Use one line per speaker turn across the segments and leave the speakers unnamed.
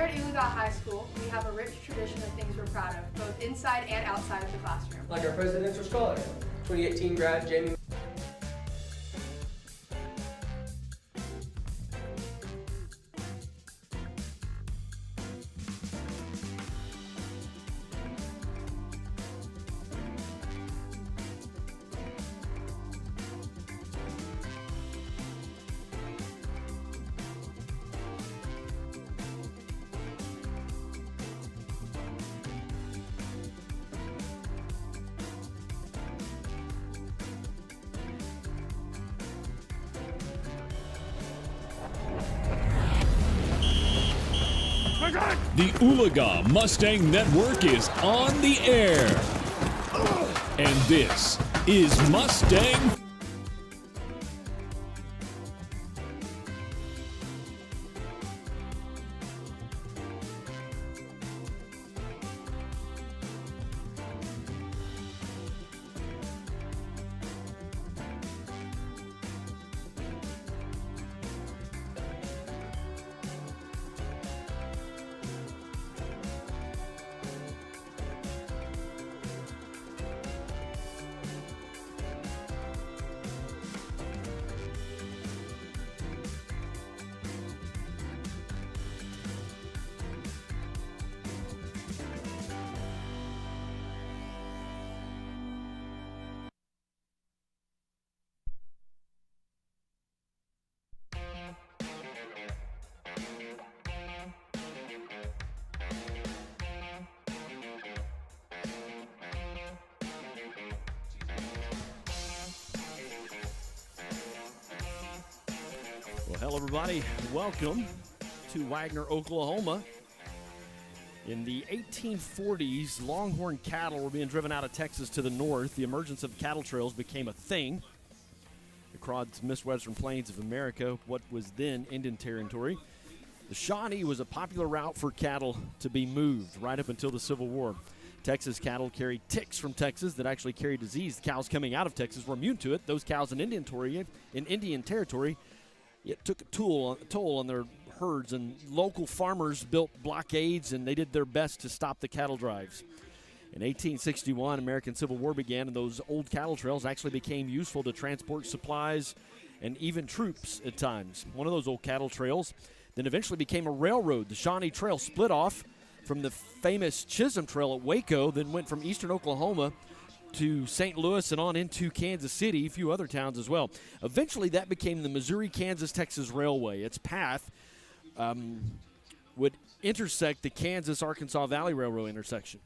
Here at Oologah High School, we have a rich tradition of things we're proud of, both inside and outside of the classroom.
Like our presidential scholar, 2018 grad Jamie.
The Oologah Mustang Network is on the air. And this is Mustang.
Well, hello, everybody. Welcome to Wagoner, Oklahoma. In the 1840s, longhorn cattle were being driven out of Texas to the north. The emergence of cattle trails became a thing across the Midwestern plains of America, what was then Indian Territory. The Shawnee was a popular route for cattle to be moved right up until the Civil War. Texas cattle carried ticks from Texas that actually carried disease. The cows coming out of Texas were immune to it. Those cows in Indian Territory, it took a toll on their herds, and local farmers built blockades, and they did their best to stop the cattle drives. In 1861, American Civil War began, and those old cattle trails actually became useful to transport supplies and even troops at times. One of those old cattle trails then eventually became a railroad. The Shawnee Trail split off from the famous Chisholm Trail at Waco, then went from eastern Oklahoma to St. Louis and on into Kansas City, a few other towns as well. Eventually, that became the Missouri-Kansas-Texas Railway. Its path would intersect the Kansas-Arkansas Valley Railroad intersection.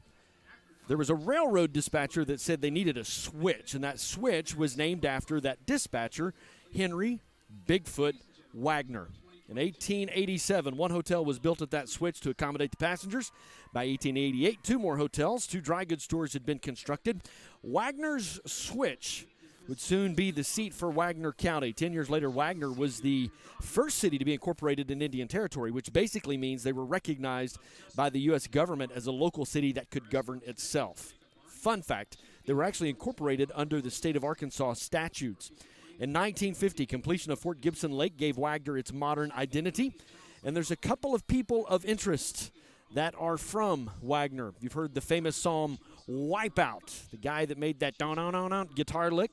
There was a railroad dispatcher that said they needed a switch, and that switch was named after that dispatcher, Henry Bigfoot Wagoner. In 1887, one hotel was built at that switch to accommodate the passengers. By 1888, two more hotels, two dry goods stores had been constructed. Wagoner's switch would soon be the seat for Wagoner County. 10 years later, Wagoner was the first city to be incorporated in Indian Territory, which basically means they were recognized by the U.S. government as a local city that could govern itself. Fun fact, they were actually incorporated under the state of Arkansas statutes. In 1950, completion of Fort Gibson Lake gave Wagoner its modern identity. And there's a couple of people of interest that are from Wagoner. You've heard the famous song, Wipeout, the guy that made that don-don-don guitar lick.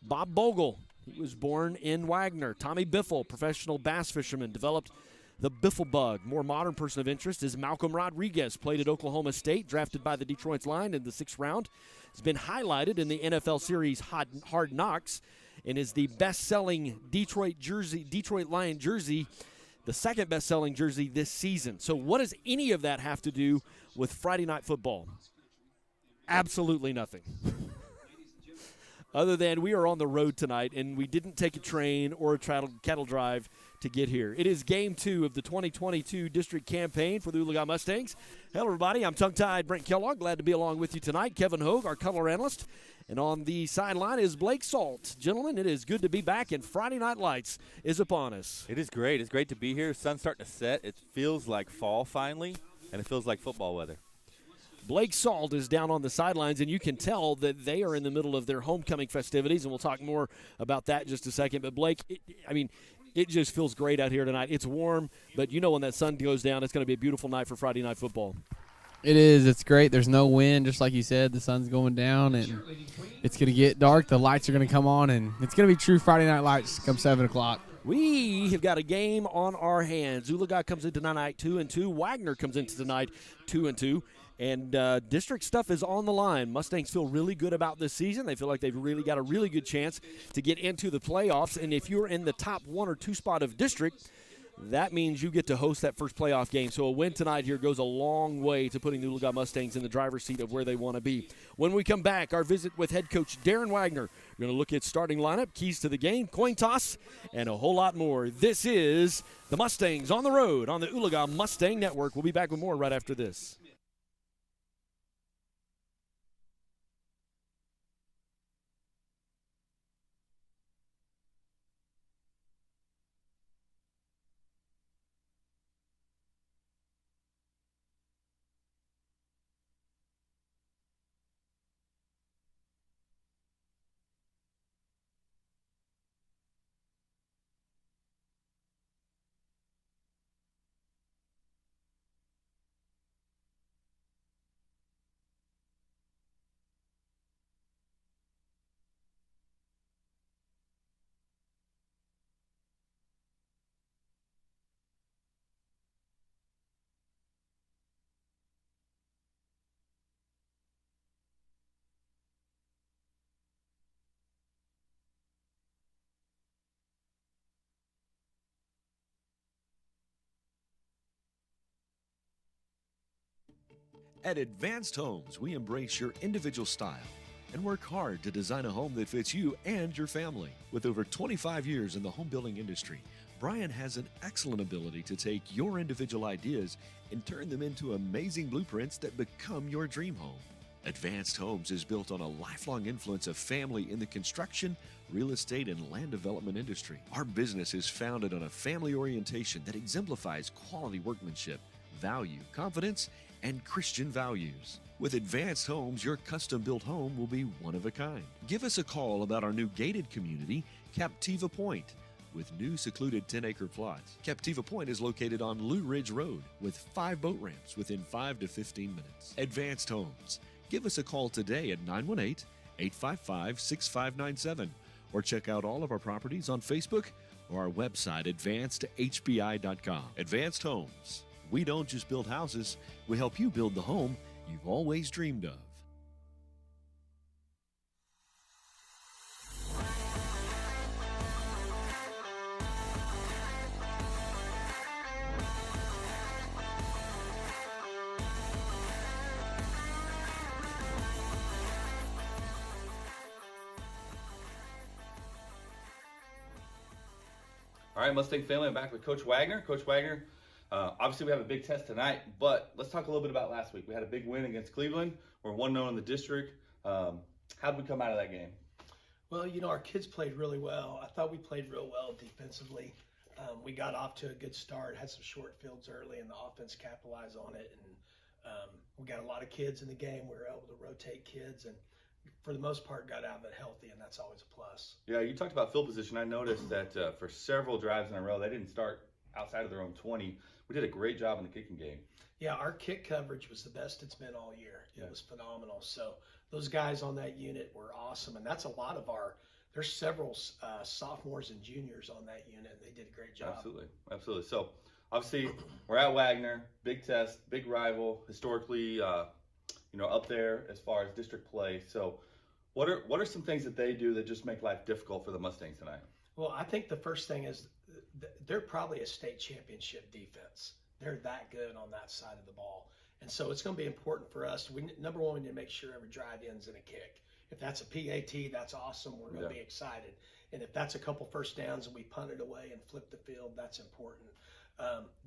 Bob Bogle, he was born in Wagoner. Tommy Biffle, professional bass fisherman, developed the Biffle bug. More modern person of interest is Malcolm Rodriguez, played at Oklahoma State, drafted by the Detroit Lions in the 6th round. Has been highlighted in the NFL series Hard Knocks, and is the best-selling Detroit Lion jersey, the second best-selling jersey this season. So what does any of that have to do with Friday Night Football? Absolutely nothing. Other than we are on the road tonight, and we didn't take a train or a cattle drive to get here. It is Game 2 of the 2022 district campaign for the Oologah Mustangs. Hello, everybody. I'm tongue-tied Brent Kellogg. Glad to be along with you tonight. Kevin Hogue, our color analyst. And on the sideline is Blake Salt. Gentlemen, it is good to be back, and Friday Night Lights is upon us.
It is great. It's great to be here. Sun's starting to set. It feels like fall finally, and it feels like football weather.
Blake Salt is down on the sidelines, and you can tell that they are in the middle of their homecoming festivities, and we'll talk more about that in just a second. But, Blake, It just feels great out here tonight. It's warm, but you know when that sun goes down, it's going to be a beautiful night for Friday night football.
It is. It's great. There's no wind, just like you said. The sun's going down, and it's going to get dark. The lights are going to come on, and it's going to be true Friday night lights come 7 o'clock.
We have got a game on our hands. Oologah comes into tonight 2-2. Wagoner comes into tonight 2-2. And district stuff is on the line. Mustangs feel really good about this season. They feel like they've really got a really good chance to get into the playoffs. And if you're in the top 1 or 2 spot of district, that means you get to host that first playoff game. So a win tonight here goes a long way to putting the Oologah Mustangs in the driver's seat of where they want to be. When we come back, our visit with head coach Darren Wagner. We're going to look at starting lineup, keys to the game, coin toss, and a whole lot more. This is the Mustangs on the road on the Oologah Mustang Network. We'll be back with more right after this.
At Advanced Homes, we embrace your individual style and work hard to design a home that fits you and your family. With over 25 years in the home building industry, Brian has an excellent ability to take your individual ideas and turn them into amazing blueprints that become your dream home. Advanced Homes is built on a lifelong influence of family in the construction, real estate, and land development industry. Our business is founded on a family orientation that exemplifies quality workmanship, value, confidence, and Christian values. With Advanced Homes, your custom-built home will be one of a kind. Give us a call about our new gated community, Captiva Point, with new secluded 10-acre plots. Captiva Point is located on Lou Ridge Road with 5 boat ramps within 5 to 15 minutes. Advanced Homes. Give us a call today at 918-855-6597 or check out all of our properties on Facebook or our website, advancedhbi.com. Advanced Homes. We don't just build houses, we help you build the home you've always dreamed of.
All right, Mustang family, I'm back with Coach Wagner. Coach Wagner, obviously we have a big test tonight, but let's talk a little bit about last week. We had a big win against Cleveland. We're 1-0 in the district. How did we come out of that game?
Well, you know, our kids played really well. I thought we played real well defensively. We got off to a good start, had some short fields early, and the offense capitalized on it. And we got a lot of kids in the game. We were able to rotate kids, and for the most part got out of it healthy, and that's always a plus.
Yeah, you talked about field position. I noticed that for several drives in a row, they didn't start outside of their own 20. We did a great job in the kicking game.
Yeah, our kick coverage was the best it's been all year. It was phenomenal. So those guys on that unit were awesome, and that's a lot of there's several sophomores and juniors on that unit, and they did a great job.
Absolutely. So obviously we're at Wagoner, big test, big rival, historically, up there as far as district play. So what are some things that they do that just make life difficult for the Mustangs tonight?
Well, I think the first thing is they're probably a state championship defense. They're that good on that side of the ball. And so it's going to be important for us. Number one, we need to make sure every drive ends in a kick. If that's a PAT, that's awesome. We're going to be excited. And if that's a couple first downs and we punt it away and flip the field, that's important.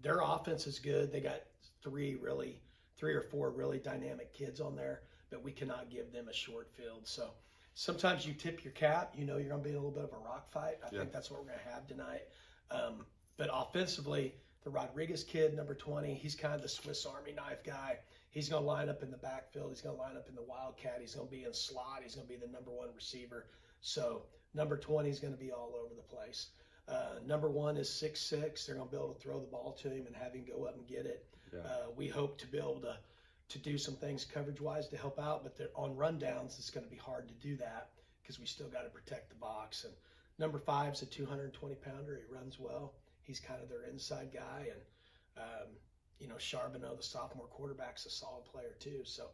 Their offense is good. They got three or four really dynamic kids on there, but we cannot give them a short field. So sometimes you tip your cap. You know you're going to be in a little bit of a rock fight. I think that's what we're going to have tonight. But offensively, the Rodriguez kid, number 20, he's kind of the Swiss Army knife guy. He's going to line up in the backfield. He's going to line up in the Wildcat. He's going to be in slot. He's going to be the number 1 receiver. So number 20 is going to be all over the place. Number one is 6'6". They're going to be able to throw the ball to him and have him go up and get it.
Yeah.
We hope to be able to do some things coverage-wise to help out, but on rundowns, it's going to be hard to do that because we still got to protect the box. And number 5 is a 220-pounder. He runs well. He's kind of their inside guy. And, Charbonneau, the sophomore quarterback's a solid player too. So,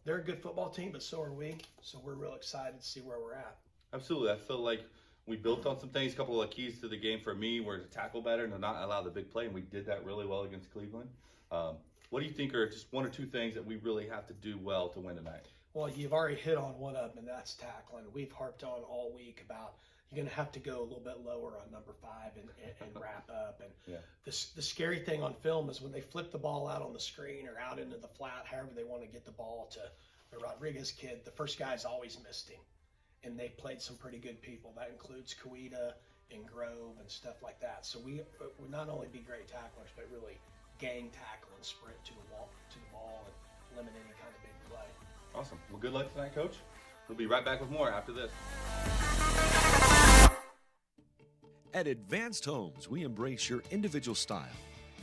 they're a good football team, but so are we. So we're real excited to see where we're at.
Absolutely. I feel like we built on some things. A couple of keys to the game for me were to tackle better and to not allow the big play, and we did that really well against Cleveland. What do you think are just 1 or 2 things that we really have to do well to win tonight?
Well, you've already hit on one of them, and that's tackling. We've harped on all week about you're going to have to go a little bit lower on number 5 and wrap up. And
yeah.
the scary thing on film is when they flip the ball out on the screen or out into the flat, however they want to get the ball to the Rodriguez kid, the first guy's always missed him. And they played some pretty good people. That includes Kawita and Grove and stuff like that. So we not only be great tacklers, but really gang tackle and sprint to the ball and limit any kind of big play.
Awesome. Well, good luck tonight, Coach. We'll be right back with more after this.
At Advanced Homes, we embrace your individual style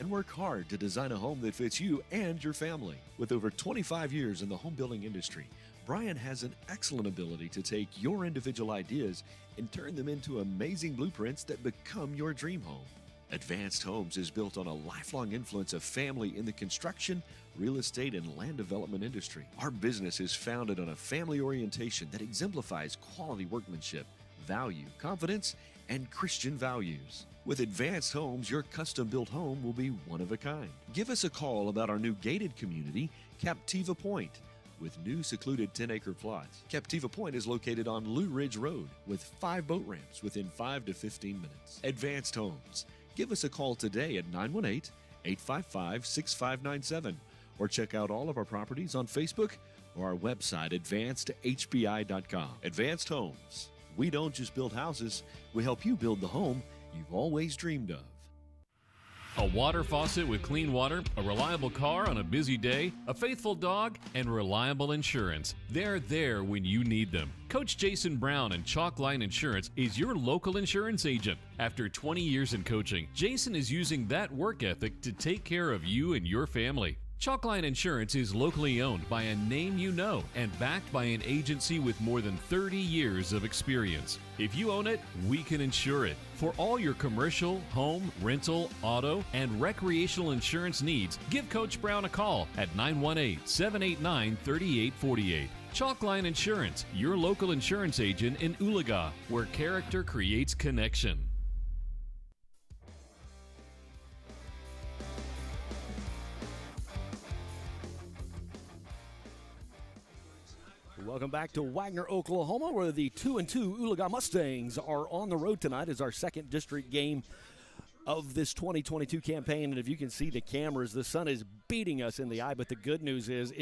and work hard to design a home that fits you and your family. With over 25 years in the home building industry, Brian has an excellent ability to take your individual ideas and turn them into amazing blueprints that become your dream home. Advanced Homes is built on a lifelong influence of family in the construction, real estate, and land development industry. Our business is founded on a family orientation that exemplifies quality workmanship, value, confidence, and Christian values. With Advanced Homes, your custom-built home will be one of a kind. Give us a call about our new gated community, Captiva Point, with new secluded 10-acre plots. Captiva Point is located on Lou Ridge Road with 5 boat ramps within 5 to 15 minutes. Advanced Homes. Give us a call today at 918-855-6597 or check out all of our properties on Facebook or our website, advancedhbi.com. Advanced Homes. We don't just build houses, we help you build the home you've always dreamed of.
A water faucet with clean water, a reliable car on a busy day, a faithful dog, and reliable insurance. They're there when you need them. Coach Jason Brown and Chalkline Insurance is your local insurance agent. After 20 years in coaching, Jason is using that work ethic to take care of you and your family. Chalkline Insurance is locally owned by a name you know and backed by an agency with more than 30 years of experience. If you own it, we can insure it. For all your commercial, home, rental, auto, and recreational insurance needs, give Coach Brown a call at 918-789-3848. Chalkline Insurance, your local insurance agent in Oologah, where character creates connection.
Welcome back to Wagoner, Oklahoma, where the 2-2 Oologah Mustangs are on the road tonight as our second district game of this 2022 campaign. And if you can see the cameras, the sun is beating us in the eye. But the good news is,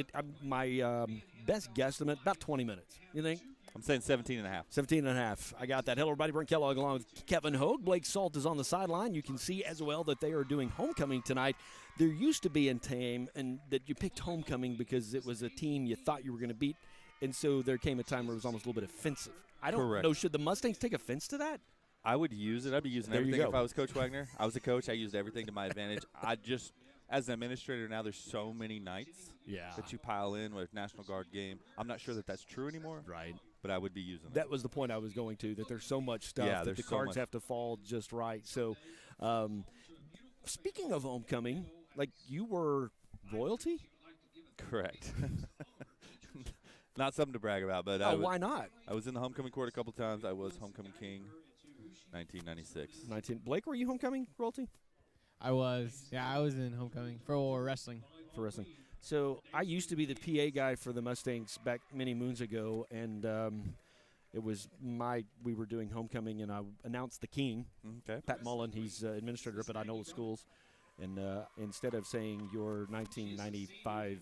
my best guesstimate, about 20 minutes. You think?
I'm saying 17 and a half.
17 and a half. I got that. Hello, everybody. Brent Kellogg along with Kevin Hogue. Blake Salt is on the sideline. You can see as well that they are doing homecoming tonight. There used to be a team and that you picked homecoming because it was a team you thought you were going to beat. And so there came a time where it was almost a little bit offensive. I don't know. Should the Mustangs take offense to that?
I would use it. I'd be using everything if I was Coach Wagner. I was a coach. I used everything to my advantage. As an administrator now, there's so many nights that you pile in with National Guard game. I'm not sure that that's true anymore.
Right.
But I would be using it.
That was the point I was going to, that there's so much stuff that the cards have to fall just right. So speaking of homecoming, like you were royalty?
Correct. Not something to brag about, but
why not?
I was in the homecoming court a couple times. I was homecoming king, 1996.
Blake, were you homecoming royalty?
I was. Yeah, I was in homecoming for wrestling.
So I used to be the PA guy for the Mustangs back many moons ago, and it was we were doing homecoming, and I announced the king, Pat Mullen. He's administrator up at Inola Schools, and instead of saying your 1995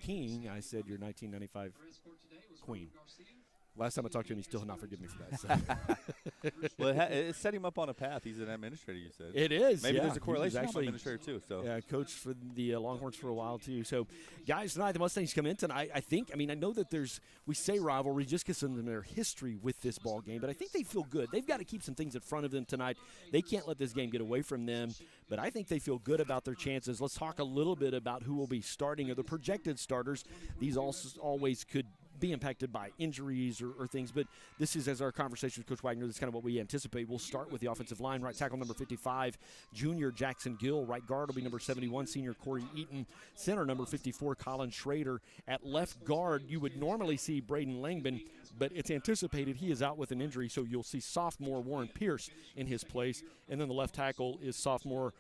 king, I said your 1995 queen. Last time I talked to him, he still had not forgiven me for that. So.
Well, it set him up on a path. He's an administrator, you said.
It is.
Maybe
yeah.
there's a correlation.
He's actually
I'm an administrator, too. So.
Yeah, coached for the Longhorns for a while, too. So, guys, tonight the Mustangs come in tonight. I know that we say rivalry just because of their history with this ball game, but I think they feel good. They've got to keep some things in front of them tonight. They can't let this game get away from them, but I think they feel good about their chances. Let's talk a little bit about who will be starting or the projected starters. These also always could be impacted by injuries or things, but this is, as our conversation with Coach Wagner, this is kind of what we anticipate. We'll start with the offensive line. Right tackle number 55, junior Jackson Gill. Right guard will be number 71, senior Corey Eaton. Center number 54, Colin Schrader. At left guard, you would normally see Braden Langman, but it's anticipated he is out with an injury, so you'll see sophomore Warren Pierce in his place. And then the left tackle is sophomore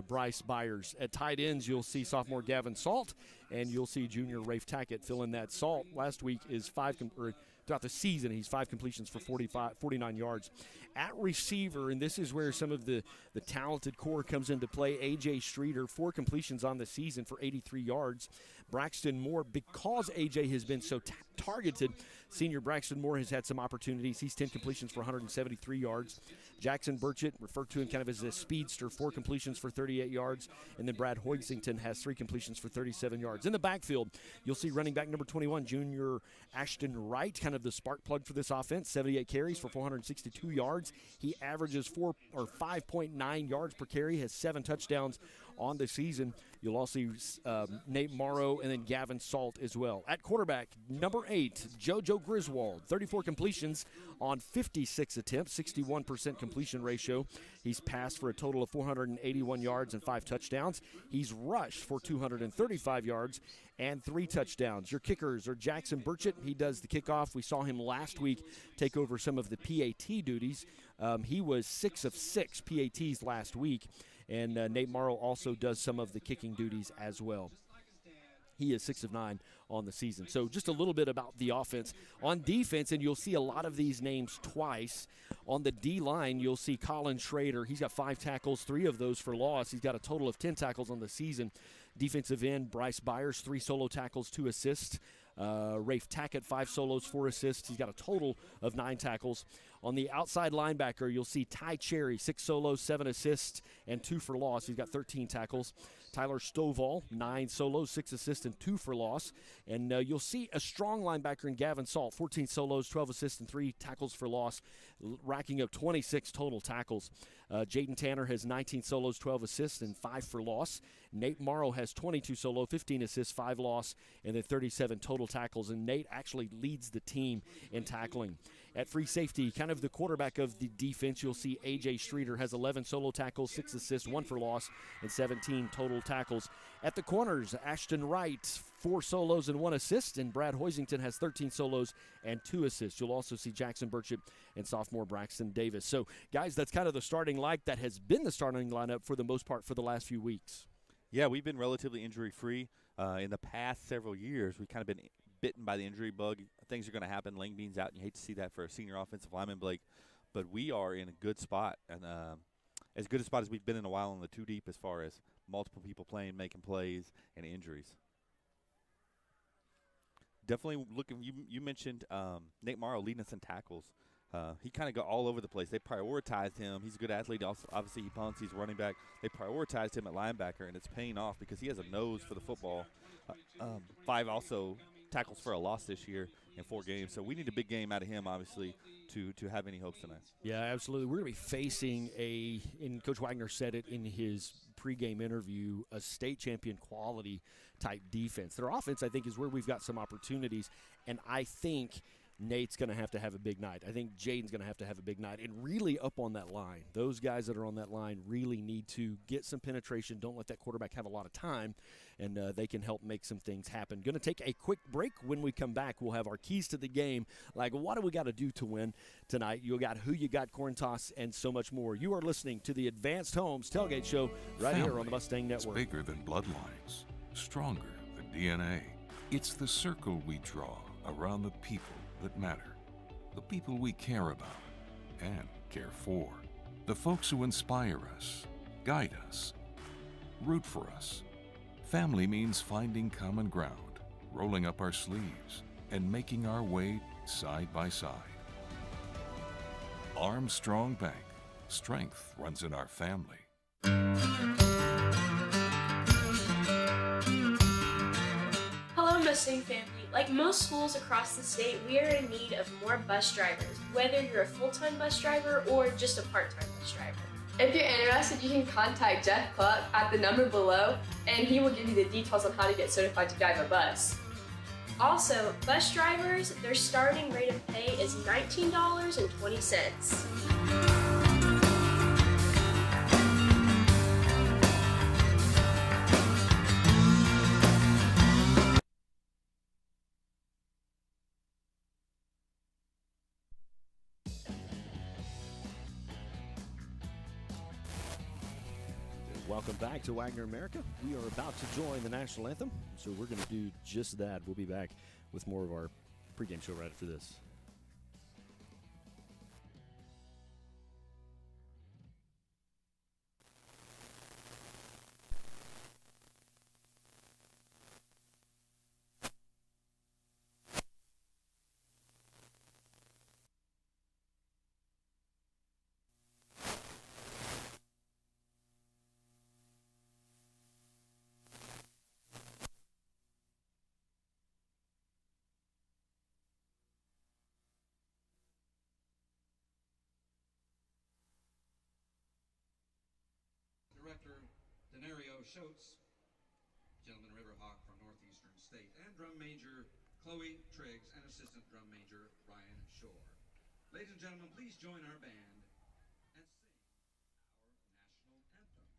Bryce Byers. At tight ends, you'll see sophomore Gavin Salt, and you'll see junior Rafe Tackett fill in that. Salt last week is throughout the season, he's 5 completions for 49 yards. At receiver, and this is where some of the talented core comes into play, A.J. Streeter, 4 completions on the season for 83 yards. Braxton Moore, because A.J. has been so targeted, senior Braxton Moore has had some opportunities. He's 10 completions for 173 yards. Jackson Burchett, referred to him kind of as a speedster, 4 completions for 38 yards. And then Brad Hoisington has 3 completions for 37 yards. In the backfield, you'll see running back number 21, junior Ashton Wright, kind of the spark plug for this offense, 78 carries for 462 yards. He averages 5.9 yards per carry, has 7 touchdowns on the season. You'll also see Nate Morrow and then Gavin Salt as well. At quarterback, number 8, JoJo Griswold, 34 completions on 56 attempts, 61% completion ratio. He's passed for a total of 481 yards and 5 touchdowns. He's rushed for 235 yards and 3 touchdowns. Your kickers are Jackson Burchett. He does the kickoff. We saw him last week take over some of the PAT duties. He was 6 of 6 PATs last week. And Nate Morrow also does some of the kicking duties as well. He is 6 of 9 on the season. So just a little bit about the offense. On defense, and you'll see a lot of these names twice. On the D-line, you'll see Colin Schrader. He's got 5 tackles, 3 of those for loss. He's got a total of 10 tackles on the season. Defensive end, Bryce Byers, 3 solo tackles, 2 assists. Rafe Tackett, 5 solos, 4 assists. He's got a total of 9 tackles. On the outside linebacker, you'll see Ty Cherry, 6 solos, 7 assists, and 2 for loss. He's got 13 tackles. Tyler Stovall, 9 solos, 6 assists, and 2 for loss. And you'll see a strong linebacker in Gavin Salt, 14 solos, 12 assists, and 3 tackles for loss, racking up 26 total tackles. Jaden Tanner has 19 solos, 12 assists, and 5 for loss. Nate Morrow has 22 solo, 15 assists, 5 loss, and then 37 total tackles. And Nate actually leads the team in tackling. At free safety, kind of the quarterback of the defense, you'll see A.J. Streeter has 11 solo tackles, 6 assists, 1 for loss, and 17 total tackles. At the corners, Ashton Wright, 4 solos and 1 assist, and Brad Hoisington has 13 solos and 2 assists. You'll also see Jackson Burchett and sophomore Braxton Davis. So, guys, that's kind of the starting lineup that has been the starting lineup for the most part for the last few weeks.
Yeah, we've been relatively injury-free in the past several years. We've kind of been bitten by the injury bug. Things are going to happen. Langbean's out, and you hate to see that for a senior offensive lineman, Blake. But we are in a good spot, and as good a spot as we've been in a while on the 2 deep as far as multiple people playing, making plays, and injuries. Definitely looking. You mentioned Nate Morrow leading us in tackles. He kind of got all over the place. They prioritized him. He's a good athlete. Also, obviously, he punts. He's a running back. They prioritized him at linebacker, and it's paying off because he has a nose for the football. 5 also tackles for a loss this year in 4 games. So we need a big game out of him, obviously, to have any hopes tonight.
Yeah, absolutely. We're going to be facing and Coach Wagner said it in his pregame interview, a state champion quality type defense. Their offense, I think, is where we've got some opportunities, and I think Nate's going to have a big night. I think Jaden's going to have a big night. And really up on that line, those guys that are on that line really need to get some penetration. Don't let that quarterback have a lot of time, and they can help make some things happen. Going to take a quick break. When we come back, we'll have our keys to the game, like what do we got to do to win tonight. You got who you got, coin toss, and so much more. You are listening to the Advanced Homes Tailgate Show right here on the Mustang Network.
It's bigger than bloodlines, stronger than DNA. It's the circle we draw around the people that matter, the people we care about and care for, the folks who inspire us, guide us, root for us. Family means finding common ground, rolling up our sleeves, and making our way side by side. Armstrong Bank. Strength runs in our family.
Hello, Mustang family. Like most schools across the state, we are in need of more bus drivers, whether you're a full-time bus driver or just a part-time bus driver.
If you're interested, you can contact Jeff Cluck at the number below, and he will give you the details on how to get certified to drive a bus.
Also, bus drivers, their starting rate of pay is $19.20.
Welcome back to Wagoner America. We are about to join the national anthem, so we're going to do just that. We'll be back with more of our pregame show right after this.
Director Denario Schultz, Gentleman Riverhawk from Northeastern State, and Drum Major Chloe Triggs and Assistant Drum Major Ryan Shore. Ladies and gentlemen, please join our band and sing our national anthem.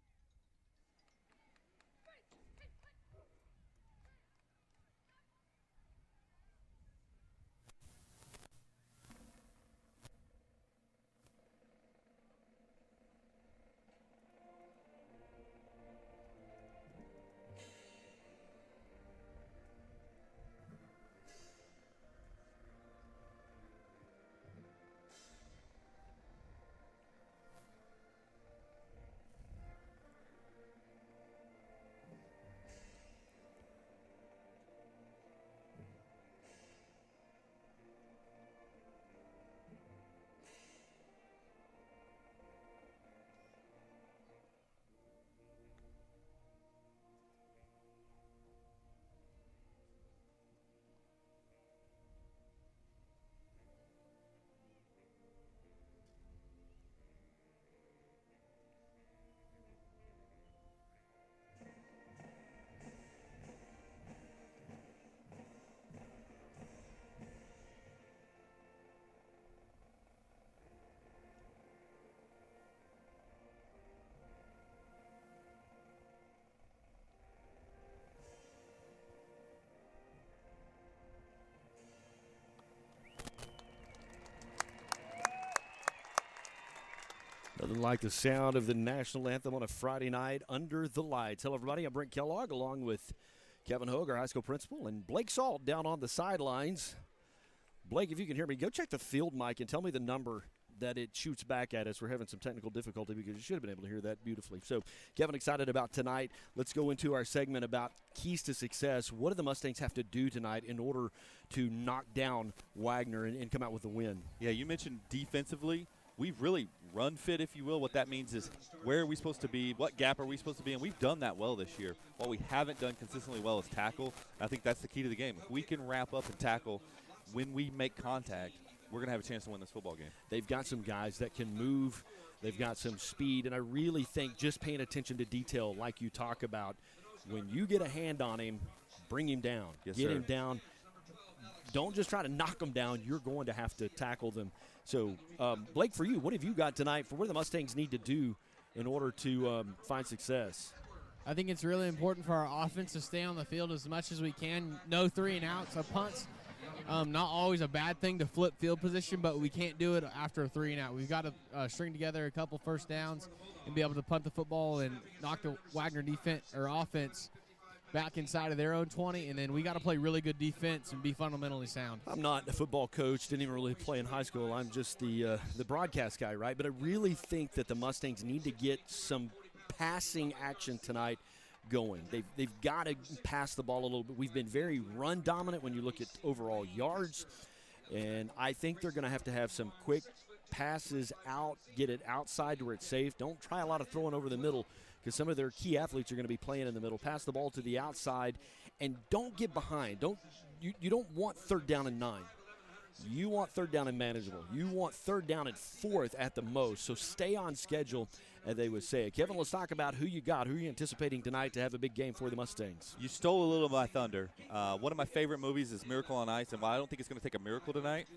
Nothing like the sound of the national anthem on a Friday night under the lights. Hello, everybody. I'm Brent Kellogg, along with Kevin Hogue, our high school principal, and Blake Salt down on the sidelines. Blake, if you can hear me, go check the field mic and tell me the number that it shoots back at us. We're having some technical difficulty because you should have been able to hear that beautifully. So, Kevin, excited about tonight. Let's go into our segment about keys to success. What do the Mustangs have to do tonight in order to knock down Wagoner and come out with a win?
Yeah, you mentioned defensively. We've really run fit, if you will. What that means is where are we supposed to be, what gap are we supposed to be in. We've done that well this year. What we haven't done consistently well is tackle. I think that's the key to the game. If we can wrap up and tackle when we make contact, we're going to have a chance to win this football game.
They've got some guys that can move. They've got some speed, and I really think just paying attention to detail like you talk about, when you get a hand on him, bring him down.
Yes,
get
sir.
him down. Don't just try to knock him down. You're going to have to tackle them. So, Blake, for you, what have you got tonight for what the Mustangs need to do in order to find success?
I think it's really important for our offense to stay on the field as much as we can. No 3 and outs. So punts, not always a bad thing to flip field position, but we can't do it after a 3 and out. We've got to string together a couple first downs and be able to punt the football and knock the Wagoner defense or offense back inside of their own 20, and then we got to play really good defense and be fundamentally sound.
I'm not a football coach, didn't even really play in high school. I'm just the broadcast guy, right? But I really think that the Mustangs need to get some passing action tonight going. They've got to pass the ball a little bit. We've been very run dominant when you look at overall yards, and I think they're going to have some quick passes out, get it outside to where it's safe. Don't try a lot of throwing over the middle because some of their key athletes are going to be playing in the middle. Pass the ball to the outside, and don't get behind. You don't want 3rd down and 9. You want 3rd down and manageable. You want 3rd down and 4th at the most. So stay on schedule, as they would say. Kevin, let's talk about who you got. Who are you anticipating tonight to have a big game for the Mustangs?
You stole a little of my thunder. One of my favorite movies is Miracle on Ice, and while I don't think it's going to take a miracle tonight,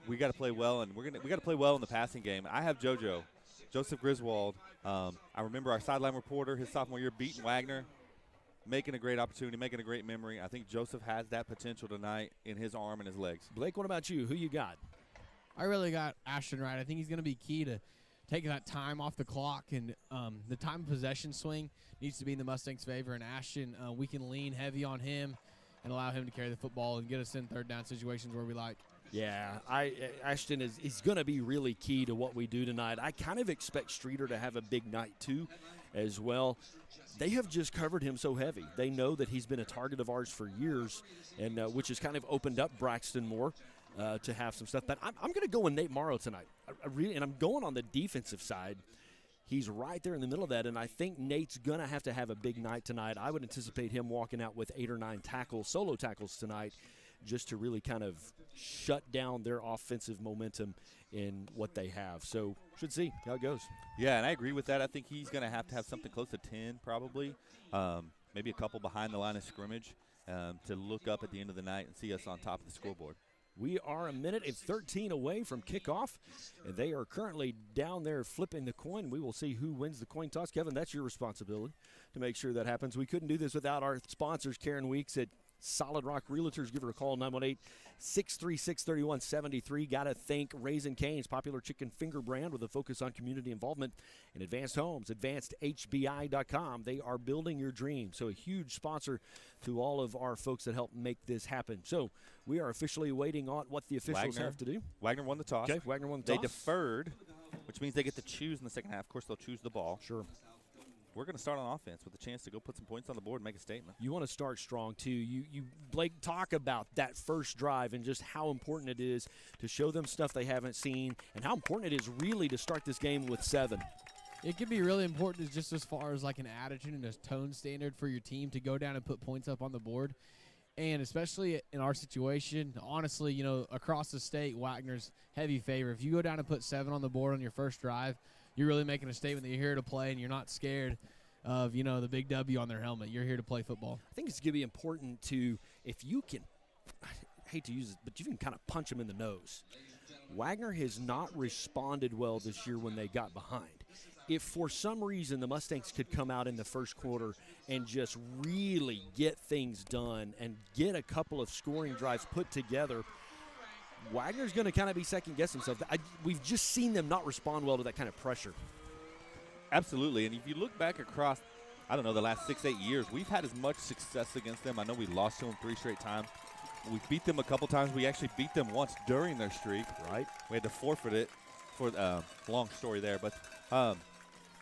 we got to play well, and we got to play well in the passing game. I have Joseph Griswold. I remember our sideline reporter his sophomore year beating Wagoner, making a great opportunity, making a great memory. I think Joseph has that potential tonight in his arm and his legs.
Blake, what about you? Who you got?
I really got Ashton Wright. I think he's going to be key to taking that time off the clock, and the time of possession swing needs to be in the Mustangs' favor. And Ashton, we can lean heavy on him and allow him to carry the football and get us in 3rd down situations where we like.
Yeah, Ashton is going to be really key to what we do tonight. I kind of expect Streeter to have a big night too as well. They have just covered him so heavy. They know that he's been a target of ours for years, and which has kind of opened up Braxton more to have some stuff. But I'm going to go with Nate Morrow tonight. And I'm going on the defensive side. He's right there in the middle of that, and I think Nate's going to have a big night tonight. I would anticipate him walking out with 8 or 9 solo tackles tonight, just to really kind of shut down their offensive momentum in what they have. So should see how it goes.
Yeah, and I agree with that. I think he's going to have something close to 10 probably, maybe a couple behind the line of scrimmage to look up at the end of the night and see us on top of the scoreboard.
We are 1:13 away from kickoff, and they are currently down there flipping the coin. We will see who wins the coin toss. Kevin, that's your responsibility to make sure that happens. We couldn't do this without our sponsors, Karen Weeks at Solid Rock Realtors. Give her a call, 918-636-3173. Got to thank Raising Cane's, popular chicken finger brand with a focus on community involvement in Advanced Homes, advancedhbi.com. They are building your dream. So a huge sponsor to all of our folks that help make this happen. So we are officially waiting on what the officials have to do.
Wagner won the toss.
Okay, Wagner won the toss.
They deferred, which means they get to choose in the second half. Of course, they'll choose the ball.
Sure.
We're going to start on offense with a chance to go put some points on the board and make a statement.
You want to start strong, too. You Blake, talk about that first drive and just how important it is to show them stuff they haven't seen and how important it is really to start this game with 7.
It can be really important just as far as like an attitude and a tone standard for your team to go down and put points up on the board. And especially in our situation, honestly, you know, across the state, Wagner's heavy favor. If you go down and put 7 on the board on your first drive, you're really making a statement that you're here to play and you're not scared of, you know, the big W on their helmet. You're here to play football.
I think it's going to be important to, if you can, I hate to use it, but you can kind of punch them in the nose. Wagner has not responded well this year when they got behind. If for some reason the Mustangs could come out in the first quarter and just really get things done and get a couple of scoring drives put together, Wagner's going to kind of be second-guess himself. We've just seen them not respond well to that kind of pressure.
Absolutely, and if you look back across, I don't know, the last 6-8 years, we've had as much success against them. I know we lost to them 3 straight times. We beat them a couple times. We actually beat them once during their streak.
Right.
We had to forfeit it for long story there. But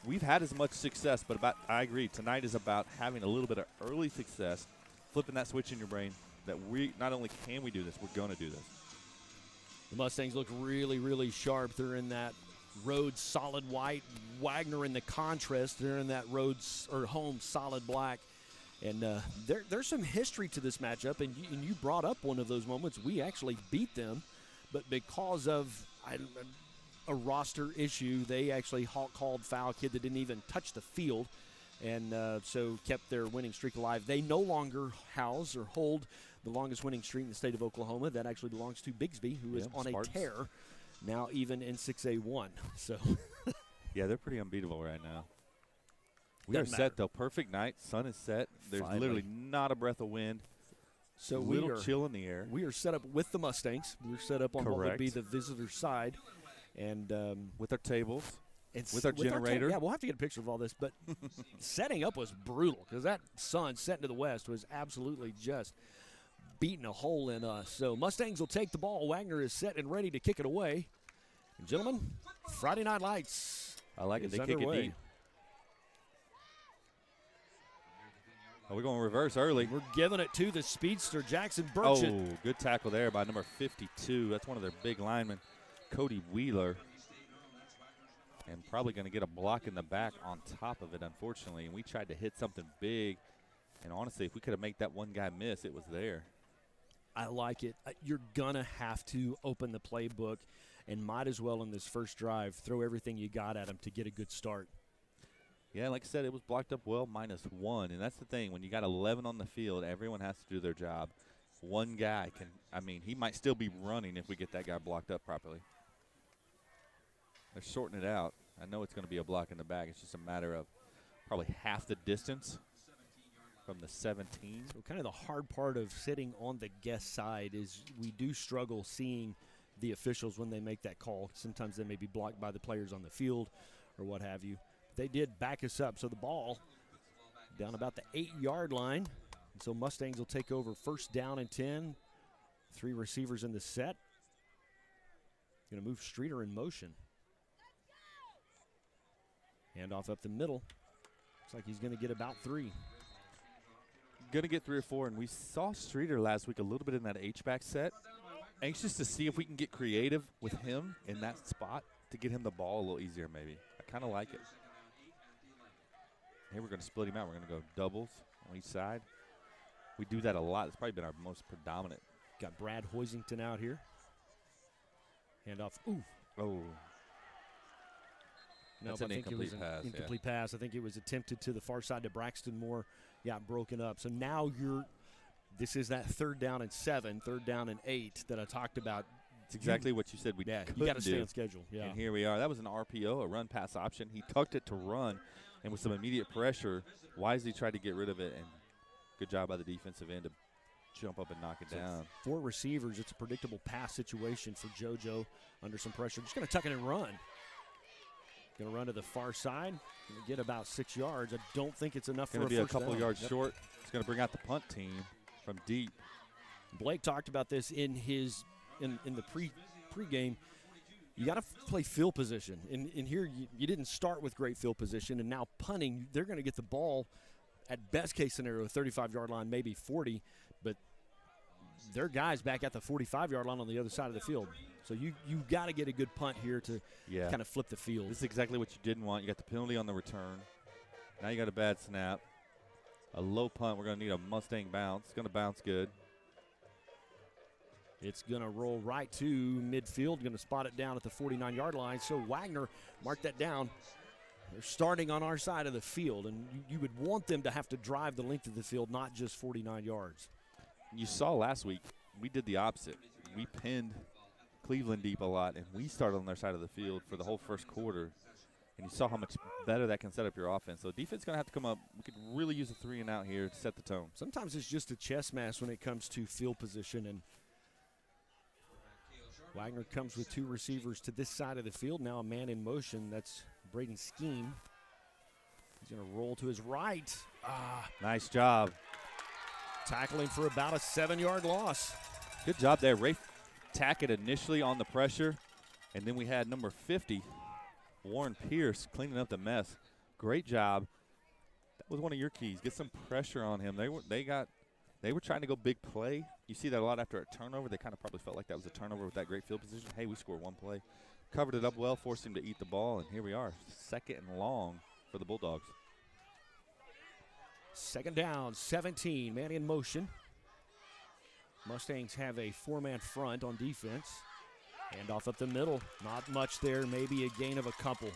we've had as much success, but I agree, tonight is about having a little bit of early success, flipping that switch in your brain that we not only can we do this, we're going to do this.
The Mustangs look really, really sharp. They're in that road solid white. Wagner in the contrast. They're in that roads or home solid black. And there's some history to this matchup, and you brought up one of those moments. We actually beat them, but because of a roster issue, they actually called foul, kid that didn't even touch the field, and so kept their winning streak alive. They no longer house or hold the longest winning streak in the state of Oklahoma. That actually belongs to Bigsby, who is on
Spartans.
a tear now, even in 6A1. So,
yeah, they're pretty unbeatable right now. We are set, though. Perfect night. Sun is set. There's literally not a breath of wind.
So
a little chill in the air.
We are set up with the Mustangs. We're set up on what would be the visitor side. And
with our tables, with our generator.
Yeah, we'll have to get a picture of all this. But setting up was brutal because that sun setting to the west was absolutely just beating a hole in us. So Mustangs will take the ball. Wagner is set and ready to kick it away. And gentlemen, Friday Night Lights.
I like it. They
underway.
Kick it deep. We're going reverse early.
We're giving it to the speedster, Jackson Burchett.
Oh, good tackle there by number 52. That's one of their big linemen. Cody Wheeler. And probably going to get a block in the back on top of it, unfortunately. And we tried to hit something big. And honestly, if we could have made that one guy miss, it was there.
I like it. You're going to have to open the playbook and might as well in this first drive throw everything you got at him to get a good start.
Yeah, like I said, it was blocked up well, -1. And that's the thing. When you got 11 on the field, everyone has to do their job. One guy can, I mean, he might still be running if we get that guy blocked up properly. They're sorting it out. I know it's going to be a block in the back. It's just a matter of probably half the distance from the 17.
So kind of the hard part of sitting on the guest side is we do struggle seeing the officials when they make that call. Sometimes they may be blocked by the players on the field or what have you. They did back us up. So the ball down about the 8-yard line. And so Mustangs will take over first down and 10. 3 receivers in the set. Going to move Streeter in motion. Handoff up the middle. Looks like he's going to get about 3.
Going to get 3 or 4, and we saw Streeter last week a little bit in that H-back set. Anxious to see if we can get creative with him in that spot to get him the ball a little easier maybe. I kind of like it. Here we're going to split him out. We're going to go doubles on each side. We do that a lot. It's probably been our most predominant.
Got Brad Hoisington out here. Handoff. Ooh.
Oh.
Nope, I think it was an incomplete pass. I think it was attempted to the far side to Braxton Moore. Got broken up. So now this is that 3rd down and 7, 3rd down and 8 that I talked about.
It's exactly what you said we couldn't
you got to stay
do.
on schedule. Yeah.
And here we are. That was an RPO, a run pass option. He tucked it to run, and with some immediate pressure, wisely tried to get rid of it, and good job by the defensive end to jump up and knock it down.
4 receivers. It's a predictable pass situation for JoJo under some pressure. Just going to tuck it and run. Going to run to the far side. Going to get about 6 yards. I don't think it's enough for a first down.
Going to be a couple yards short. It's going to bring out the punt team from deep.
Blake talked about this in the pregame. You got to play field position. In here, you didn't start with great field position, and now punting, they're going to get the ball at best case scenario, 35-yard line, maybe 40, but their guys back at the 45-yard line on the other side of the field. So you got to get a good punt here to kind of flip the field.
This is exactly what you didn't want. You got the penalty on the return. Now you got a bad snap. A low punt. We're going to need a Mustang bounce. It's going to bounce good.
It's going to roll right to midfield. Going to spot it down at the 49-yard line. So Wagoner, mark that down. They're starting on our side of the field, and you would want them to have to drive the length of the field, not just 49 yards.
You saw last week, we did the opposite. We pinned Cleveland deep a lot, and we started on their side of the field for the whole first quarter. And you saw how much better that can set up your offense. So defense is going to have to come up. We could really use a 3 and out here to set the tone.
Sometimes it's just a chess match when it comes to field position. And Wagner comes with 2 receivers to this side of the field. Now a man in motion. That's Braden Scheme. He's going to roll to his right.
Nice job.
Tackling for about a 7-yard loss.
Good job there. Rafe Tackett initially on the pressure. And then we had number 50, Warren Pierce, cleaning up the mess. Great job. That was one of your keys. Get some pressure on him. They were trying to go big play. You see that a lot after a turnover. They kind of probably felt like that was a turnover with that great field position. Hey, we scored 1 play. Covered it up well, forced him to eat the ball, and here we are. 2nd and long for the Bulldogs.
2nd down, 17, man in motion. Mustangs have a 4-man front on defense. Handoff up the middle. Not much there, maybe a gain of a couple.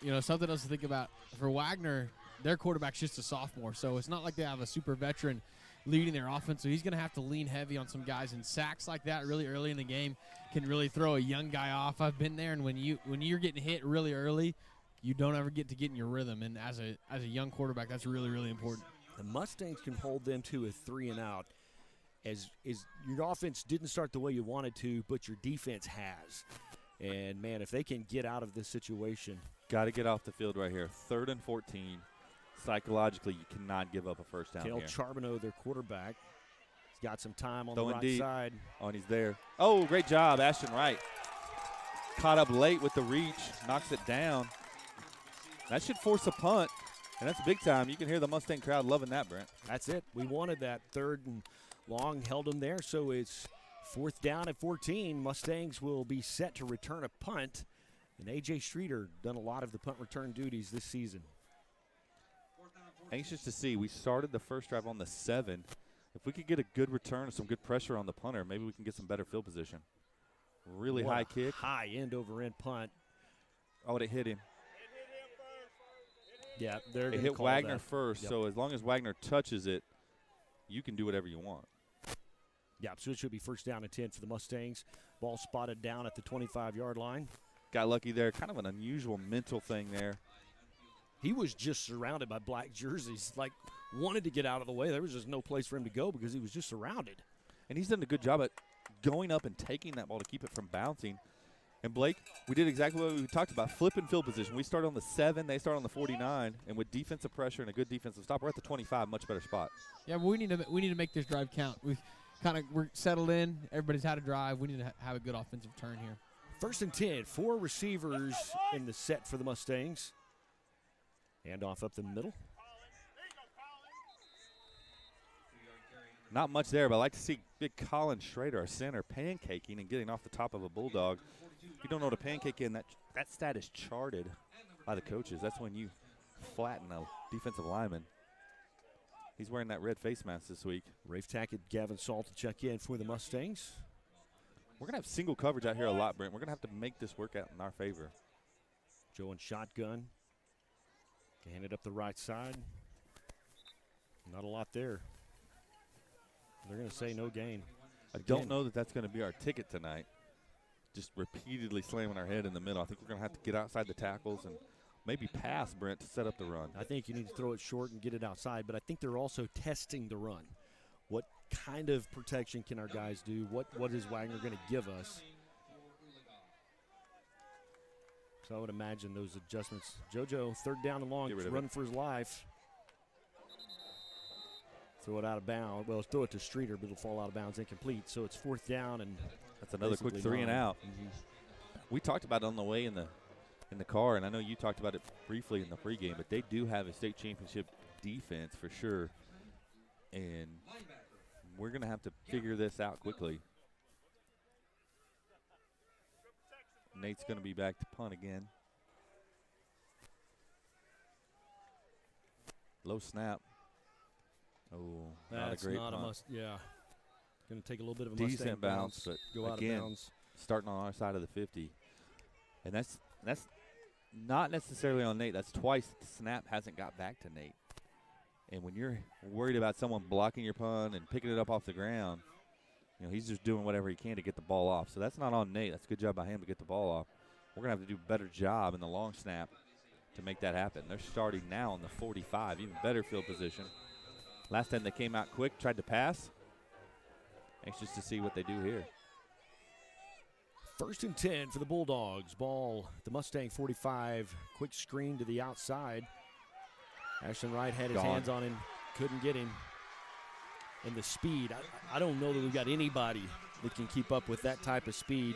You know, something else to think about. For Wagoner, their quarterback's just a sophomore, so it's not like they have a super veteran leading their offense, so he's going to have to lean heavy on some guys. And sacks like that really early in the game can really throw a young guy off. I've been there, and when you're getting hit really early, you don't ever get in your rhythm. And as a young quarterback, that's really, really important.
The Mustangs can hold them to a 3 and out. As your offense didn't start the way you wanted to, but your defense has. And, man, if they can get out of this situation.
Got to get off the field right here. 3rd and 14. Psychologically, you cannot give up a first down
Cale
here.
Charbonneau, their quarterback, he's got some time on the right
deep.
side.
Oh, and he's there. Oh, great job, Ashton Wright. Caught up late with the reach, knocks it down. That should force a punt, and that's big time. You can hear the Mustang crowd loving that, Brent.
That's it. We wanted that 3rd and long, held them there, so it's 4th down at 14. Mustangs will be set to return a punt. And A.J. Streeter done a lot of the punt return duties this season.
Anxious to see. We started the first drive on the 7. If we could get a good return and some good pressure on the punter, maybe we can get some better field position. Really high kick.
High end-over-end punt.
Oh, it hit him.
Yeah, they're
it hit Wagoner first, so as long as Wagoner touches it, you can do whatever you want.
Yeah, so it should be 1st down and 10 for the Mustangs. Ball spotted down at the 25-yard line.
Got lucky there. Kind of an unusual mental thing there.
He was just surrounded by black jerseys, like wanted to get out of the way. There was just no place for him to go because he was just surrounded.
And he's done a good job at going up and taking that ball to keep it from bouncing. And Blake, we did exactly what we talked about, flipping field position. We start on the 7, they start on the 49, and with defensive pressure and a good defensive stop, we're at the 25, much better spot.
Yeah, but we need to make this drive count. We're settled in. Everybody's had a drive. We need to have a good offensive turn here.
1st and 10, 4 receivers in the set for the Mustangs. Handoff up the middle.
Not much there, but I like to see big Colin Schrader, our center, pancaking and getting off the top of a Bulldog. If you don't know what a pancake is, that stat is charted by the coaches. That's when you flatten a defensive lineman. He's wearing that red face mask this week.
Rafe Tackett, Gavin Salt to check in for the Mustangs.
We're going to have single coverage out here a lot, Brent. We're going to have to make this work out in our favor.
Joe in shotgun. Hand it up the right side. Not a lot there. They're going to say no gain.
I don't know that that's going to be our ticket tonight. Just repeatedly slamming our head in the middle. I think we're going to have to get outside the tackles and maybe pass, Brent, to set up the run.
I think you need to throw it short and get it outside, but I think they're also testing the run. What kind of protection can our guys do? What is Wagoner going to give us? So I would imagine those adjustments. JoJo, 3rd down and long, running for his life. Throw it out of bounds. Well, throw it to Streeter, but it'll fall out of bounds, incomplete. So it's 4th down, and
that's another quick 3 and out.
Mm-hmm.
We talked about it on the way in the car, and I know you talked about it briefly in the pregame, but they do have a state championship defense for sure, and we're going to have to figure this out quickly. Nate's going to be back to punt again. Low snap. Oh, not a great punt.
Yeah. Going to take a little bit of a
decent bounce, but
go out
again,
of bounds.
Starting on our side of the 50. And that's not necessarily on Nate. That's twice the snap hasn't got back to Nate. And when you're worried about someone blocking your punt and picking it up off the ground, you know, he's just doing whatever he can to get the ball off. So that's not on Nate. That's a good job by him to get the ball off. We're going to have to do a better job in the long snap to make that happen. They're starting now on the 45, even better field position. Last time they came out quick, tried to pass. Anxious to see what they do here.
1st and 10 for the Bulldogs. Ball, the Mustang 45. Quick screen to the outside. Ashton Wright had his hands on him, couldn't get him. And the speed, I don't know that we've got anybody that can keep up with that type of speed.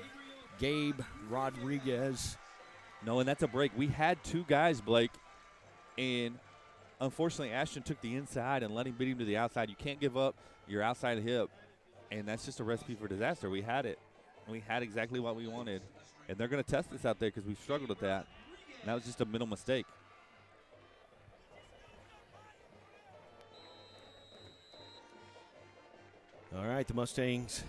Gabe Rodriguez.
No, and that's a break. We had 2 guys, Blake, and unfortunately Ashton took the inside and let him beat him to the outside. You can't give up your outside hip, and that's just a recipe for disaster. We had it. We had exactly what we wanted, and they're going to test this out there because we've struggled with that. And that was just a mental mistake.
All right, the Mustangs,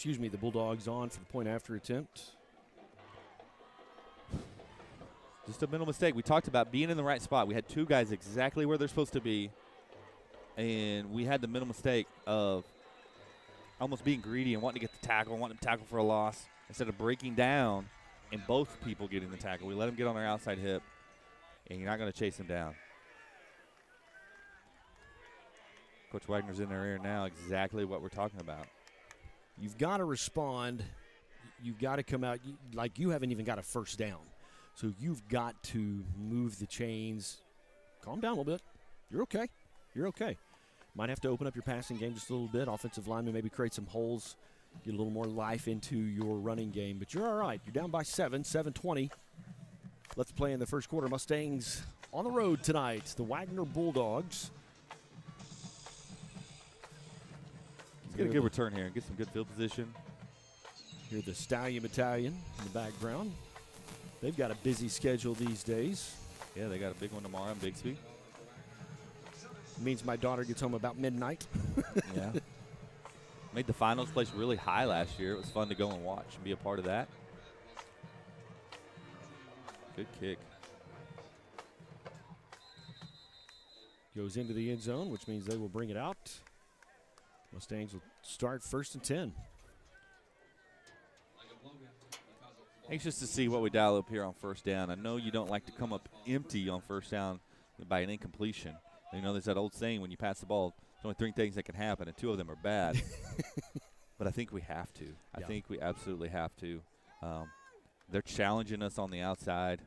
the Bulldogs on for the point after attempt.
Just a mental mistake. We talked about being in the right spot. We had 2 guys exactly where they're supposed to be, and we had the mental mistake of almost being greedy and wanting to get the tackle, wanting to tackle for a loss, instead of breaking down and both people getting the tackle. We let them get on their outside hip, and you're not going to chase them down. Coach Wagner's in their ear now, exactly what we're talking about.
You've got to respond. You've got to come out. Like you haven't even got a 1st down. So you've got to move the chains. Calm down a little bit. You're okay. You're okay. Might have to open up your passing game just a little bit. Offensive lineman maybe create some holes, get a little more life into your running game. But you're all right. You're down by 7:20. Let's play in the first quarter. Mustangs on the road tonight. The Wagoner Bulldogs.
Get a good return here and get some good field position.
Hear the Stallion Battalion in the background. They've got a busy schedule these days.
Yeah, they got a big one tomorrow in Bixby.
Means my daughter gets home about midnight.
Yeah. Made the finals place really high last year. It was fun to go and watch and be a part of that. Good kick.
Goes into the end zone, which means they will bring it out. Mustangs will start 1st and 10.
Anxious to see what we dial up here on 1st down. I know you don't like to come up empty on 1st down by an incompletion. You know, there's that old saying, when you pass the ball, there's only 3 things that can happen, and 2 of them are bad. But I think we have to. I think we absolutely have to. They're challenging us on the outside,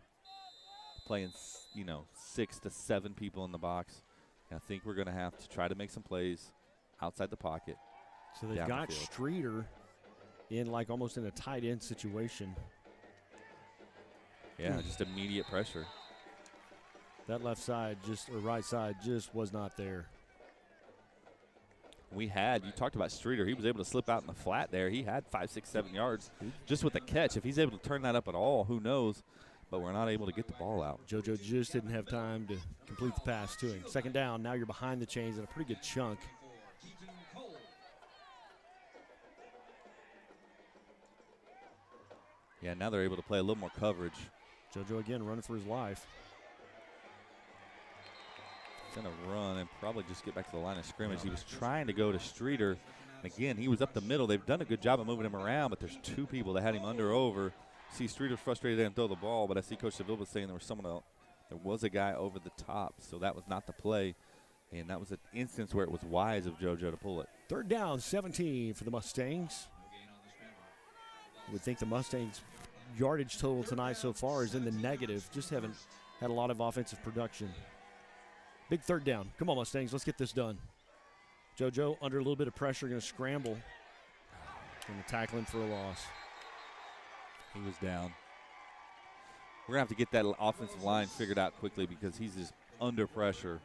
playing, 6 to 7 people in the box. And I think we're going to have to try to make some plays outside the pocket.
So they've got Streeter in almost in a tight end situation.
Yeah, just immediate pressure.
That left side or right side just was not there.
You talked about Streeter. He was able to slip out in the flat there. He had 5, 6, 7 yards just with the catch. If he's able to turn that up at all, who knows? But we're not able to get the ball out.
JoJo just didn't have time to complete the pass to him. 2nd down, now you're behind the chains in a pretty good chunk.
Yeah, now they're able to play a little more coverage.
JoJo again running for his life.
Going to run and probably just get back to the line of scrimmage. He was trying to go to Streeter. And again, he was up the middle. They've done a good job of moving him around, but there's 2 people that had him over. See, Streeter's frustrated they didn't throw the ball, but I see Coach Seville was saying there was someone else. There was a guy over the top, so that was not the play. And that was an instance where it was wise of JoJo to pull it.
3rd down, 17 for the Mustangs. You would think the Mustangs' yardage total tonight so far is in the negative. Just haven't had a lot of offensive production. Big 3rd down. Come on, Mustangs, let's get this done. JoJo under a little bit of pressure, going to scramble. Going to tackle him for a loss.
He was down. We're going to have to get that offensive line figured out quickly because he's just under pressure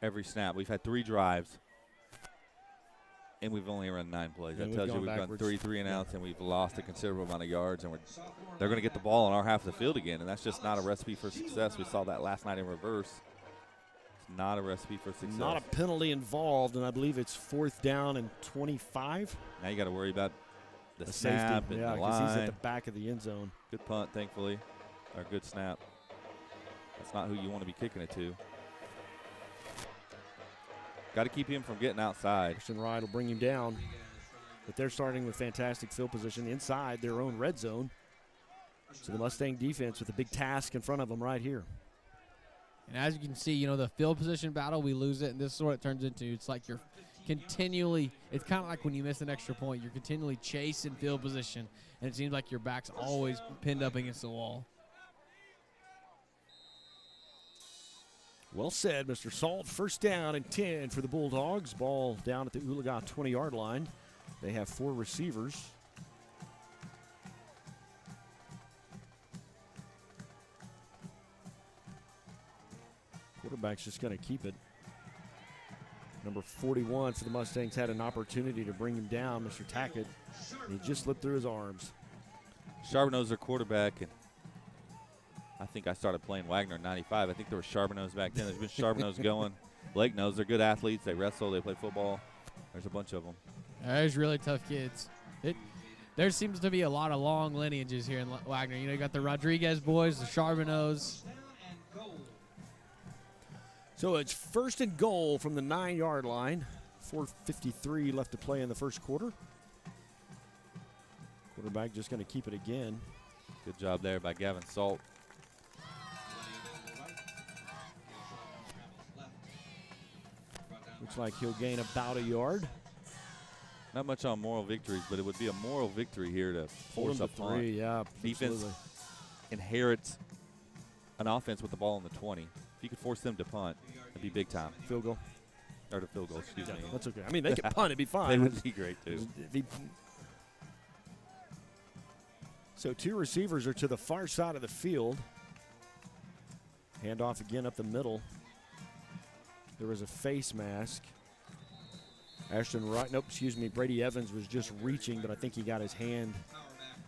every snap. We've had 3 drives, and we've only run 9 plays. That tells you we've run 3 and outs, and we've lost a considerable amount of yards, and they're going to get the ball on our half of the field again, and that's just not a recipe for success. We saw that last night in reverse. It's not a recipe for success.
Not a penalty involved, and I believe it's 4th down and 25.
Now you got to worry about the
safety.
snap and the line.
He's at the back of the end zone.
Good punt, thankfully, or good snap. That's not who you want to be kicking it to. Got to keep him from getting outside.
Christian Wright will bring him down. But they're starting with fantastic field position inside their own red zone. So the Mustang defense with a big task in front of them right here.
And as you can see, the field position battle, we lose it, and this is what it turns into. It's like you're continually, it's kind of like when you miss an extra point, you're continually chasing field position, and it seems like your back's always pinned up against the wall.
Well said, Mr. Salt. 1st down and 10 for the Bulldogs. Ball down at the Oologah 20-yard line. They have 4 receivers. Quarterback's just going to keep it. Number 41 for the Mustangs had an opportunity to bring him down, Mr. Tackett. And he just slipped through his arms.
Charbonneau's their quarterback, and I think I started playing Wagoner in 95. I think there were Charbonneaus back then. There's been Charbonneaus going. Lake knows they're good athletes. They wrestle. They play football. There's a bunch of them.
There's really tough kids. There seems to be a lot of long lineages here in Wagoner. You got the Rodriguez boys, the Charbonneaus.
So it's 1st and goal from the 9-yard line. 4:53 left to play in the first quarter. Quarterback just going to keep it again.
Good job there by Gavin Salt.
Looks like he'll gain about a yard.
Not much on moral victories, but it would be a moral victory here to force a punt.
3, yeah,
defense
absolutely.
Inherits an offense with the ball in the 20. If you could force them to punt, it'd be big time.
Field goal.
Or the field goal, excuse me.
That's okay. I mean, they could punt, it'd be fine.
They would be great, too.
So 2 receivers are to the far side of the field. Handoff again up the middle. There was a face mask. Ashton Wright, nope, excuse me, Brady Evans was just reaching, but I think he got his hand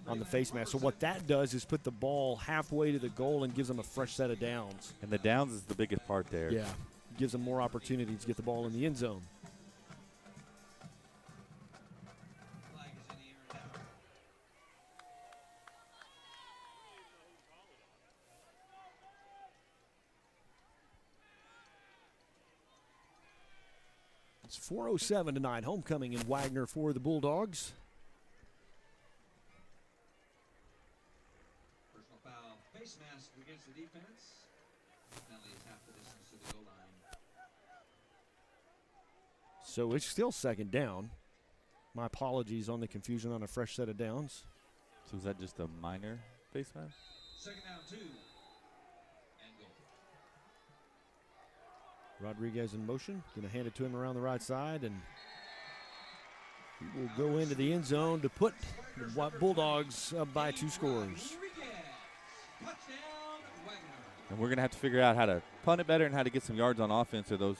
on the face mask. So what that does is put the ball halfway to the goal and gives them a fresh set of downs.
And the downs is the biggest part there.
Yeah, gives them more opportunity to get the ball in the end zone. It's 4:07 tonight. Homecoming in Wagoner for the Bulldogs.
Personal foul, face mask against the defense. Penalty is half the distance to the goal line.
So it's still second down. My apologies on the confusion on a fresh set of downs.
So is that just a minor face mask?
Second down, 2. And goal.
Rodriguez in motion. Going to hand it to him around the right side, and he will go into the end zone to put the Bulldogs up by 2 scores.
And we're going to have to figure out how to punt it better and how to get some yards on offense or those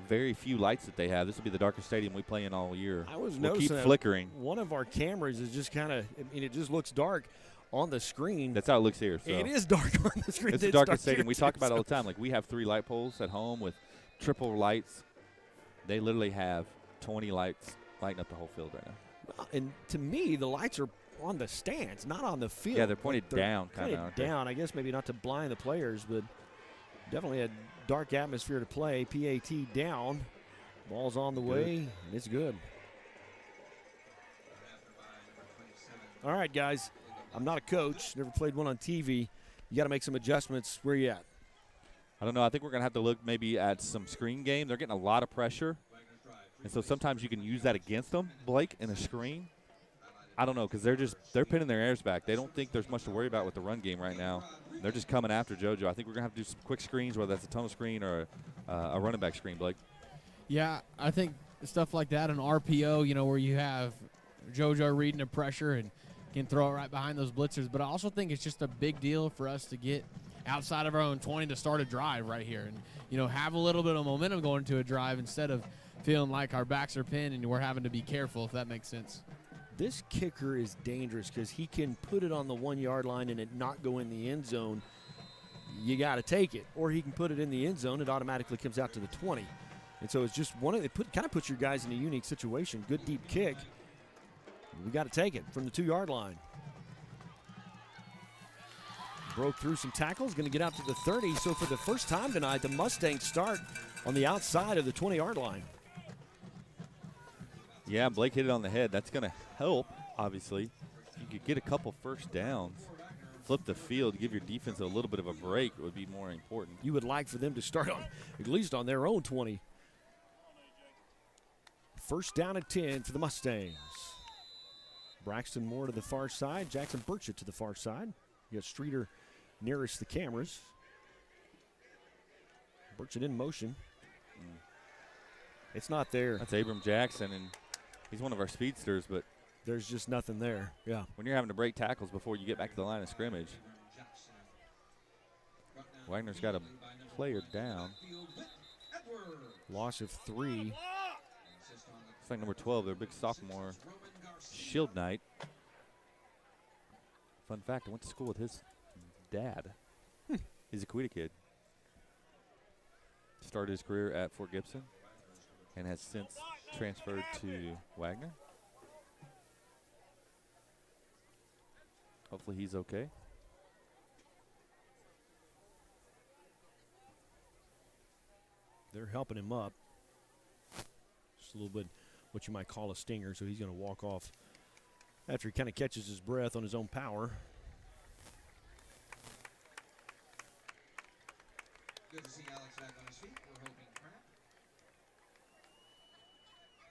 very few lights that they have. This will be the darkest stadium we play in all year.
I was
we'll
noticing
keep flickering.
One of our cameras is just kind of, I mean, it just looks dark on the screen.
That's how it looks here. So.
It is dark on the screen.
It's the darkest stadium. We talk about it all the time. Like, we have 3 light poles at home with triple lights. They literally have 20 lights lighting up the whole field right now.
And to me, the lights are on the stands, not on the field.
Yeah, they're pointed down, kind of.
Down, I guess maybe not to blind the players, but definitely a dark atmosphere to play. PAT down. Ball's on the way, and it's good. All right, guys. I'm not a coach. Never played one on TV. You got to make some adjustments. Where you at?
I don't know. I think we're going to have to look maybe at some screen game. They're getting a lot of pressure, and so sometimes you can use that against them, Blake, in a screen. I don't know, because they're pinning their ears back. They don't think there's much to worry about with the run game right now. They're just coming after JoJo. I think we're going to have to do some quick screens, whether that's a tunnel screen or a running back screen, Blake.
Yeah, I think stuff like that, an RPO, you know, where you have JoJo reading the pressure and can throw it right behind those blitzers. But I also think it's just a big deal for us to get outside of our own 20 to start a drive right here and, you know, have a little bit of momentum going into a drive instead of feeling like our backs are pinned and we're having to be careful, if that makes sense.
This kicker is dangerous because he can put it on the 1-yard line and it not go in the end zone. You got to take it. Or he can put it in the end zone. It automatically comes out to the 20. And so it's just one of it kind of puts your guys in a unique situation. Good deep kick. We got to take it from the 2-yard line. Broke through some tackles, going to get out to the 30. So for the first time tonight, the Mustangs start on the outside of the 20-yard line.
Yeah, Blake hit it on the head. That's going to help, obviously. If you could get a couple first downs, flip the field, give your defense a little bit of a break would be more important.
You would like for them to start on at least on their own 20. First down at 10 for the Mustangs. Braxton Moore to the far side. Jackson Burchett to the far side. You got Streeter nearest the cameras. Burchett in motion. It's not there.
That's Abram Jackson, and he's one of our speedsters, but
there's just nothing there. Yeah.
When you're having to break tackles before you get back to the line of scrimmage. Wagner's got a player down.
Loss of 3.
It's like number 12, their big sophomore, Shield Knight. Fun fact, I went to school with his dad. He's a Quita kid. Started his career at Fort Gibson and has since transferred to Wagoner. Hopefully he's okay.
They're helping him up. Just a little bit what you might call a stinger, so he's going to walk off after he kind of catches his breath on his own power.
Good to see Alex back on his feet. We're hoping crap.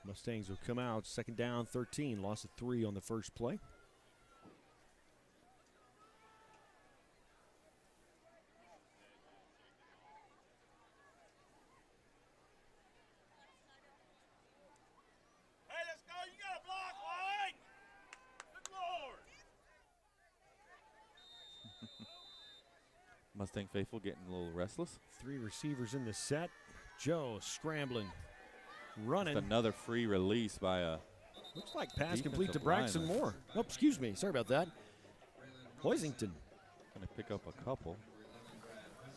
Mustangs will come out. Second down, 13. Loss of 3 on the first play.
Mustang faithful getting a little restless.
3 receivers in the set. Joe scrambling. running.
Just another free release by a.
Looks like pass complete to Braxton Moore. Oh, excuse me. Sorry about that. Hoisington
going to pick up a couple.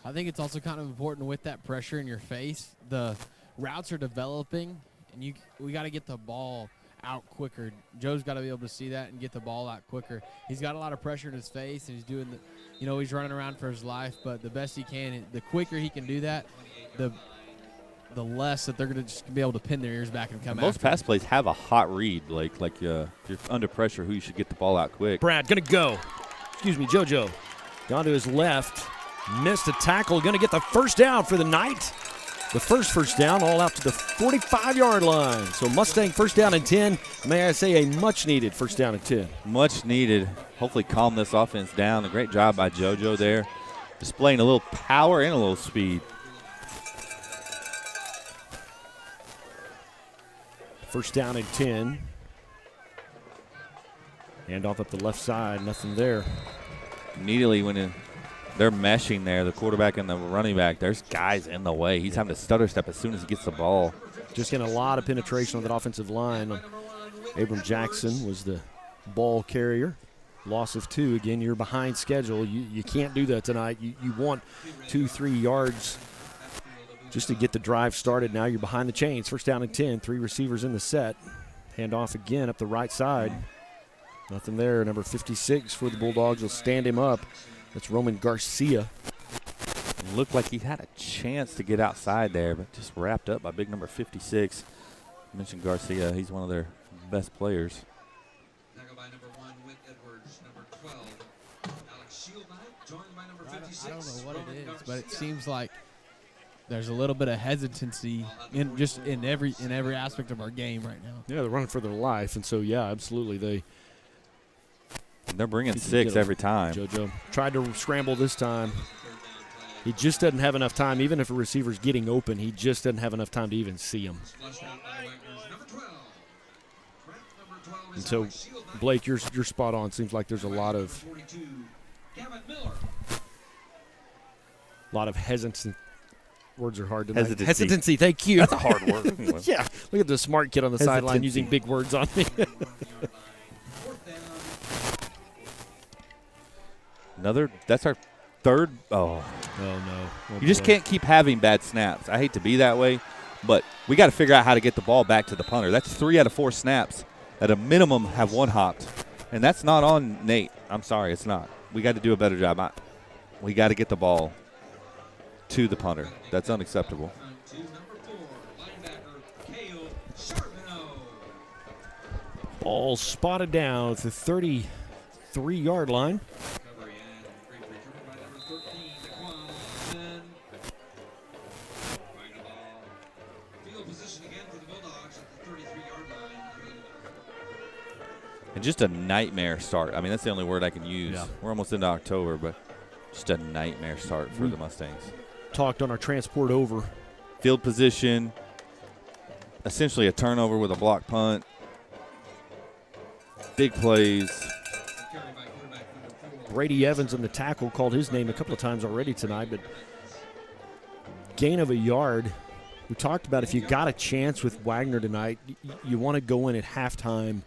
I think it's also kind of important with that pressure in your face. The routes are developing, and we got to get the ball out quicker. Joe's got to be able to see that and get the ball out quicker. He's got a lot of pressure in his face, and he's doing he's running around for his life, but the best he can, the quicker he can do that, the less that they're going to just be able to pin their ears back and come out.
Most pass plays have a hot read, like if you're under pressure, who you should get the ball out quick.
Brad going to go. Excuse me, JoJo. Down to his left. Missed a tackle. Going to get the first down for the night. The first down all out to the 45-yard line. So Mustang first down and 10. May I say a much-needed first down and 10.
Much needed. Hopefully calm this offense down. A great job by JoJo there. Displaying a little power and a little speed.
First down and 10. Hand off up the left side. Nothing there.
Immediately when they're meshing there, the quarterback and the running back, there's guys in the way. He's having to stutter step as soon as he gets the ball.
Just getting a lot of penetration on that offensive line. Abram Jackson was the ball carrier. Loss of 2. Again, you're behind schedule. You can't do that tonight. You want 2-3 yards just to get the drive started. Now you're behind the chains. First down and 10. 3 receivers in the set. Hand off again up the right side. Nothing there. Number 56 for the Bulldogs will stand him up. That's Roman Garcia.
It looked like he had a chance to get outside there, but just wrapped up by big number 56. I mentioned Garcia. He's one of their best players.
I don't know what it is, but it seems like there's a little bit of hesitancy in every aspect of our game right now.
Yeah, they're running for their life, and so yeah, absolutely
they're bringing 6 every time.
JoJo tried to scramble this time. He just doesn't have enough time. Even if a receiver's getting open, he just doesn't have enough time to even see him. And so, Blake, you're spot on. Seems like there's a lot of hesitancy. Words are hard tonight. Hesitancy, thank you.
That's a hard word.
Yeah, look at the smart kid on the sideline using big words on me.
That's our third. Oh
no.
You just can't keep having bad snaps. I hate to be that way, but we got to figure out how to get the ball back to the punter. That's 3 out of 4 snaps. At a minimum, have one hopped. And that's not on Nate. I'm sorry, it's not. We got to do a better job. We got to get the ball to the punter. That's unacceptable.
Ball spotted down at the 33-yard line.
And just a nightmare start. I mean, that's the only word I can use.
Yeah.
We're almost into October, but just a nightmare start for the Mustangs.
Talked on our transport over.
Field position, essentially a turnover with a block punt. Big plays.
Brady Evans in the tackle called his name a couple of times already tonight, but gain of a yard. We talked about if you got a chance with Wagoner tonight, you want to go in at halftime.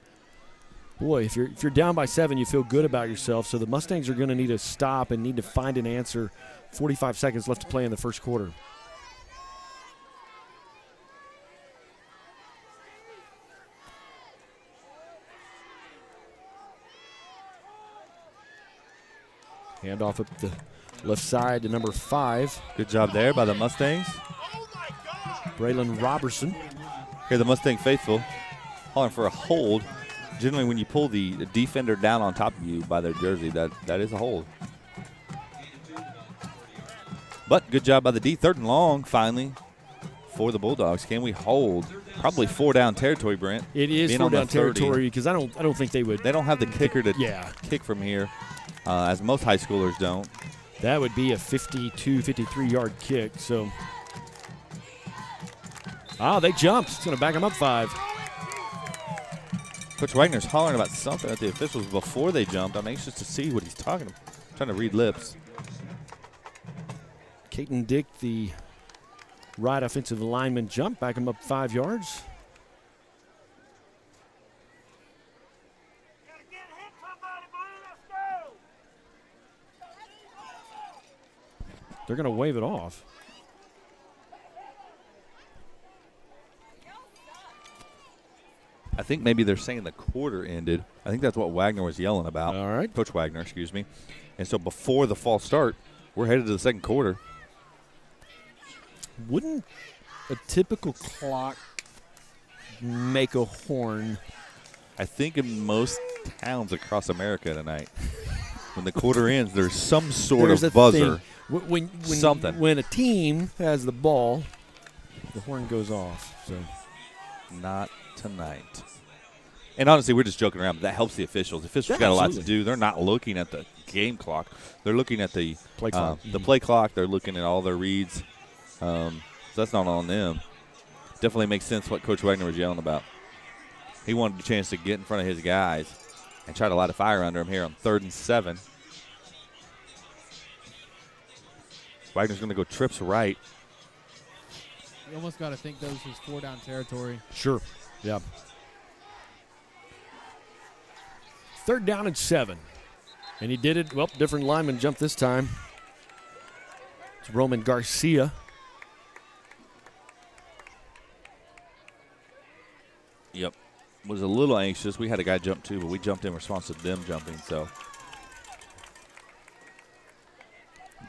Boy, if you're down by 7, you feel good about yourself. So the Mustangs are going to need to stop and need to find an answer. 45 seconds left to play in the first quarter. Hand off up the left side to number 5.
Good job there by the Mustangs.
Braylon Robertson.
Here the Mustang faithful calling for a hold. Generally, when you pull the defender down on top of you by their jersey, that is a hold. But good job by the D. 3rd and long, finally, for the Bulldogs. Can we hold? Probably 4-down territory, Brent.
It is 4-down territory because I don't think they would.
They don't have the kicker to kick from here, as most high schoolers don't.
That would be a 52, 53-yard kick. So, they jumped. It's going to back them up 5.
Coach Wagner's hollering about something at the officials before they jumped. I'm anxious to see what he's talking about. I'm trying to read lips.
Caton Dick, the right offensive lineman jump, back him up 5 yards. They're going to wave it off.
I think maybe they're saying the quarter ended. I think that's what Wagner was yelling about.
All right.
Coach Wagner, excuse me. And so before the false start, we're headed to the second quarter.
Wouldn't a typical clock make a horn?
I think in most towns across America tonight, when the quarter ends, there's some sort of buzzer. Something.
When a team has the ball, the horn goes off. So,
not tonight. And honestly, we're just joking around, but that helps the officials. The officials got a lot to do. They're not looking at the game clock. They're looking at the
play clock.
The play clock. They're looking at all their reads. So that's not on them. Definitely makes sense what Coach Wagner was yelling about. He wanted a chance to get in front of his guys and try to light a fire under him here on 3rd and 7. Wagner's going to go trips right.
You almost got to think those was 4-down territory.
Sure. Yeah. 3rd down and 7. And he did it. Well, different lineman jumped this time. It's Roman Garcia.
Yep. Was a little anxious. We had a guy jump too, but we jumped in response to them jumping, so.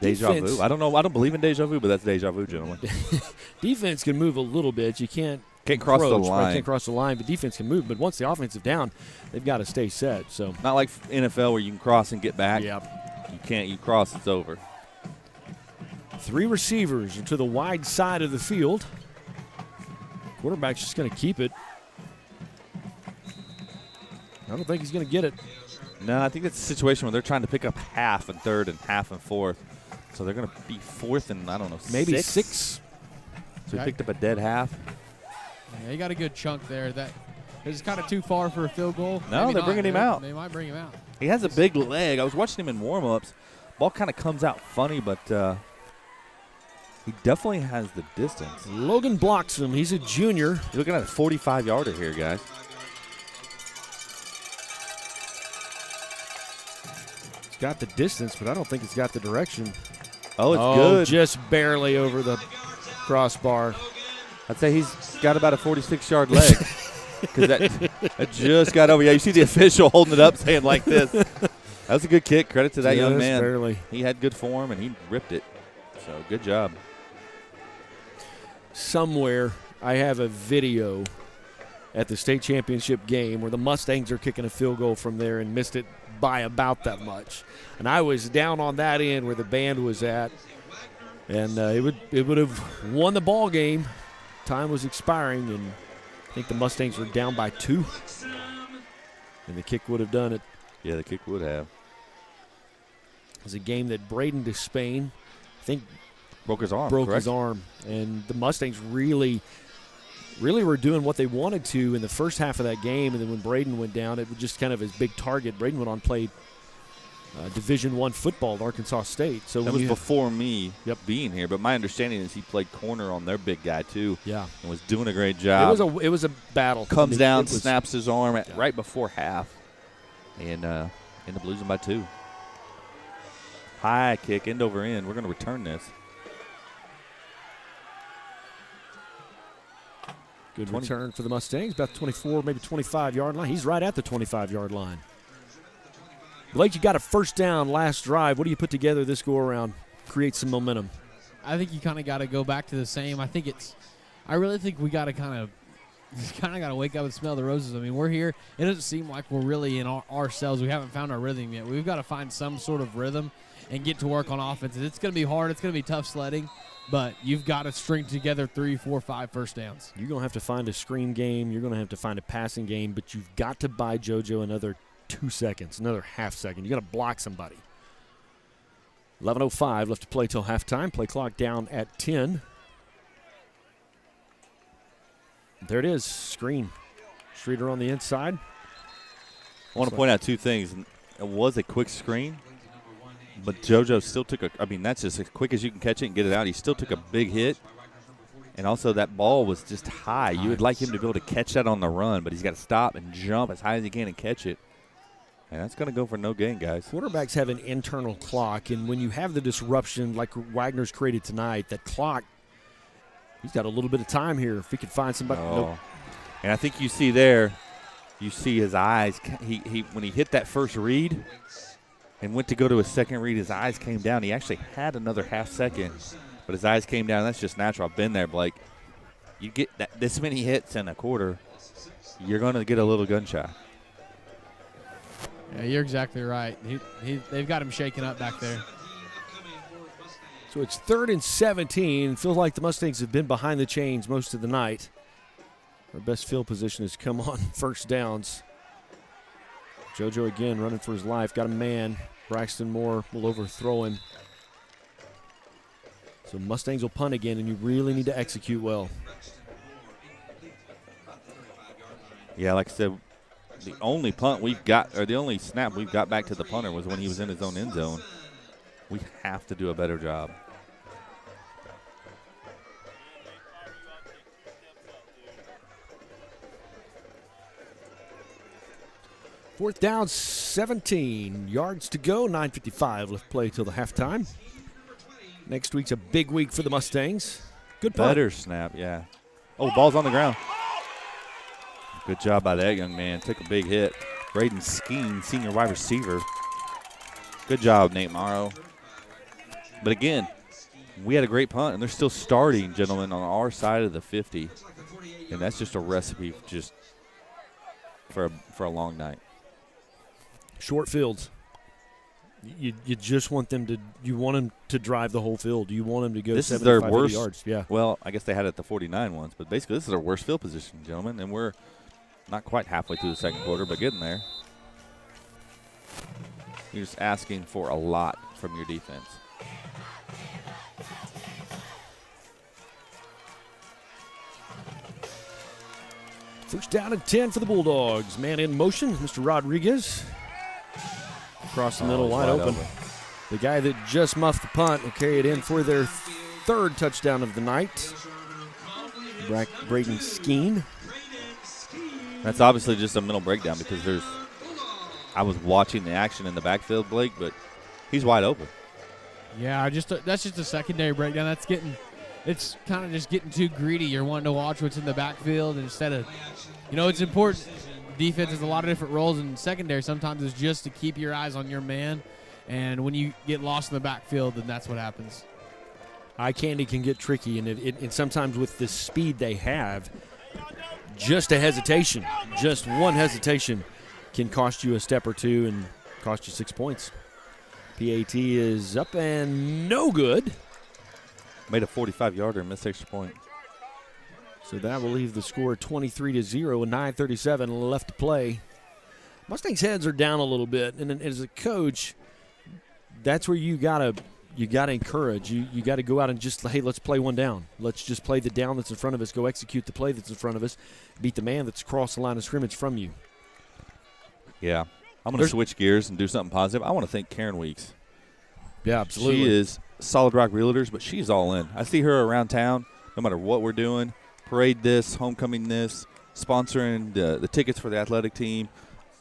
Deja vu. I don't know. I don't believe in deja vu, but that's deja vu, gentlemen.
Defense can move a little bit. You can't
cross the line.
Right? Can't cross the line, but defense can move. But once the offensive down, they've got to stay set. So
not like NFL where you can cross and get back.
Yep.
You can't. You cross, it's over.
3 receivers to the wide side of the field. Quarterback's just going to keep it. I don't think he's going to get it.
No, I think it's a situation where they're trying to pick up half and 3rd and half and 4th. So they're going to be 4th and, I don't know,
maybe
6.
6.
So he picked up a dead half.
Yeah, he got a good chunk there. That is kind of too far for a field goal.
No,
Maybe
they're bringing him out.
They might bring him out.
He has a big leg. I was watching him in warm-ups. Ball kind of comes out funny, but he definitely has the distance.
Logan blocks him. He's a junior.
You're looking at a 45-yarder here, guys.
It's got the distance, but I don't think it's got the direction.
Oh, it's good.
Just barely over the crossbar.
I'd say he's got about a 46-yard leg. Because that just got over. Yeah, you see the official holding it up saying like this. That was a good kick. Credit to that young man.
Barely.
He had good form, and he ripped it. So, good job.
Somewhere I have a video at the state championship game where the Mustangs are kicking a field goal from there and missed it by about that much. And I was down on that end where the band was at, and it would have won the ball game. Time was expiring, and I think the Mustangs were down by 2, and the kick would have done it.
Yeah, the kick would have.
It was a game that Braden Despain, I think,
broke his arm,
and the Mustangs really were doing what they wanted to in the first half of that game, and then when Braden went down, it was just kind of his big target. Braden went on played Division I football at Arkansas State. So
that was before me being here, but my understanding is he played corner on their big guy too.
Yeah,
and was doing a great job.
It was a battle.
Comes down, snaps his arm right before half, and end up losing by 2. High kick, end over end. We're going to return this.
Good return for the Mustangs, about 24, maybe 25-yard line. He's right at the 25-yard line. Blake, you got a first down last drive. What do you put together this go-around? Create some momentum.
I think you kind of got to go back to the same. I really think we got to kind of wake up and smell the roses. I mean, we're here. It doesn't seem like we're really in ourselves. We haven't found our rhythm yet. We've got to find some sort of rhythm and get to work on offense. It's going to be hard. It's going to be tough sledding. But you've got to string together 3, 4, 5 first downs.
You're going to have to find a screen game. You're going to have to find a passing game. But you've got to buy JoJo another 2 seconds, another half second. You got to block somebody. 11:05 left to play till halftime. Play clock down at 10. There it is, screen. Streeter on the inside.
I want to point out 2 things. It was a quick screen, but JoJo still took that's just as quick as you can catch it and get it out. He still took a big hit, And also that ball was just high. You would like him to be able to catch that on the run, but he's got to stop and jump as high as he can and catch it. And that's going to go for no gain, guys.
Quarterbacks have an internal clock, and when you have the disruption like Wagner's created tonight, that clock, he's got a little bit of time here. If he could find somebody.
Oh.
Nope.
And I think you see there, you see his eyes. He when he hit that first read and went to go to a second read, his eyes came down. He actually had another half second, but his eyes came down. That's just natural. I've been there, Blake. You get this many hits in a quarter, you're going to get a little gun shy.
Yeah, you're exactly right. They've got him shaken up back there.
So it's 3rd and 17. Feels like the Mustangs have been behind the chains most of the night. Our best field position has come on first downs. JoJo again running for his life. Got a man. Braxton Moore will overthrow him. So Mustangs will punt again, and you really need to execute well.
Yeah, like I said, the only punt we've got, or the only snap we've got back to the punter was when he was in his own end zone. We have to do a better job.
Fourth down, 17 yards to go, 9:55 left play till the halftime. Next week's a big week for the Mustangs. Good punt.
Better snap, yeah. Oh, ball's on the ground. Good job by that young man. Took a big hit. Braden Skeen, senior wide receiver. Good job, Nate Morrow. But again, we had a great punt, and they're still starting, gentlemen, on our side of the 50. And that's just a recipe just for a long night.
Short fields. You just want them to drive the whole field. You want them to go
this
75,
is their worst,
80 yards. Yeah.
Well, I guess they had it at the 49 once, but basically this is their worst field position, gentlemen, and we're not quite halfway through the second quarter, but getting there. You're just asking for a lot from your defense.
First down and 10 for the Bulldogs. Man in motion, Mr. Rodriguez. Across the middle, wide open. The guy that just muffed the punt will carry it in for their 3rd touchdown of the night. Braden Skeen.
That's obviously just a mental breakdown because I was watching the action in the backfield, Blake, but he's wide open.
Yeah, that's just a secondary breakdown. It's kind of just getting too greedy. You're wanting to watch what's in the backfield instead of, it's important. Defense has a lot of different roles, and secondary sometimes is just to keep your eyes on your man. And when you get lost in the backfield, then that's what happens.
Eye candy can get tricky, and sometimes with the speed they have, just a hesitation, just one hesitation can cost you a step or two and cost you 6 points. PAT is up and no good.
Made a 45-yarder and missed extra point.
So that will leave the score 23-0 with 9:37 left to play. Mustangs' heads are down a little bit, and as a coach, that's where you gotta encourage. You got to go out and just, hey, let's play one down. Let's just play the down that's in front of us. Go execute the play that's in front of us. Beat the man that's across the line of scrimmage from you.
Yeah, I'm going to switch gears and do something positive. I want to thank Karen Weeks.
Yeah, absolutely.
She is Solid Rock Realtors, but she's all in. I see her around town no matter what we're doing. Parade this, homecoming this, sponsoring the tickets for the athletic team.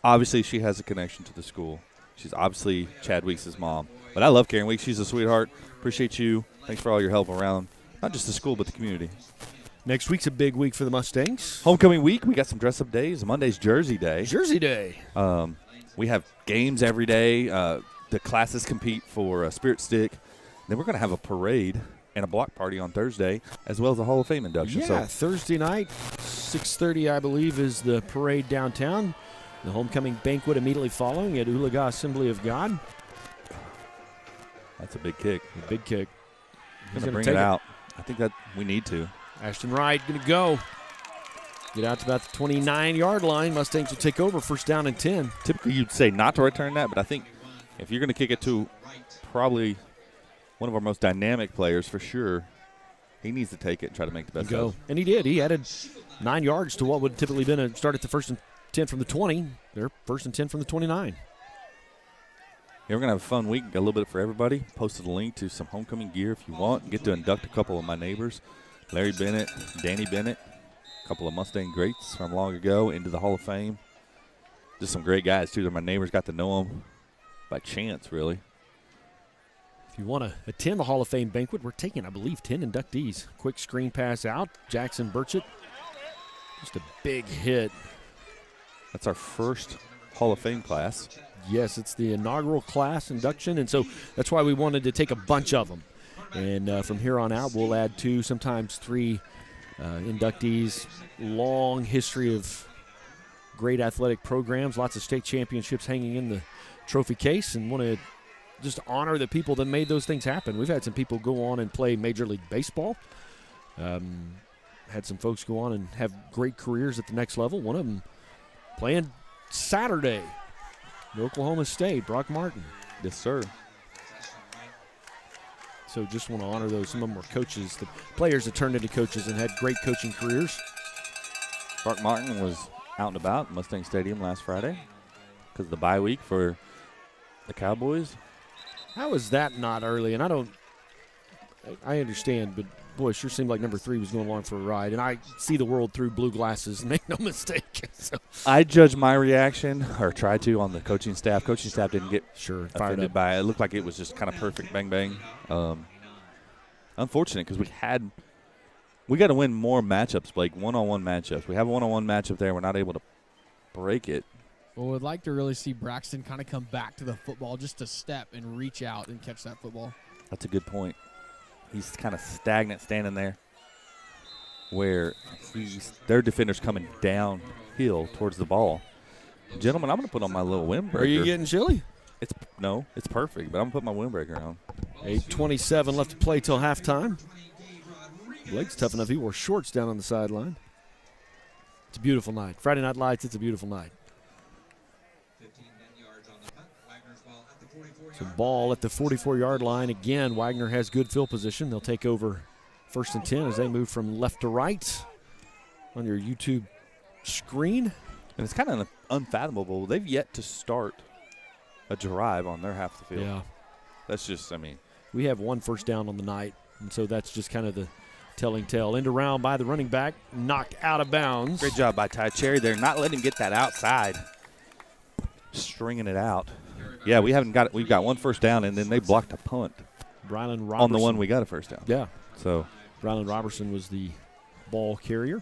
Obviously, she has a connection to the school. She's obviously Chad Weeks' mom. But I love Karen Weeks. She's a sweetheart. Appreciate you. Thanks for all your help around not just the school but the community.
Next week's a big week for the Mustangs.
Homecoming week, we got some dress-up days. Monday's Jersey Day.
Jersey Day.
We have games every day. The classes compete for Spirit Stick. Then we're going to have a parade and a block party on Thursday, as well as a Hall of Fame induction.
Yeah, Thursday night, 6:30, I believe, is the parade downtown. The homecoming banquet immediately following at Oologah Assembly of God.
That's a big kick.
A big kick.
He's going to bring it out. I think that we need to.
Ashton Wright going to go. Get out to about the 29-yard line. Mustangs will take over, first down and 10.
Typically you'd say not to return that, but I think if you're going to kick it to probably one of our most dynamic players for sure, he needs to take it and try to make the best of it.
And he did. He added 9 yards to what would typically been a start at the first and 10 from the 20. They're first and 10 from the 29.
Yeah, we're going to have a fun week, got a little bit for everybody. Posted a link to some homecoming gear if you want. Get to induct a couple of my neighbors. Larry Bennett, Danny Bennett, a couple of Mustang greats from long ago into the Hall of Fame. Just some great guys, too. My neighbors got to know them by chance, really.
If you want to attend the Hall of Fame banquet, we're taking, I believe, 10 inductees. Quick screen pass out. Jackson Burchett. Just a big hit.
That's our first Hall of Fame class.
Yes, it's the inaugural class induction, and so that's why we wanted to take a bunch of them. And from here on out, we'll add 2, sometimes 3 inductees. Long history of great athletic programs, lots of state championships hanging in the trophy case, and want to just honor the people that made those things happen. We've had some people go on and play Major League Baseball. Had some folks go on and have great careers at the next level. One of them playing Saturday at Oklahoma State, Brock Martin.
Yes, sir.
So just want to honor those. Some of them were coaches, the players that turned into coaches and had great coaching careers.
Brock Martin was out and about at Mustang Stadium last Friday because of the bye week for the Cowboys.
How is that not early? And I understand, but boy, it sure seemed like number 3 was going along for a ride. And I see the world through blue glasses, make no mistake. So.
I judge my reaction, or tried to, on the coaching staff. Coaching staff didn't get offended by it. It looked like it was just kind of perfect, bang, bang. Unfortunate because we got to win more matchups, like one-on-one matchups. We have a one-on-one matchup there. We're not able to break it.
Well, we'd like to really see Braxton kind of come back to the football just to step and reach out and catch that football.
That's a good point. He's kind of stagnant standing there where their defender's coming downhill towards the ball. Gentlemen, I'm going to put on my little windbreaker.
Are you getting chilly?
No, it's perfect, but I'm going to put my windbreaker on.
8:27 left to play till halftime. Blake's tough enough. He wore shorts down on the sideline. It's a beautiful night. Friday Night Lights, it's a beautiful night. So ball at the 44-yard line. Again, Wagner has good field position. They'll take over 1st and 10 as they move from left to right on your YouTube screen.
And it's kind of unfathomable. They've yet to start a drive on their half of the field.
Yeah.
That's just,
we have 1 first down on the night, and so that's just kind of the telling tale. End around by the running back, knocked out of bounds.
Great job by Ty Cherry there, not letting him get that outside, stringing it out. Yeah, we've got 1 first down, and then they blocked a punt.
Brylan Robertson.
On the one we got a first down.
Yeah.
So
Brylan Robertson was the ball carrier.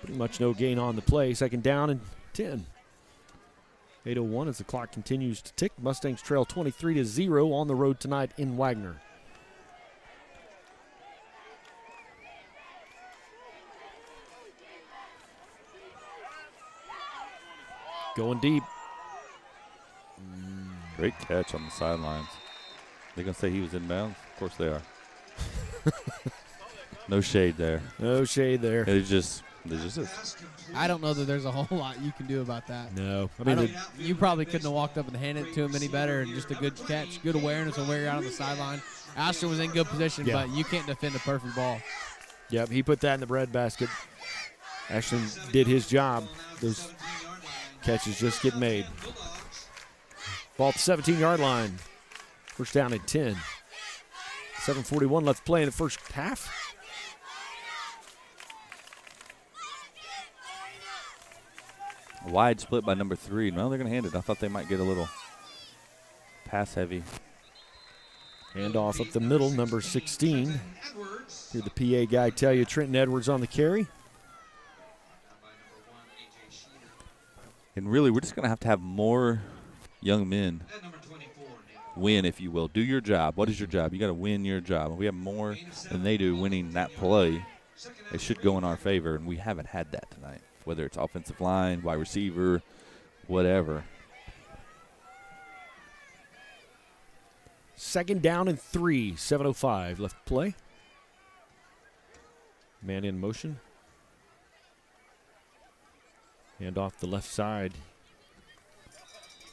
Pretty much no gain on the play. 2nd down and 10. 8:01 as the clock continues to tick. Mustangs trail 23-0 on the road tonight in Wagner. Going deep.
Great catch on the sidelines. They're going to say he was in bounds? Of course they are. No shade there.
No shade there.
It just is.
I don't know that there's a whole lot you can do about that.
No.
You probably couldn't have walked up and handed it to him any better. And just a good catch, good awareness of where you're out on the sideline. Ashton was in good position, but you can't defend a perfect ball.
Yep, he put that in the breadbasket. Ashton did his job. Those catches just get made. Ball at the 17-yard line. First down and 10. 7:41 left to play in the first half.
Wide split by number 3. Well, they're going to hand it. I thought they might get a little pass heavy.
Handoff up the middle, number 16. Hear the PA guy tell you Trenton Edwards on the carry.
And really, we're just going to have more young men win, if you will. Do your job. What is your job? You got to win your job. If we have more than they do winning that play, it should go in our favor, and we haven't had that tonight, whether it's offensive line, wide receiver, whatever.
2nd down and 3. 7:05 left to play. Man in motion. Hand off the left side.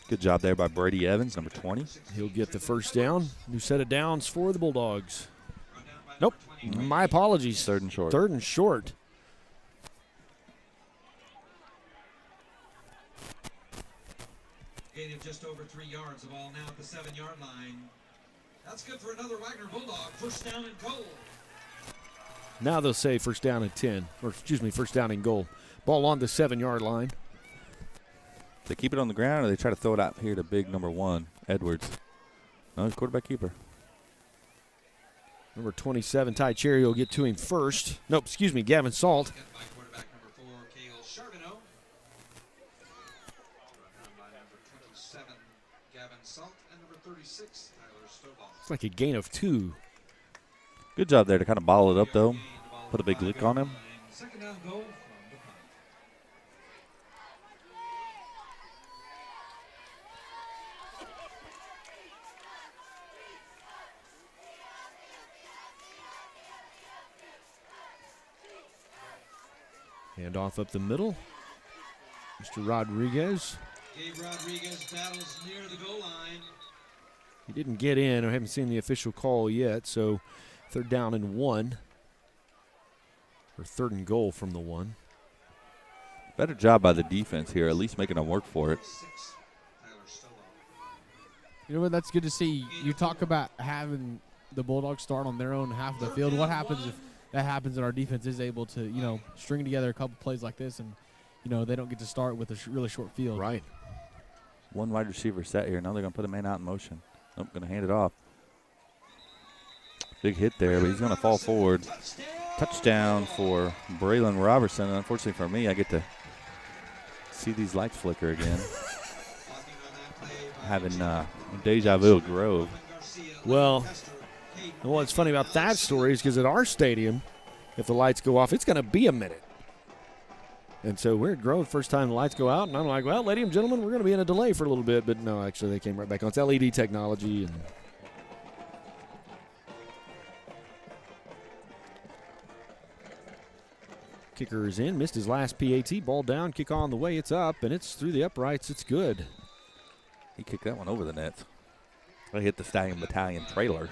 Good job there by Brady Evans, number 20.
He'll get the first down. New set of downs for the Bulldogs. Nope. My apologies.
3rd and short.
3rd and short.
Gain of just over 3 yards. The ball now at the 7-yard line. That's good for another Wagner Bulldog. First down and goal.
Now they'll say first down and 10, or excuse me, first down and goal. Ball on the 7-yard line.
They keep it on the ground, or they try to throw it out here to big number 1, Edwards. No, he's quarterback keeper.
Number 27, Ty Cherry will get to him first. Nope, excuse me, Gavin Salt.
Quarterback number 4, Cale Charbonneau. By number 27, Gavin Salt, and number 36, Tyler Stovall.
It's like a gain of 2.
Good job there to kind of ball it up, though. Put a big lick on him.
Second down goal from the punt.
Hand off up the middle. Mr. Rodriguez.
Gabe Rodriguez battles near the goal line.
He didn't get in. I haven't seen the official call yet, so third down and 1. Or third and goal from the 1.
Better job by the defense here, at least making them work for it.
You know what? That's good to see. You talk about having the Bulldogs start on their own half of the field. What happens if that happens and our defense is able to, string together a couple plays like this and, they don't get to start with a really short field.
Right.
One wide receiver set here. Now they're going to put a man out in motion. Nope, going to hand it off. Big hit there, but he's going to fall forward. Touchdown for Braylon Robertson. And unfortunately for me, I get to see these lights flicker again. Having deja vu at Grove.
Well, what's funny about that story is because at our stadium, if the lights go off, it's going to be a minute. And so we're at Grove, first time the lights go out, and I'm like, well, ladies and gentlemen, we're going to be in a delay for a little bit. But no, actually, they came right back on. It's LED technology. And kicker is in, missed his last PAT, ball down, kick on the way, it's up, and it's through the uprights, it's good.
He kicked that one over the net. I hit the Stallion Battalion trailer.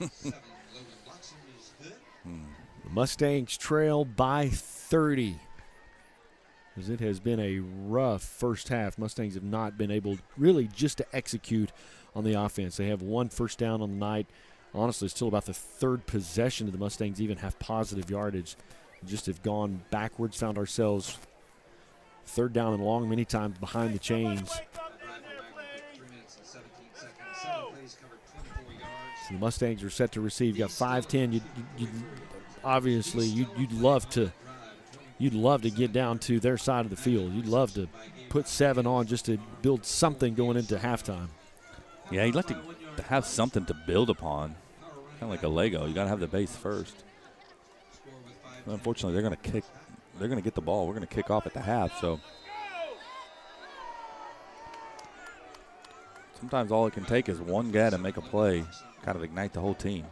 The Mustangs trail by 30. As it has been a rough first half. Mustangs have not been able really just to execute on the offense. They have 1 first down on the night. Honestly, it's still about the third possession of the Mustangs even have positive yardage. Just have gone backwards, found ourselves third down and long many times behind the chains. So the Mustangs are set to receive. You got 5-10. Obviously, you'd love to get down to their side of the field. You'd love to put 7 on just to build something going into halftime.
Yeah, you'd like to have something to build upon, kind of like a Lego. You got to have the base first. But unfortunately, they're going to kick. They're going to get the ball. We're going to kick off at the half. So sometimes all it can take is one guy to make a play, kind of ignite the whole team.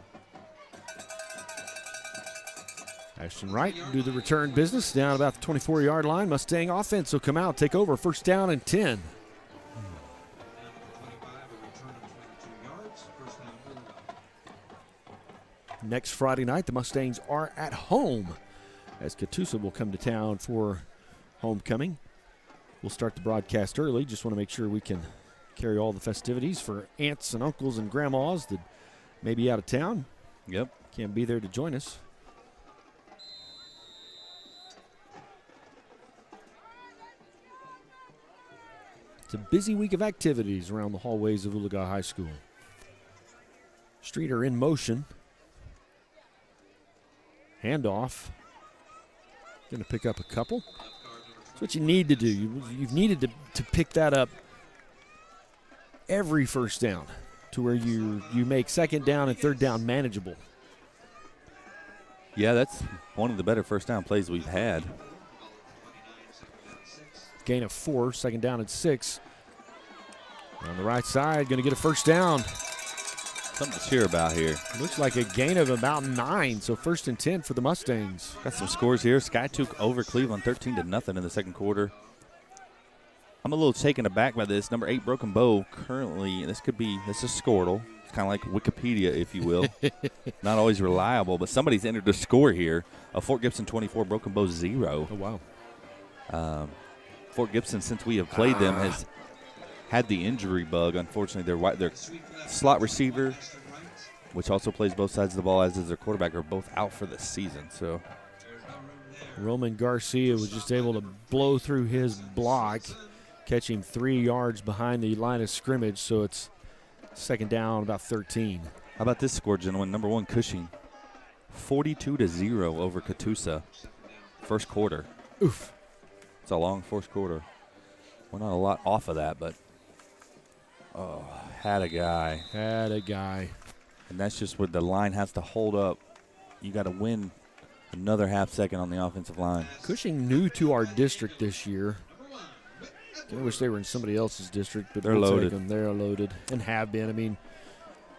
Ashton Wright do the return business down about the 24-yard line. Mustang offense will come out, take over, first down and 10. Next Friday night, the Mustangs are at home as Catoosa will come to town for homecoming. We'll start the broadcast early. Just want to make sure we can carry all the festivities for aunts and uncles and grandmas that may be out of town.
Yep.
Can't be there to join us. It's a busy week of activities around the hallways of Oologah High School. Streeter in motion. Handoff. Going to pick up a couple. That's what you need to do. You've needed to pick that up every first down to where you make second down and third down manageable.
Yeah, that's one of the better first down plays we've had.
Gain of 4, second down and 6. On the right side, going to get a first down.
Something to cheer about here.
Looks like a gain of about 9, so first and 10 for the Mustangs.
Got some scores here. Sky took over Cleveland 13-0 in the second quarter. I'm a little taken aback by this. Number 8, Broken Bow, currently, this is Squirtle. It's kind of like Wikipedia, if you will. Not always reliable, but somebody's entered a score here. Fort Gibson 24, Broken Bow 0.
Oh, wow.
Fort Gibson, since we have played them, had the injury bug. Unfortunately, their slot receiver, which also plays both sides of the ball, as is their quarterback, are both out for the season. So
Roman Garcia was just able to blow through his block, catch him 3 yards behind the line of scrimmage, so it's second down, about 13.
How about this score, gentlemen? Number 1, Cushing, 42-0 over Catoosa. First quarter.
Oof.
It's a long first quarter. We're not a lot off of that, but had a guy.
Had a guy.
And that's just what the line has to hold up. You got to win another half second on the offensive line.
Cushing new to our district this year. I wish they were in somebody else's district, but
they're loaded.
They're loaded and have been. I mean,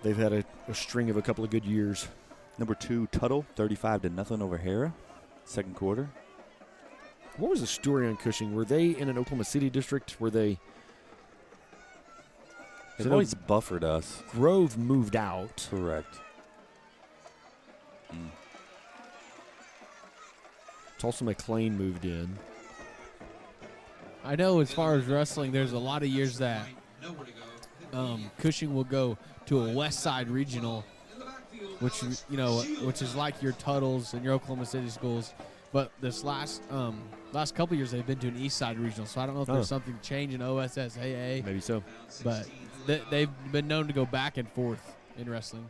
they've had a string of a couple of good years.
Number 2, Tuttle, 35-0 over Hera, second quarter.
What was the story on Cushing? Were they in an Oklahoma City district? Were they?
They've always buffered us.
Grove moved out.
Correct.
Tulsa McLean moved in.
I know as far as wrestling, there's a lot of years that Cushing will go to a West Side regional, which is like your Tuttles and your Oklahoma City schools. But this last couple years, they've been to an East Side regional. So I don't know if there's something to change in OSSAA.
Maybe so.
But they've been known to go back and forth in wrestling.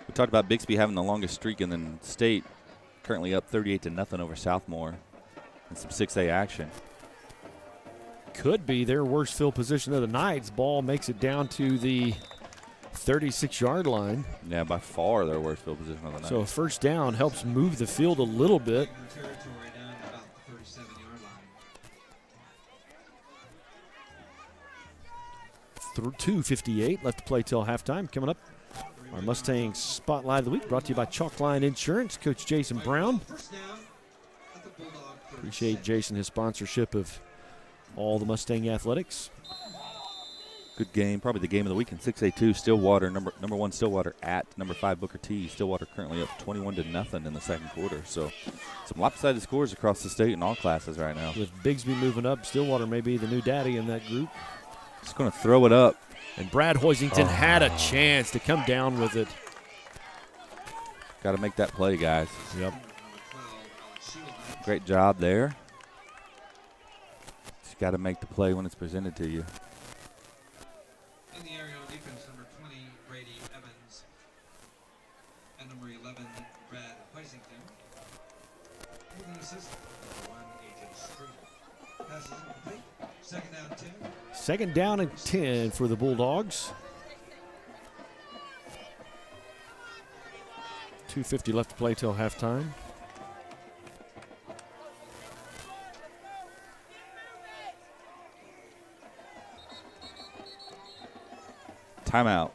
We talked about Bixby having the longest streak in the state, currently up 38-0 over Southmore, and some 6A action.
Could be their worst field position of the night. Ball makes it down to the 36-yard line.
Yeah, by far their worst field position of the night.
So a first down helps move the field a little bit. 2:58 left to play till halftime. Coming up, our Mustang Spotlight of the Week brought to you by Chalkline Insurance. Coach Jason Brown. Appreciate Jason, his sponsorship of all the Mustang athletics.
Good game, probably the game of the week in 6A2. Stillwater, number 1 Stillwater at number 5 Booker T. Stillwater currently up 21-0 in the second quarter. So some lopsided scores across the state in all classes right now.
With Bigsby moving up, Stillwater may be the new daddy in that group.
Just going to throw it up.
And Brad Hoisington had a chance to come down with it.
Got to make that play, guys.
Yep.
Great job there. Just got to make the play when it's presented to you.
In the area on defense, number 20, Brady Evans, and number 11, Brad Hoisington. With an assist, number 1, AJ Stringer. Passes incomplete. Second down 10.
Second down and 10 for the Bulldogs. 2:50 left to play till halftime.
Timeout.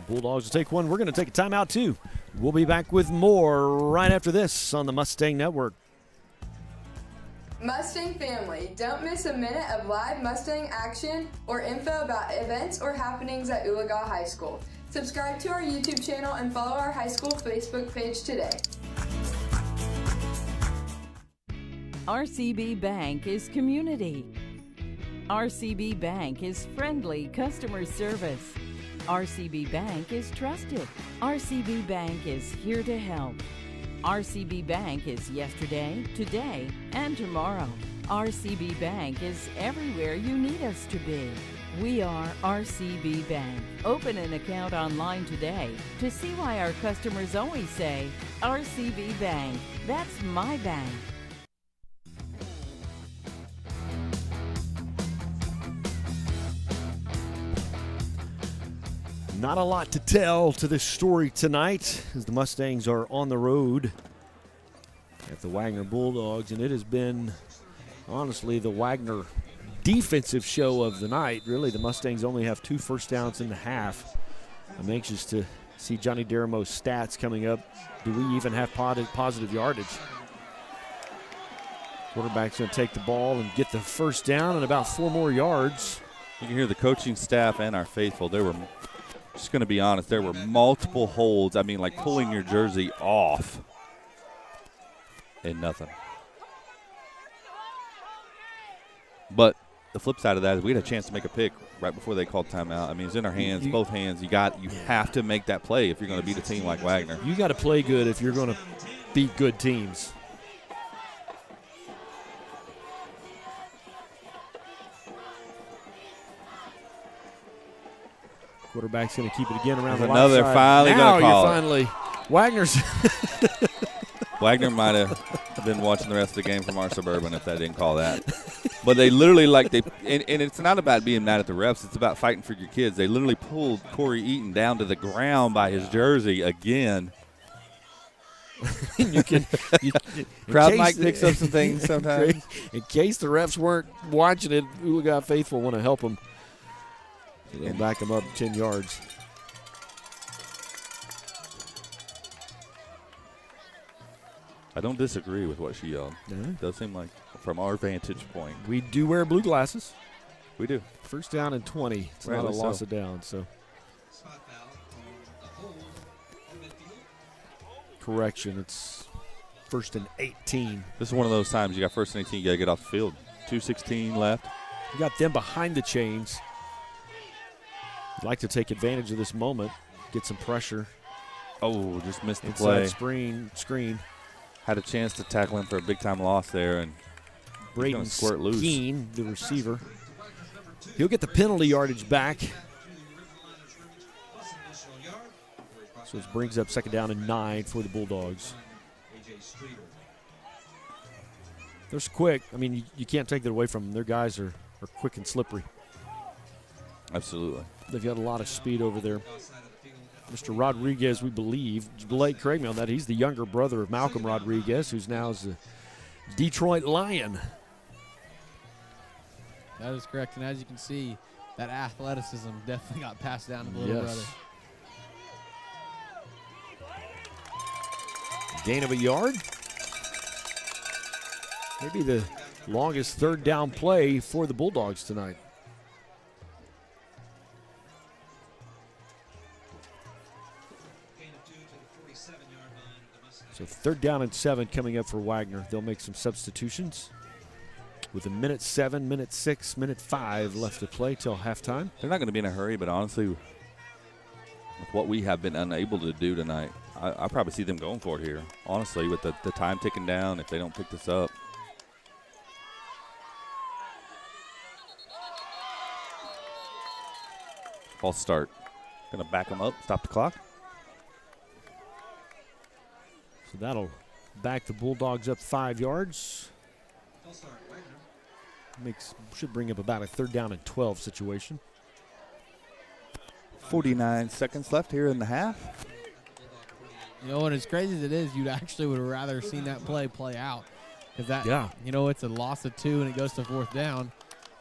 Bulldogs will take one. We're going to take a timeout too. We'll be back with more right after this on the Mustang Network.
Mustang family, don't miss a minute of live Mustang action or info about events or happenings at Oologah High School. Subscribe to our YouTube channel and follow our high school Facebook page today.
RCB Bank is community. RCB Bank is friendly customer service. RCB Bank is trusted. RCB Bank is here to help. RCB Bank is yesterday, today, and tomorrow. RCB Bank is everywhere you need us to be. We are RCB Bank. Open an account online today to see why our customers always say, RCB Bank, that's my bank.
Not a lot to tell to this story tonight as the Mustangs are on the road at the Wagoner Bulldogs, and it has been, honestly, the Wagoner defensive show of the night. Really, the Mustangs only have 2 first downs in the half. I'm anxious to see Johnny Deramo's stats coming up. Do we even have positive yardage? Quarterback's going to take the ball and get the first down and about 4 more yards.
You can hear the coaching staff and our faithful. There were, just going to be honest, there were multiple holds. I mean, like pulling your jersey off and nothing. But the flip side of that is we had a chance to make a pick right before they called timeout. I mean, it's in our hands, both hands. You have to make that play if you're going to beat a team like Wagoner.
You got to play good if you're going to beat good teams. Quarterback's going to keep it again around the line.
Another finally going to call it.
Finally. Wagner's.
Wagner might have been watching the rest of the game from our Suburban if they didn't call that. But they literally, and it's not about being mad at the refs. It's about fighting for your kids. They literally pulled Corey Eaton down to the ground by his jersey again. Crowd mic picks up some things sometimes.
In case the refs weren't watching it, Oologah faithful want to help them. They'll back them up 10 yards.
I don't disagree with what she yelled. It does seem like, from our vantage point.
We do wear blue glasses.
We do.
First down and 20. It's not a loss of down, so. Correction, it's first and 18.
This is one of those times you got first and 18, you got to get off the field. 2:16 left.
You got them behind the chains. You'd like to take advantage of this moment, get some pressure.
Oh, just missed the
inside
play.
Screen.
Had a chance to tackle him for a big-time loss there, and
Braden
squirt loose.
Skeen, the receiver. He'll get the penalty yardage back. So it brings up second down and 9 for the Bulldogs. They're quick. I mean, you can't take that away from them. Their guys are quick and slippery.
Absolutely.
They've got a lot of speed over there. Mr. Rodriguez, we believe, Blake, correct me on that, he's the younger brother of Malcolm Rodriguez, who's now the Detroit Lion.
That is correct, and as you can see, that athleticism definitely got passed down to the little brother.
Gain of a yard. Maybe the longest third down play for the Bulldogs tonight. So third down and 7 coming up for Wagoner. They'll make some substitutions with a minute 7, minute 6, minute 5 left to play till halftime.
They're not going to be in a hurry, but honestly, with what we have been unable to do tonight, I probably see them going for it here. Honestly, with the time ticking down, if they don't pick this up. False start. Going to back them up, stop the clock.
So that'll back the Bulldogs up 5 yards. Should bring up about a third down and 12 situation.
49 seconds left here in the half.
You know, and as crazy as it is, you'd actually would have rather seen that play out. Because that, you know, it's a loss of 2 and it goes to fourth down.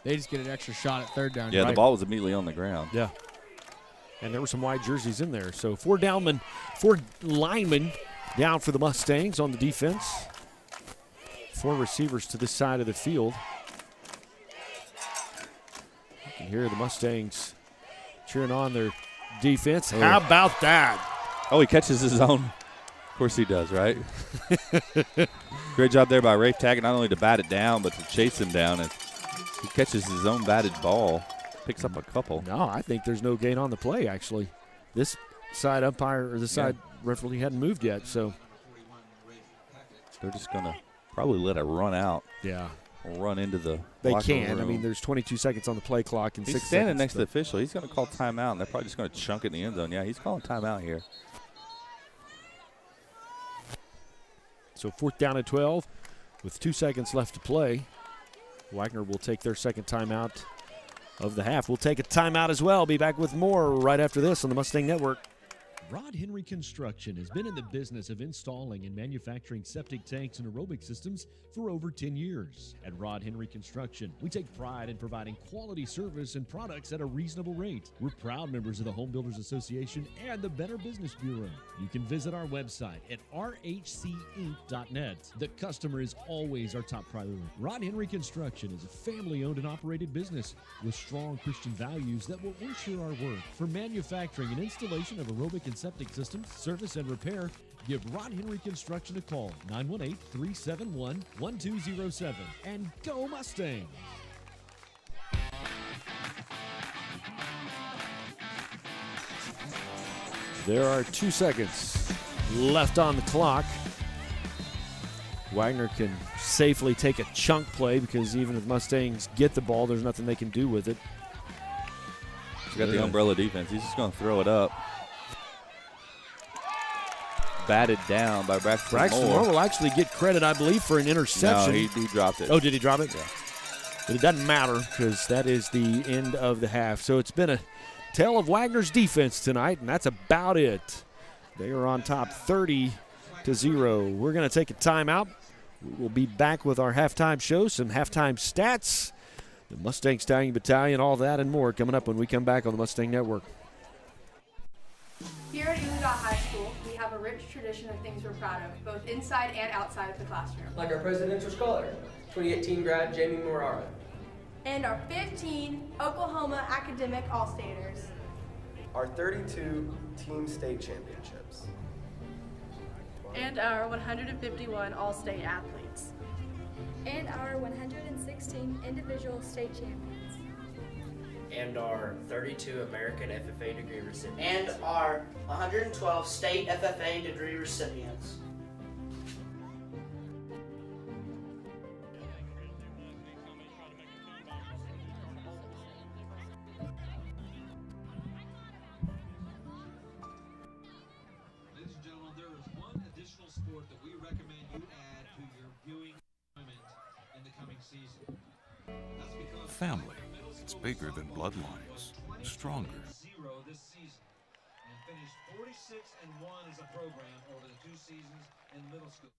They just get an extra shot at third down.
Yeah, the ball was immediately on the ground.
Yeah. And there were some white jerseys in there. So 4 linemen down for the Mustangs on the defense. 4 receivers to this side of the field. You can hear the Mustangs cheering on their defense. Oh. How about that?
Oh, he catches his own. Of course he does, right? Great job there by Rafe Taggart, not only to bat it down, but to chase him down. And he catches his own batted ball, picks up a couple.
No, I think there's no gain on the play, actually. This side umpire, or this side referee hadn't moved yet, so.
They're just going to probably let it run out.
Yeah.
Run into the
They can.
room.
I mean, there's 22 seconds on the play clock and 6 seconds.
He's standing next to the official. He's going to call timeout, and they're probably just going to chunk it in the end zone. Yeah, he's calling timeout here.
So 4th down and 12 with 2 seconds left to play. Wagoner will take their second timeout of the half. We'll take a timeout as well. Be back with more right after this on the Mustang Network.
Rod Henry Construction has been in the business of installing and manufacturing septic tanks and aerobic systems for over 10 years. At Rod Henry Construction, we take pride in providing quality service and products at a reasonable rate. We're proud members of the Home Builders Association and the Better Business Bureau. You can visit our website at rhcinc.net. The customer is always our top priority. Rod Henry Construction is a family-owned and operated business with strong Christian values that will ensure our work. For manufacturing and installation of aerobic and septic systems, service and repair, give Rod Henry Construction a call, 918-371-1207. And go Mustangs!
There are 2 seconds left on the clock. Wagoner can safely take a chunk play because even if Mustangs get the ball, there's nothing they can do with it.
He's got the umbrella defense. He's just going to throw it up. Batted down by Braxton Moore.
Will actually get credit, I believe, for an interception.
No, he dropped it.
Oh, did he drop it?
Yeah.
But it doesn't matter because that is the end of the half. So it's been a tale of Wagner's defense tonight, and that's about it. They are on top 30-0. We're going to take a timeout. We'll be back with our halftime show, some halftime stats, the Mustang Stallion Battalion, all that and more coming up when we come back on the Mustang Network.
Here at Oologah High School, we have a rich tradition of things we're proud of, both inside and outside of the classroom.
Like our presidential scholar, 2018 grad Jamie Morara.
And our 15 Oklahoma academic All-Staters.
Our 32 team state championships.
And our 151 All-State athletes.
And our 116 individual state champions.
And our 32 American FFA degree recipients.
And our 112 state FFA degree recipients.
Ladies and gentlemen, there is one additional sport that we recommend you add to your viewing enjoyment in the coming season. That's because
Family. It's bigger than bloodlines. Stronger.
This season and finished 46-1 as a program over the 2 seasons in middle school.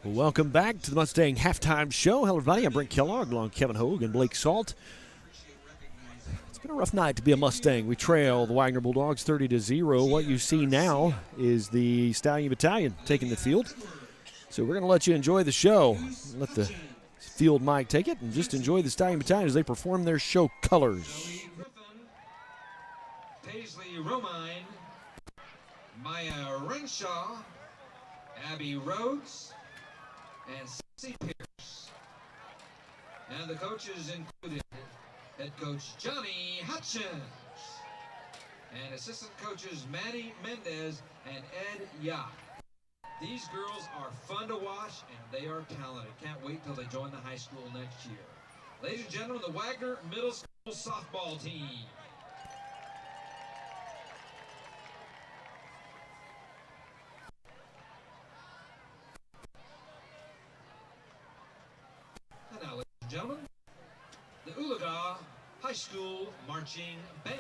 Welcome back to the Mustang Halftime Show. Hello, everybody. I'm Brent Kellogg, along with Kevin Hogue and Blake Salt. It's been a rough night to be a Mustang. We trail the Wagoner Bulldogs 30-0. What you see now is the Stallion Battalion taking the field. So we're going to let you enjoy the show. Let the field mic take it and just enjoy the Stallion Battalion as they perform their show colors.
Paisley Romine, Maya Renshaw, Abby Rhodes, and C. Pierce. And the coaches included head coach Johnny Hutchins and assistant coaches Manny Mendez and Ed Yacht. These girls are fun to watch and they are talented. Can't wait till they join the high school next year. Ladies and gentlemen, the Wagoner Middle School softball team. And now, ladies and gentlemen, the Oologah High School Marching Band.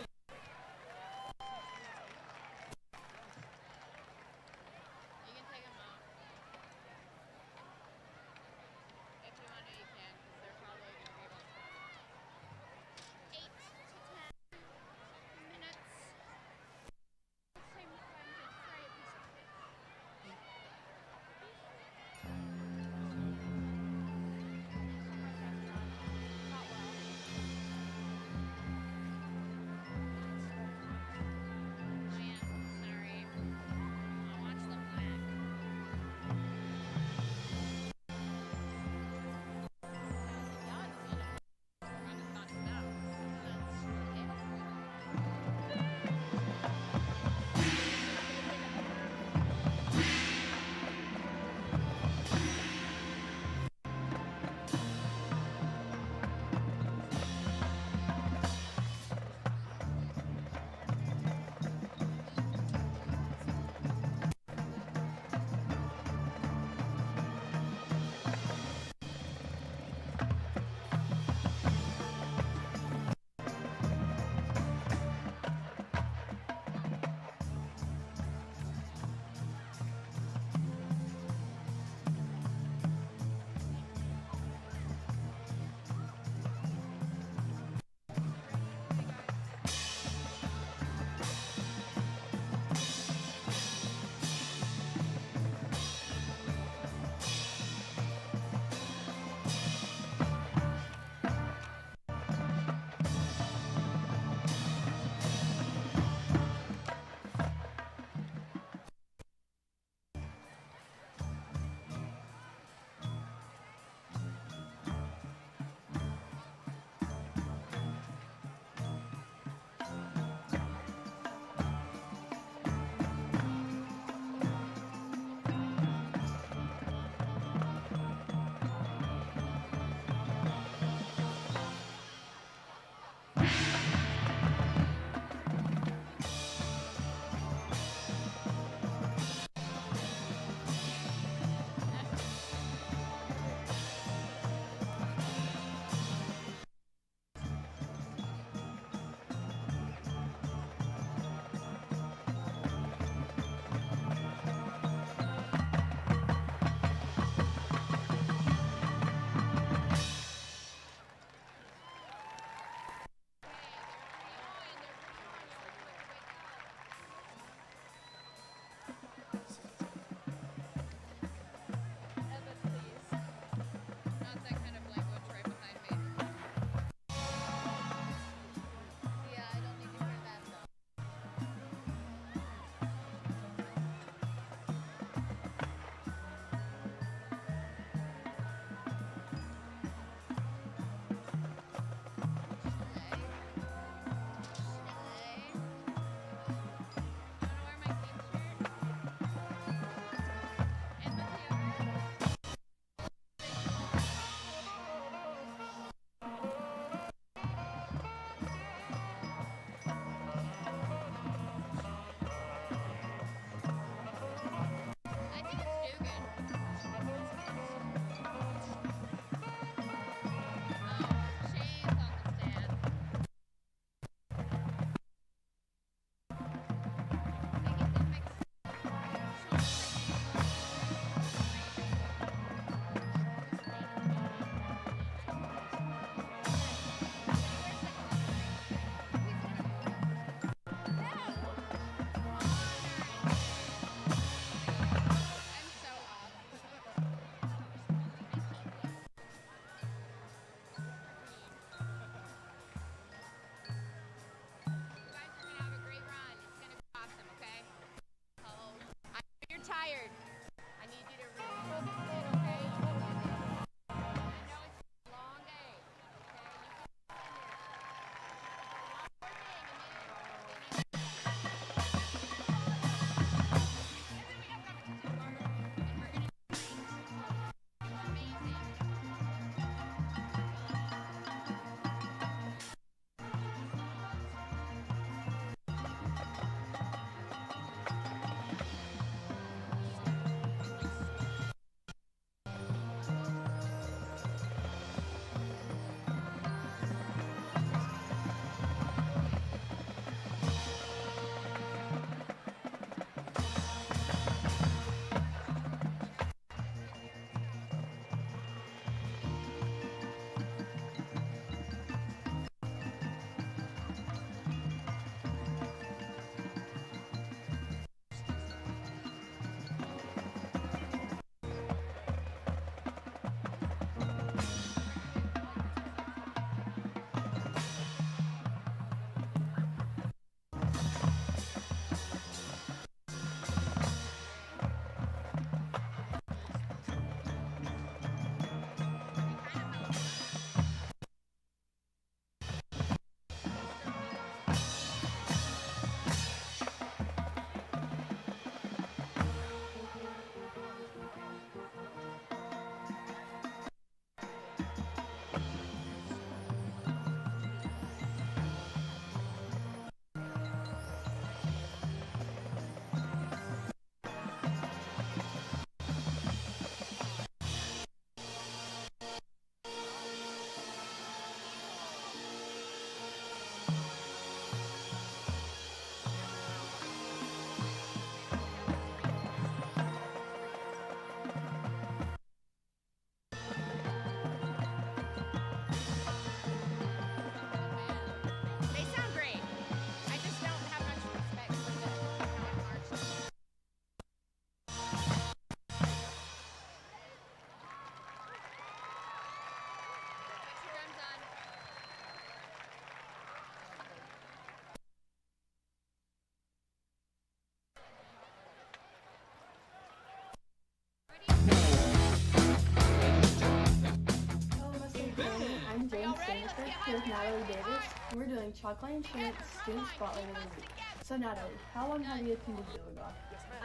doing Chalkline Insurance Student Spotlight of the Week. So Natalie, how long have you attended Oologah?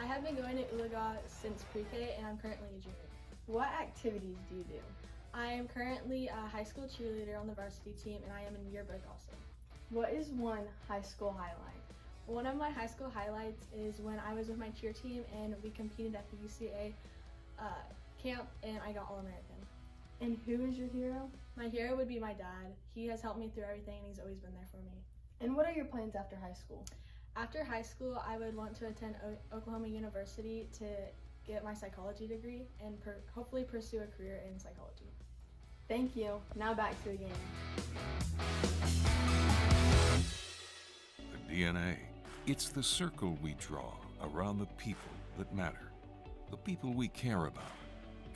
I have been going to Oologah since pre-K and I'm currently a junior.
What activities do you do?
I am currently a high school cheerleader on the varsity team and I am in yearbook also.
What is one high school highlight?
One of my high school highlights is when I was with my cheer team and we competed at the UCA camp and I got All-American.
And who is your hero?
My hero would be my dad. He has helped me through everything and he's always been there for me.
And what are your plans after high school?
After high school, I would want to attend Oklahoma University to get my psychology degree and hopefully pursue a career in psychology.
Thank you. Now back to the game.
The DNA. It's the circle we draw around the people that matter. The people we care about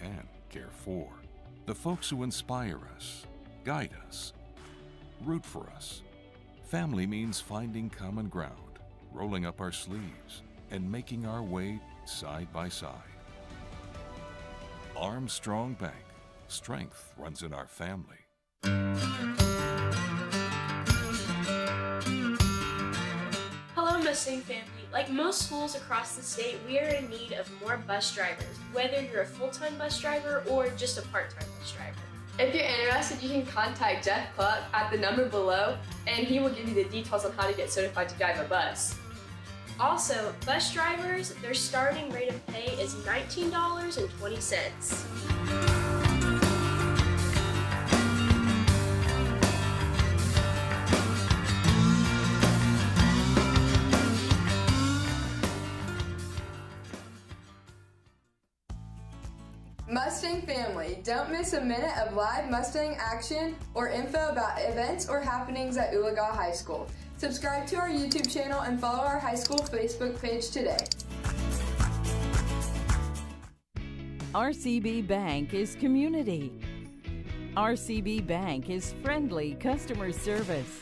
and care for. The folks who inspire us, guide us, root for us. Family means finding common ground, rolling up our sleeves, and making our way side by side. Armstrong Bank. Strength runs in our family.
Hello, Mustang family. Like most schools across the state, we are in need of more bus drivers, whether you're a full-time bus driver or just a part-time bus driver.
If you're interested, you can contact Jeff Cluck at the number below, and he will give you the details on how to get certified to drive a bus.
Also, bus drivers, their starting rate of pay is $19.20.
Mustang family, don't miss a minute of live Mustang action or info about events or happenings at Oologah High School. Subscribe to our YouTube channel and follow our high school Facebook page today.
RCB Bank is community. RCB Bank is friendly customer service.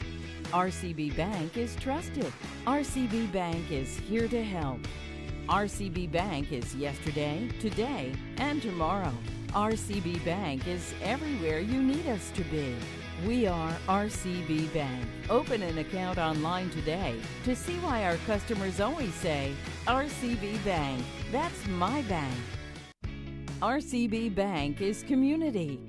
RCB Bank is trusted. RCB Bank is here to help. RCB Bank is yesterday, today, and tomorrow. RCB Bank is everywhere you need us to be. We are RCB Bank. Open an account online today to see why our customers always say, RCB Bank, that's my bank. RCB Bank is community.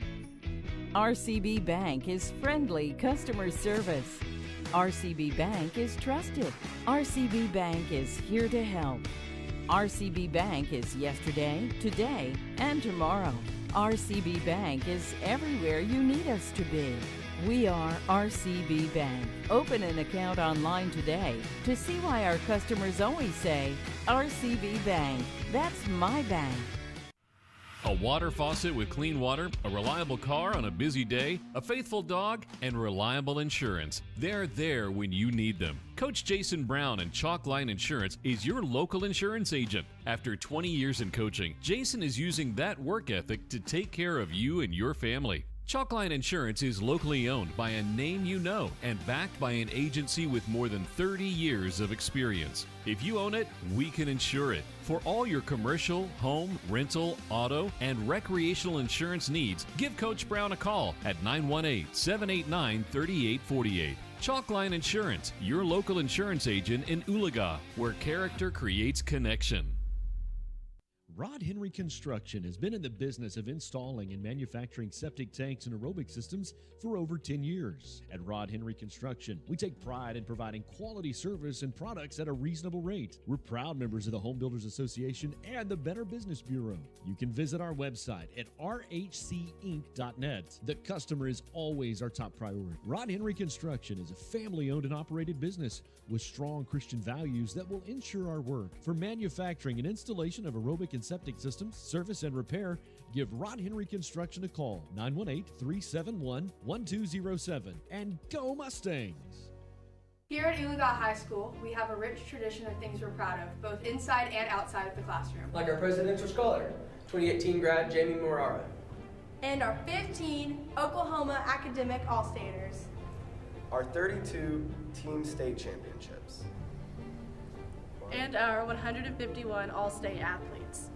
RCB Bank is friendly customer service. RCB Bank is trusted. RCB Bank is here to help. RCB Bank is yesterday, today, and tomorrow. RCB Bank is everywhere you need us to be. We are RCB Bank. Open an account online today to see why our customers always say, RCB Bank, that's my bank.
A water faucet with clean water, a reliable car on a busy day, a faithful dog, and reliable insurance. They're there when you need them. Coach Jason Brown and Chalkline Insurance is your local insurance agent. After 20 years in coaching, Jason is using that work ethic to take care of you and your family. Chalkline Insurance is locally owned by a name you know and backed by an agency with more than 30 years of experience. If you own it, we can insure it. For all your commercial, home, rental, auto, and recreational insurance needs, give Coach Brown a call at 918-789-3848. Chalkline Insurance, your local insurance agent in Oologah, where character creates connection.
Rod Henry Construction has been in the business of installing and manufacturing septic tanks and aerobic systems for over 10 years. At Rod Henry Construction, we take pride in providing quality service and products at a reasonable rate. We're proud members of the Home Builders Association and the Better Business Bureau. You can visit our website at rhcinc.net. The customer is always our top priority. Rod Henry Construction is a family-owned and operated business with strong Christian values that will ensure our work. For manufacturing and installation of aerobic and septic systems, service and repair, give Rod Henry Construction a call, 918-371-1207, and go Mustangs!
Here at Oologah High School, we have a rich tradition of things we're proud of, both inside and outside of the classroom.
Like our presidential scholar, 2018 grad Jamie Morara.
And our 15 Oklahoma Academic All-Staters.
Our 32 team state championships.
And our 151 All-State athletes.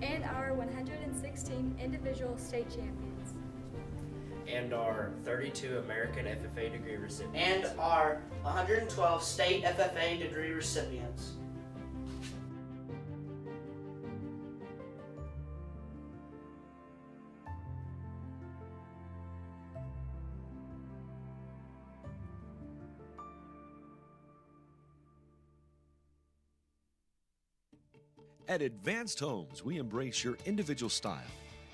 And our 116 individual state champions.
and our 32 American FFA degree recipients.
And our 112 state FFA degree recipients.
At Advanced Homes, we embrace your individual style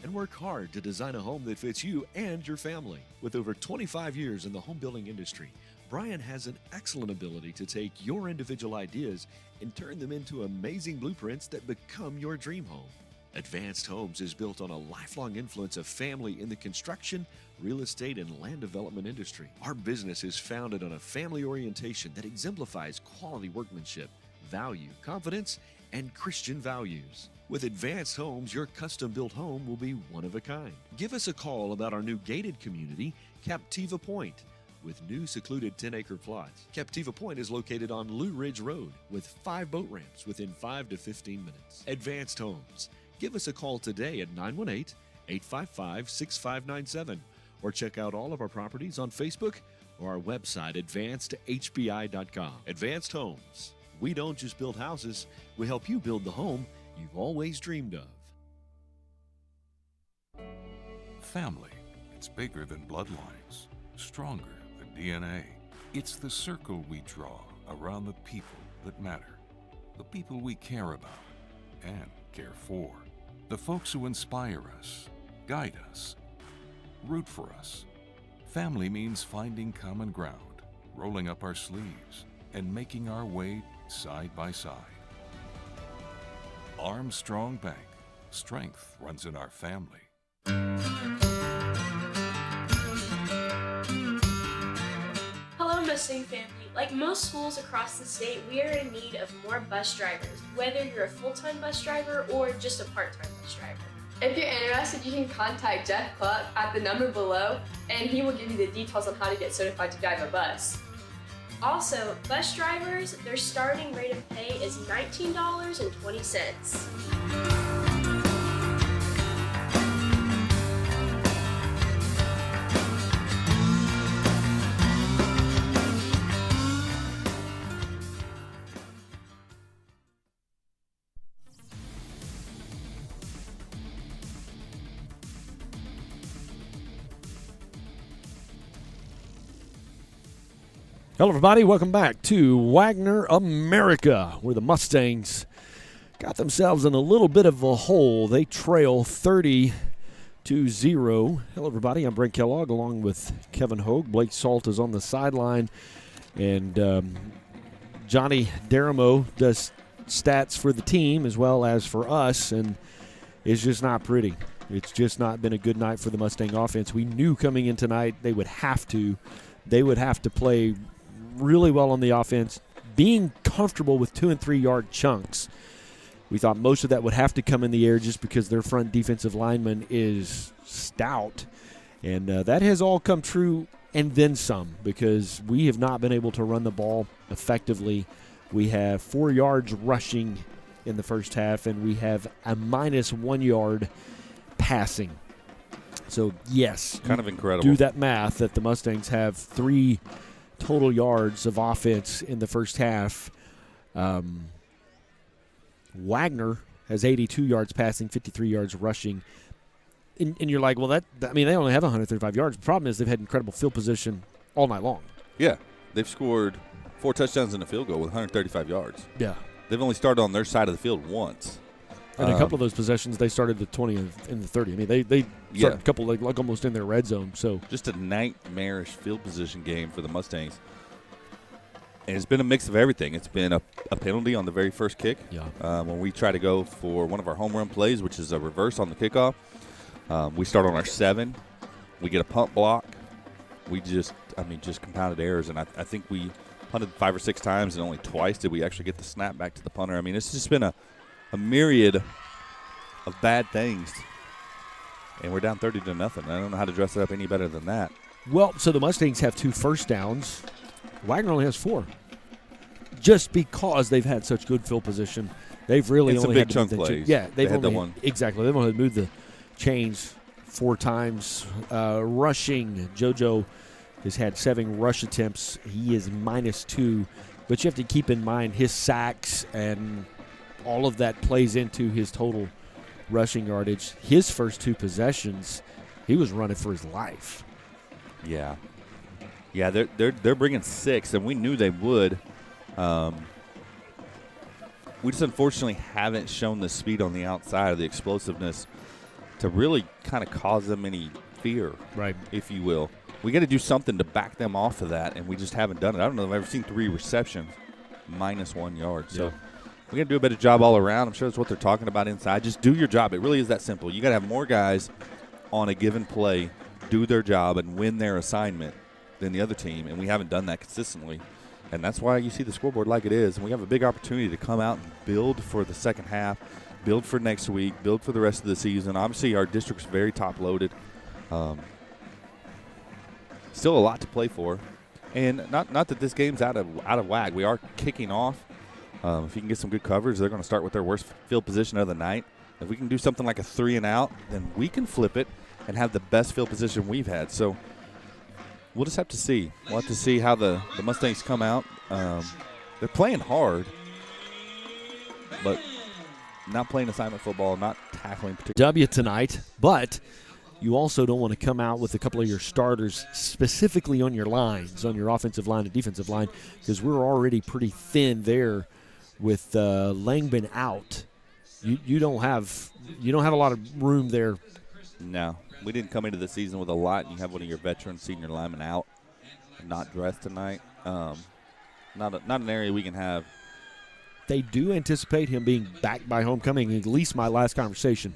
and work hard to design a home that fits you and your family. With over 25 years in the home building industry, Brian has an excellent ability to take your individual ideas and turn them into amazing blueprints that become your dream home. Advanced Homes is built on a lifelong influence of family in the construction, real estate, and land development industry. Our business is founded on a family orientation that exemplifies quality workmanship, value, confidence, and Christian values. With Advanced Homes, your custom-built home will be one of a kind. Give us a call about our new gated community, Captiva Point, with new secluded 10-acre plots. Captiva Point is located on Lou Ridge Road with 5 boat ramps within 5 to 15 minutes. Advanced Homes. Give us a call today at 918-855-6597 or check out all of our properties on Facebook or our website, advancedhbi.com. Advanced Homes. We don't just build houses, we help you build the home you've always dreamed of.
Family, it's bigger than bloodlines, stronger than DNA. It's the circle we draw around the people that matter, the people we care about and care for, the folks who inspire us, guide us, root for us. Family means finding common ground, rolling up our sleeves, and making our way side by side. Armstrong Bank. Strength runs in our family.
Hello, Mustang family. Like most schools across the state, we are in need of more bus drivers, whether you're a full-time bus driver or just a part-time bus driver.
If you're interested, you can contact Jeff Cluck at the number below, and he will give you the details on how to get certified to drive a bus.
Also, bus drivers, their starting rate of pay is $19.20.
Hello, everybody. Welcome back to Wagoner America, where the Mustangs got themselves in a little bit of a hole. They trail 30-0. Hello, everybody. I'm Brent Kellogg, along with Kevin Hogue. Blake Salt is on the sideline, and Johnny Daramo does stats for the team as well as for us, and it's just not pretty. It's just not been a good night for the Mustang offense. We knew coming in tonight they would have to play really well on the offense, being comfortable with 2 and 3 yard chunks. We thought most of that would have to come in the air just because their front defensive lineman is stout. And that has all come true and then some, because we have not been able to run the ball effectively. We have 4 yards rushing in the first half, and we have a -1 yard passing. So, yes.
Kind of incredible.
Do that math that the Mustangs have 3 total yards of offense in the first half. Wagoner has 82 yards passing, 53 yards rushing. And you're like, well, they only have 135 yards. The problem is they've had incredible field position all night long.
Yeah. They've scored 4 touchdowns and a field goal with 135 yards.
Yeah.
They've only started on their side of the field once.
And a couple of those possessions, they started the 20 and the 30. I mean, they started a couple like almost in their red zone. So
just a nightmarish field position game for the Mustangs. And it's been a mix of everything. It's been a penalty on the very first kick.
Yeah.
When we try to go for one of our home run plays, which is a reverse on the kickoff, we start on our 7. We get a punt block. We just compounded errors. And I think we punted 5 or 6 times, and only twice did we actually get the snap back to the punter. I mean, it's just been a myriad of bad things, and we're down 30-0. I don't know how to dress it up any better than that.
Well, so the Mustangs have 2 first downs. Wagoner only has 4. Just because they've had such good field position, they've really
it's
only
a big
had to
chunk
move
plays.
Yeah, they've
had
only
the one.
Exactly. They've only moved the chains 4 times. Rushing, JoJo has had 7 rush attempts. He is -2. But you have to keep in mind his sacks and all of that plays into his total rushing yardage. His first 2 possessions, he was running for his life.
Yeah. Yeah, they're bringing 6, and we knew they would. We just unfortunately haven't shown the speed on the outside, the explosiveness, to really kind of cause them any fear,
right?
If you will. We got to do something to back them off of that, and we just haven't done it. I don't know if I've ever seen 3 receptions, -1 yard. So we got to do a better job all around. I'm sure that's what they're talking about inside. Just do your job. It really is that simple. You got to have more guys on a given play do their job and win their assignment than the other team, and we haven't done that consistently. And that's why you see the scoreboard like it is. And we have a big opportunity to come out and build for the second half, build for next week, build for the rest of the season. Obviously, our district's very top-loaded. Still a lot to play for. And not that this game's out of whack. We are kicking off. If you can get some good coverage, they're going to start with their worst field position of the night. If we can do something like a 3-and-out, then we can flip it and have the best field position we've had. So we'll just have to see. We'll have to see how the Mustangs come out. They're playing hard, but not playing assignment football, not tackling particularly.
W tonight, but you also don't want to come out with a couple of your starters specifically on your lines, on your offensive line and defensive line, because we're already pretty thin there with Langman out. You don't have a lot of room there.
No. We didn't come into the season with a lot, and you have one of your veteran senior linemen out, not dressed tonight. Not an area we can have.
They do anticipate him being back by homecoming. At least my last conversation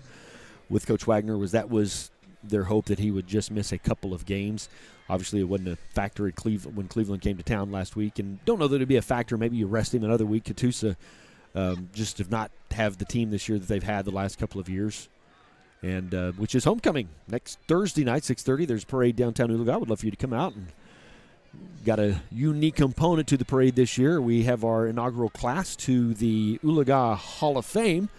with Coach Wagoner was their hope that he would just miss a couple of games. Obviously, it wasn't a factor at when Cleveland came to town last week, and don't know that it'd be a factor. Maybe you rest him another week. Catoosa just did not have the team this year that they've had the last couple of years. And which is homecoming next Thursday night, 6:30. There's a parade downtown Oologah. I would love for you to come out. And got a unique component to the parade this year. We have our inaugural class to the Oologah Hall of Fame,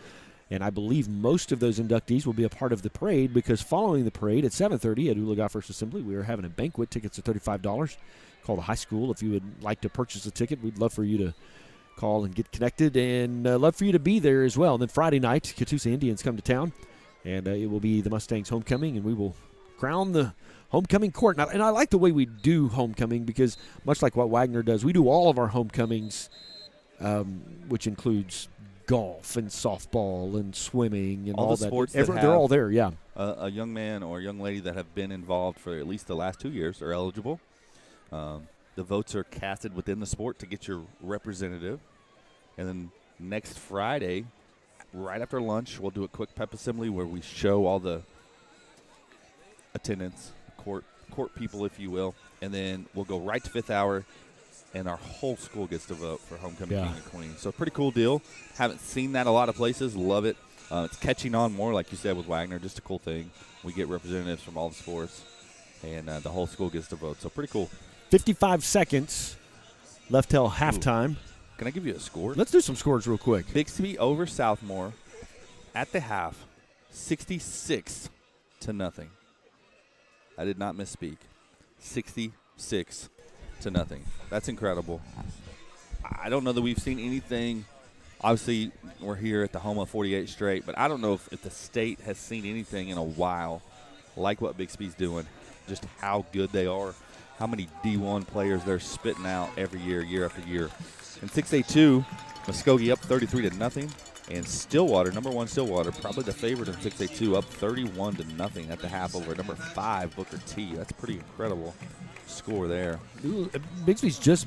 and I believe most of those inductees will be a part of the parade because following the parade at 7:30 at Oologah First Assembly, we are having a banquet. Tickets are $35. Call the high school if you would like to purchase a ticket. We'd love for you to call and get connected, and love for you to be there as well. And then Friday night, Catoosa Indians come to town. And it will be the Mustangs' homecoming, and we will crown the homecoming court. And I like the way we do homecoming because, much like what Wagoner does, we do all of our homecomings, which includes golf and softball and swimming and all
the
that.
Sports
They're all there, yeah.
A young man or a young lady that have been involved for at least the last 2 years are eligible. The votes are casted within the sport to get your representative. And then next Friday, right after lunch, we'll do a quick pep assembly where we show all the attendance, court people, if you will, and then we'll go right to 5th hour, and our whole school gets to vote for homecoming king and queen. So pretty cool deal. Haven't seen that a lot of places. Love it. It's catching on more, like you said, with Wagoner. Just a cool thing. We get representatives from all the sports, and the whole school gets to vote. So pretty cool.
55 seconds left till halftime.
Ooh. Can I give you a score?
Let's do some scores real quick.
Bixby over Southmore at the half, 66-0. I did not misspeak. 66-0. That's incredible. I don't know that we've seen anything. Obviously, we're here at the home of 48 straight, but I don't know if the state has seen anything in a while like what Bixby's doing, just how good they are, how many D1 players they're spitting out every year, year after year. In 6A2, Muskogee up 33-0, and Stillwater, number 1 Stillwater, probably the favorite in 6A2, up 31-0 at the half over number 5 Booker T. That's pretty incredible score there.
Bixby's just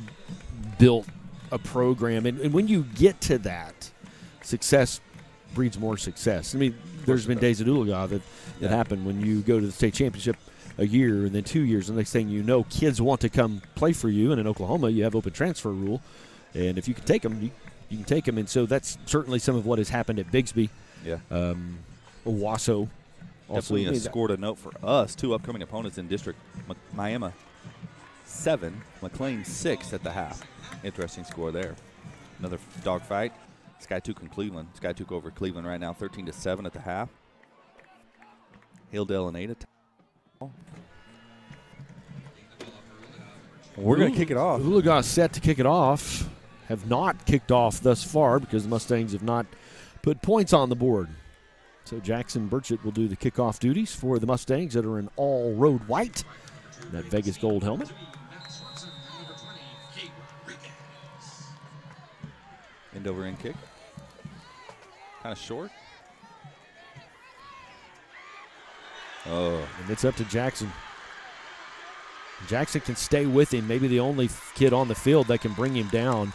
built a program, and when you get to that, success breeds more success. I mean, there's been days at Oologah that happen when you go to the state championship a year and then 2 years, and next thing you know, kids want to come play for you, and in Oklahoma, you have open transfer rule. And if you can take them, you can take them. And so that's certainly some of what has happened at Bixby.
Yeah.
Owasso.
Definitely scored a note for us. 2 upcoming opponents in district. Miami 7, McLean 6 at the half. Interesting score there. Another dogfight. Skytook and Cleveland. Skytook over Cleveland right now, 13-7 at the half. Hilldale and Ada. We're going to kick it off.
Oologah set to kick it off. Have not kicked off thus far because the Mustangs have not put points on the board. So Jackson Burchett will do the kickoff duties for the Mustangs that are in all road white. That Vegas gold helmet.
End over end kick. Kind of short. Oh.
And it's up to Jackson. Jackson can stay with him. Maybe the only kid on the field that can bring him down.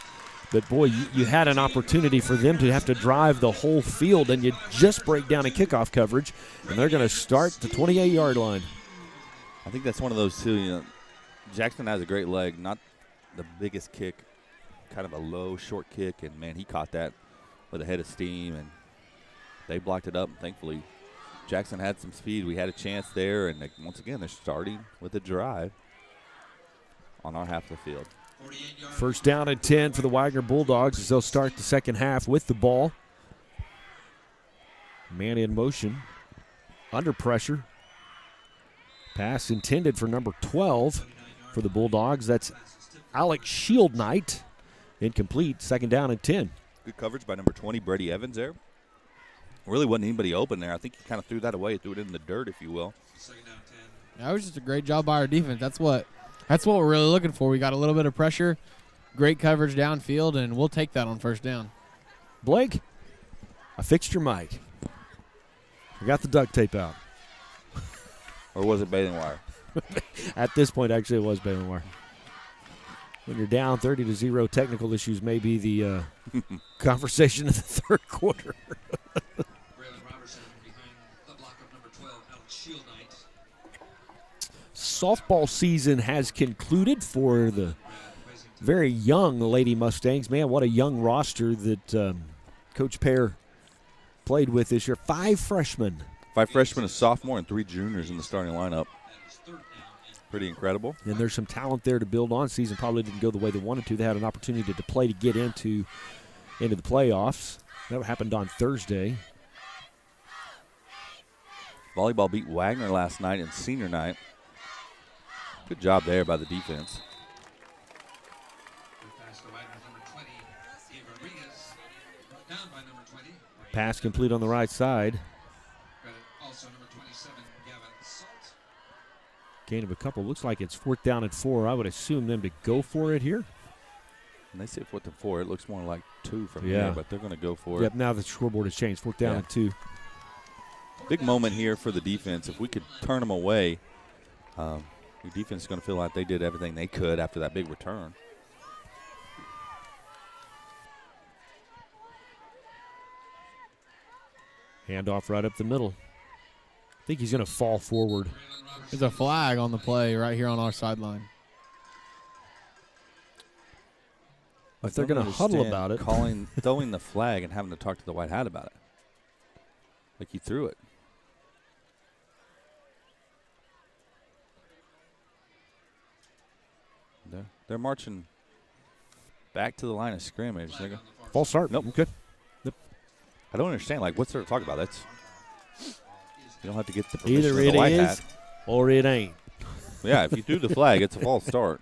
But, boy, you had an opportunity for them to have to drive the whole field, and you just break down a kickoff coverage, and they're going to start the 28-yard line.
I think that's one of those, too. You know, Jackson has a great leg, not the biggest kick, kind of a low, short kick, and, man, he caught that with a head of steam, and they blocked it up, and thankfully Jackson had some speed. We had a chance there, and once again, they're starting with a drive on our half of the field.
First down and 10 for the Wagoner Bulldogs as they'll start the second half with the ball. Man in motion, under pressure. Pass intended for number 12 for the Bulldogs. That's Alex Shieldknight. Incomplete, second down and 10.
Good coverage by number 20, Brady Evans there. Really wasn't anybody open there. I think he kind of threw that away, threw it in the dirt, if you will.
That was just a great job by our defense. That's what we're really looking for. We got a little bit of pressure, great coverage downfield, and we'll take that on first down.
Blake, I fixed your mic. I got the duct tape out.
Or was it baling wire?
At this point, actually, it was baling wire. When you're down 30-0, technical issues may be the conversation of the third quarter. Softball season has concluded for the very young Lady Mustangs. Man, what a young roster that Coach Pear played with this year. 5 freshmen.
5 freshmen, a sophomore, and 3 juniors in the starting lineup. Pretty incredible.
And there's some talent there to build on. Season probably didn't go the way they wanted to. They had an opportunity to play to get into the playoffs. That happened on Thursday.
Volleyball beat Wagoner last night in senior night. Good job there by the defense.
Pass complete on the right side. Gain of a couple. Looks like it's 4th down and 4. I would assume them to go for it here.
And they say 4th and 4. It looks more like 2 from here, but they're going to go for it.
Yep, now the scoreboard has changed. 4th down and 2.
Big moment here for the defense. If we could turn them away, your defense is going to feel like they did everything they could after that big return.
Handoff right up the middle. I think he's going to fall forward.
There's a flag on the play right here on our sideline.
If they're going to huddle about it.
Throwing the flag and having to talk to the white hat about it. Like he threw it. They're marching back to the line of scrimmage.
False start.
Nope.
Okay.
Yep. I don't understand. Like, what's there to talk about? That's you don't have to get the permission
either
of the
it
white
is
hat.
or it ain't.
Yeah, if you threw the flag, it's a false start.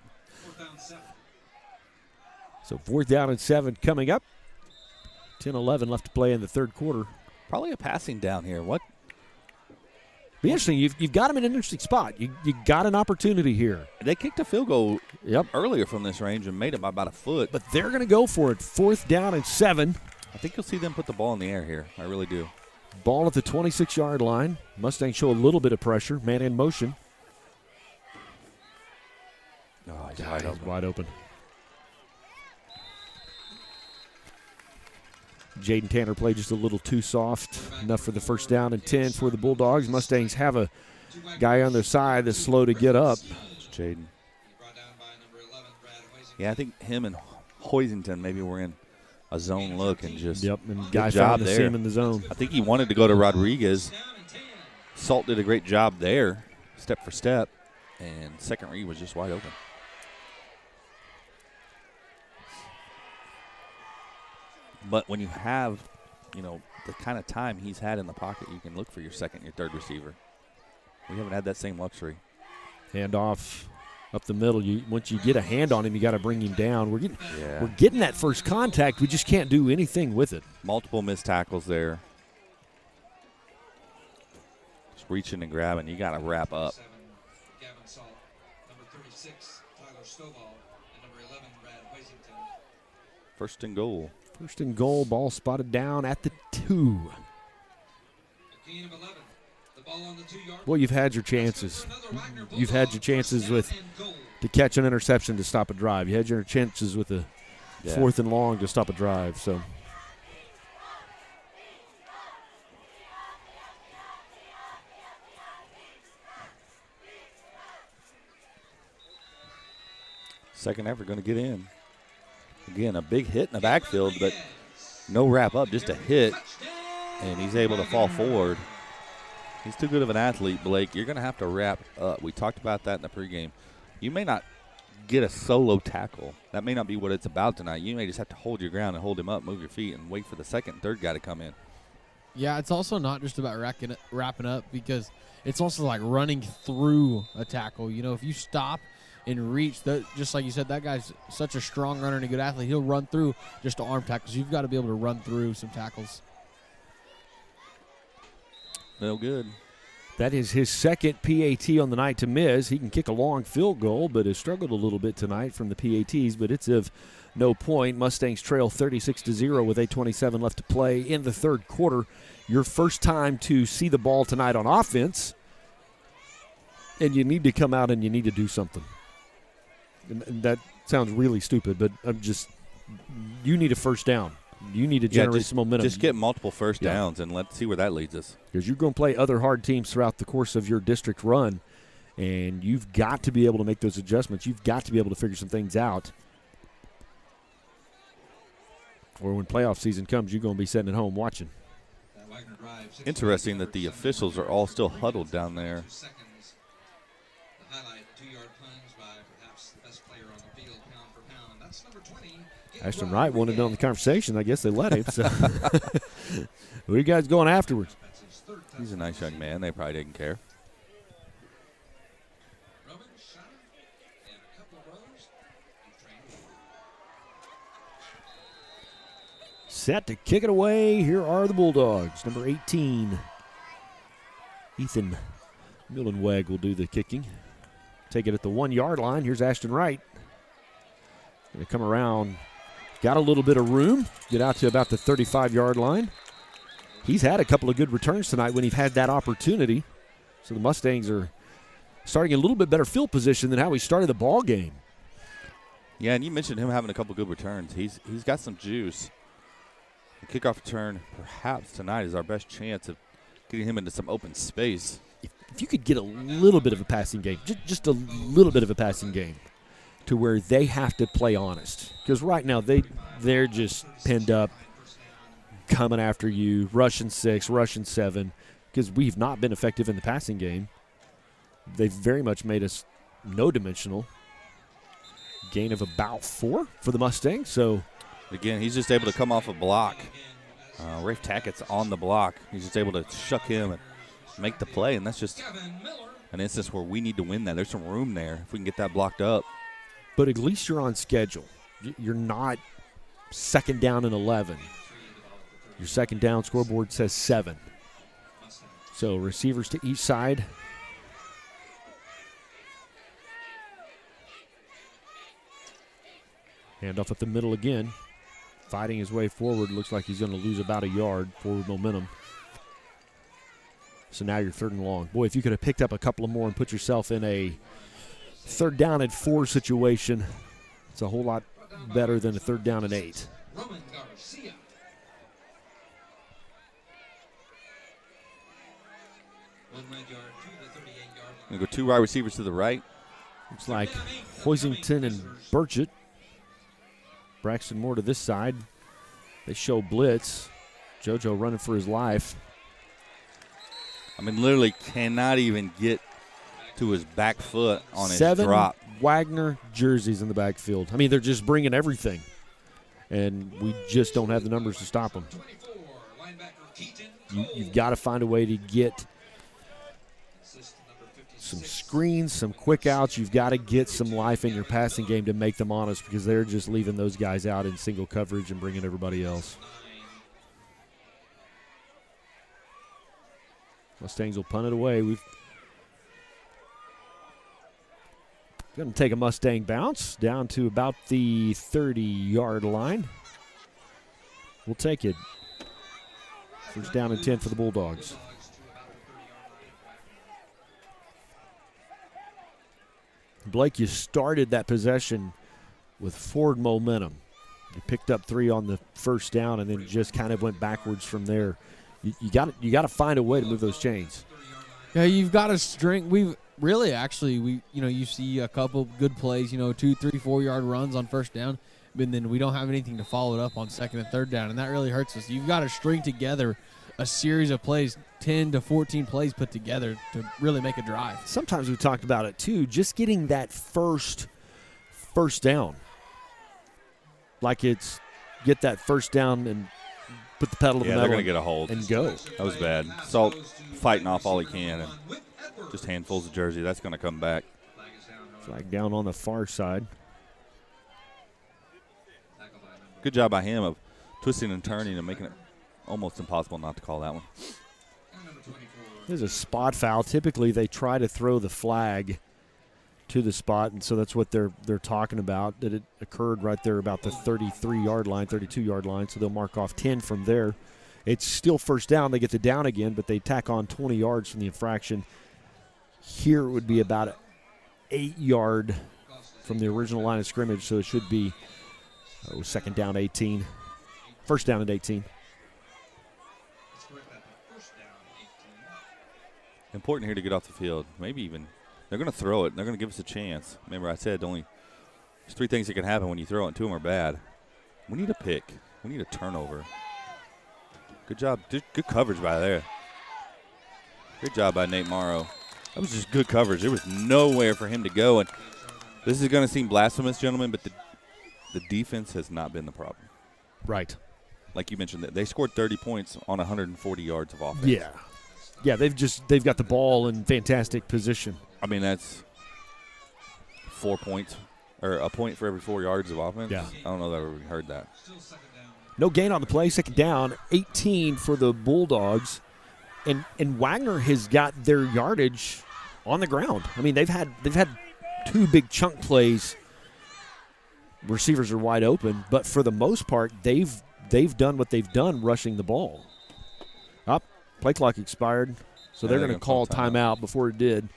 So 4th down and 7 coming up. 10-11 left to play in the third quarter.
Probably a passing down here. What?
Be interesting. You've got them in an interesting spot. You got an opportunity here.
They kicked a field goal earlier from this range and made it by about a foot.
But they're going to go for it. 4th down and 7.
I think you'll see them put the ball in the air here. I really do.
Ball at the 26-yard line. Mustangs show a little bit of pressure. Man in motion.
Oh, he's
wide open. Jaden Tanner played just a little too soft. Enough for the first down and 10 for the Bulldogs. Mustangs have a guy on their side that's slow to get up.
It's Jaden. Yeah, I think him and Hoisington maybe were in a zone look and just
and
good
guy
job
found to
there.
see him in the zone.
I think he wanted to go to Rodriguez. Salt did a great job there, step for step, and second read was just wide open. But when you have, the kind of time he's had in the pocket, you can look for your second, your third receiver. We haven't had that same luxury.
Hand off up the middle. Once you get a hand on him, you got to bring him down. We're getting that first contact. We just can't do anything with it.
Multiple missed tackles there. Just reaching and grabbing. You got to wrap up. First and goal.
First and goal. Ball spotted down at the 2. Well, you've had your chances. You've had your chances to catch an interception to stop a drive. You had your chances with a 4th and long to stop a drive. So.
Second effort going to get in. Again, a big hit in the backfield, but no wrap up, just a hit, and he's able to fall forward. He's too good of an athlete, Blake. You're going to have to wrap up. We talked about that in the pregame. You may not get a solo tackle. That may not be what it's about tonight. You may just have to hold your ground and hold him up, move your feet, and wait for the second and third guy to come in.
Yeah, it's also not just about wrapping up, because it's also like running through a tackle. You know, if you stop and reach, just like you said, that guy's such a strong runner and a good athlete. He'll run through just to arm tackles. You've got to be able to run through some tackles.
No good.
That is his second PAT on the night to miss. He can kick a long field goal, but has struggled a little bit tonight from the PATs, but it's of no point. Mustangs trail 36-0 with 8:27 left to play in the third quarter. Your first time to see the ball tonight on offense, and you need to come out and you need to do something. And that sounds really stupid, but you need a first down. You need to generate some momentum.
Just get multiple first downs, and let's see where that leads us.
Because you're going to play other hard teams throughout the course of your district run, and you've got to be able to make those adjustments. You've got to be able to figure some things out. Or when playoff season comes, you're going to be sitting at home watching.
Interesting that the officials are all still huddled down there.
Ashton Wright wanted on the conversation. I guess they let him. So, who are you guys going afterwards?
He's a nice young man. They probably didn't care.
Set to kick it away. Here are the Bulldogs. Number 18, Ethan Millenweg will do the kicking. Take it at the 1-yard line. Here's Ashton Wright. Going to come around. Got a little bit of room. Get out to about the 35-yard line. He's had a couple of good returns tonight when he's had that opportunity. So the Mustangs are starting in a little bit better field position than how we started the ball game.
Yeah, and you mentioned him having a couple good returns. He's got some juice. The kickoff return, perhaps tonight, is our best chance of getting him into some open space.
If you could get a little bit of a passing game, just a little bit of a passing game, to where they have to play honest. Because right now they're just pinned up, coming after you, rushing 6, rushing 7, because we've not been effective in the passing game. They've very much made us no-dimensional. Gain of about 4 for the Mustangs. So
again, he's just able to come off a block. Rafe Tackett's on the block. He's just able to shuck him and make the play, and that's just an instance where we need to win that. There's some room there if we can get that blocked up.
But at least you're on schedule. You're not second down and 11. Your second down scoreboard says 7. So receivers to each side. Handoff up the middle again. Fighting his way forward. Looks like he's going to lose about a yard. Forward momentum. So now you're 3rd and long. Boy, if you could have picked up a couple of more and put yourself in a 3rd down and 4 situation, it's a whole lot better than a 3rd down and 8.
We'll go 2 wide receivers to the right.
Looks like Hoisington and Burchett. Braxton Moore to this side. They show blitz. JoJo running for his life.
I mean, literally cannot even get to his back foot on his
7
drop.
Wagoner jerseys in the backfield. I mean, they're just bringing everything, and we just don't have the numbers to stop them. You've got to find a way to get some screens, some quick outs. You've got to get some life in your passing game to make them honest, because they're just leaving those guys out in single coverage and bringing everybody else. Mustangs will punt it away. We've going to take a Mustang bounce down to about the 30-yard line. We'll take it. First down and 10 for the Bulldogs. Blake, you started that possession with forward momentum. You picked up 3 on the first down and then just kind of went backwards from there. You got to find a way to move those chains.
Yeah, you've got to string. We've really you see a couple good plays, 2, 3, 4 yard runs on first down, but then we don't have anything to follow it up on second and third down, and that really hurts us. You've got to string together a series of plays, 10 to 14 plays put together to really make a drive.
Sometimes we've talked about it too, just getting that first down. Like it's get that first down and put the pedal to the metal.
Yeah, they're going to get a hold.
And go.
That was bad. Salt fighting off all he can, and just handfuls of jersey. That's going to come back.
Flag down on the far side.
Good job by him of twisting and turning and making it almost impossible not to call that one.
There's a spot foul. Typically, they try to throw the flag to the spot, and so that's what they're talking about, that it occurred right there about the 33-yard line, 32-yard line, so they'll mark off 10 from there. It's still first down. They get the down again, but they tack on 20 yards from the infraction. Here it would be about an 8-yard from the original line of scrimmage, so it should be second down 18. First down at 18.
Important here to get off the field. Maybe even they're going to throw it. They're going to give us a chance. Remember, I said there's 3 things that can happen when you throw it, and 2 of them are bad. We need a pick. We need a turnover. Good job. Good coverage by there. Good job by Nate Morrow. That was just good coverage. There was nowhere for him to go. And this is going to seem blasphemous, gentlemen, but the defense has not been the problem.
Right.
Like you mentioned, they scored 30 points on 140 yards of offense.
Yeah. Yeah, they've got the ball in fantastic position.
I mean, that's 4 points, or a point for every 4 yards of offense.
Yeah.
I don't know that I've ever heard that.
No gain on the play, second down, 18 for the Bulldogs. And Wagoner has got their yardage on the ground. I mean, they've had 2 big chunk plays. Receivers are wide open, but for the most part, they've done what they've done rushing the ball. Up, play clock expired, so they're going to call timeout before it did.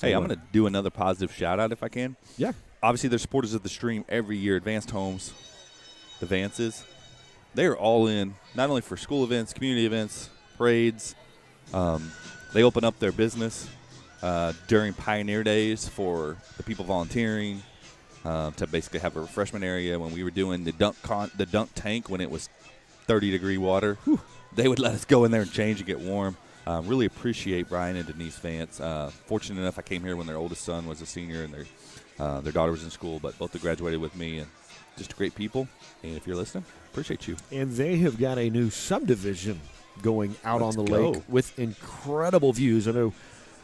Hey, I'm going to do another positive shout-out if I can.
Yeah.
Obviously, they're supporters of the stream every year. Advanced Homes, the Vances, they are all in, not only for school events, community events, parades. They open up their business during Pioneer Days for the people volunteering to basically have a refreshment area. When we were doing the dunk tank when it was 30-degree water, they would let us go in there and change and get warm. Really appreciate Brian and Denise Vance. Fortunate enough, I came here when their oldest son was a senior and their daughter was in school, but both have graduated with me, and just great people. And if you're listening, appreciate you.
And they have got a new subdivision going out on the lake with incredible views. I know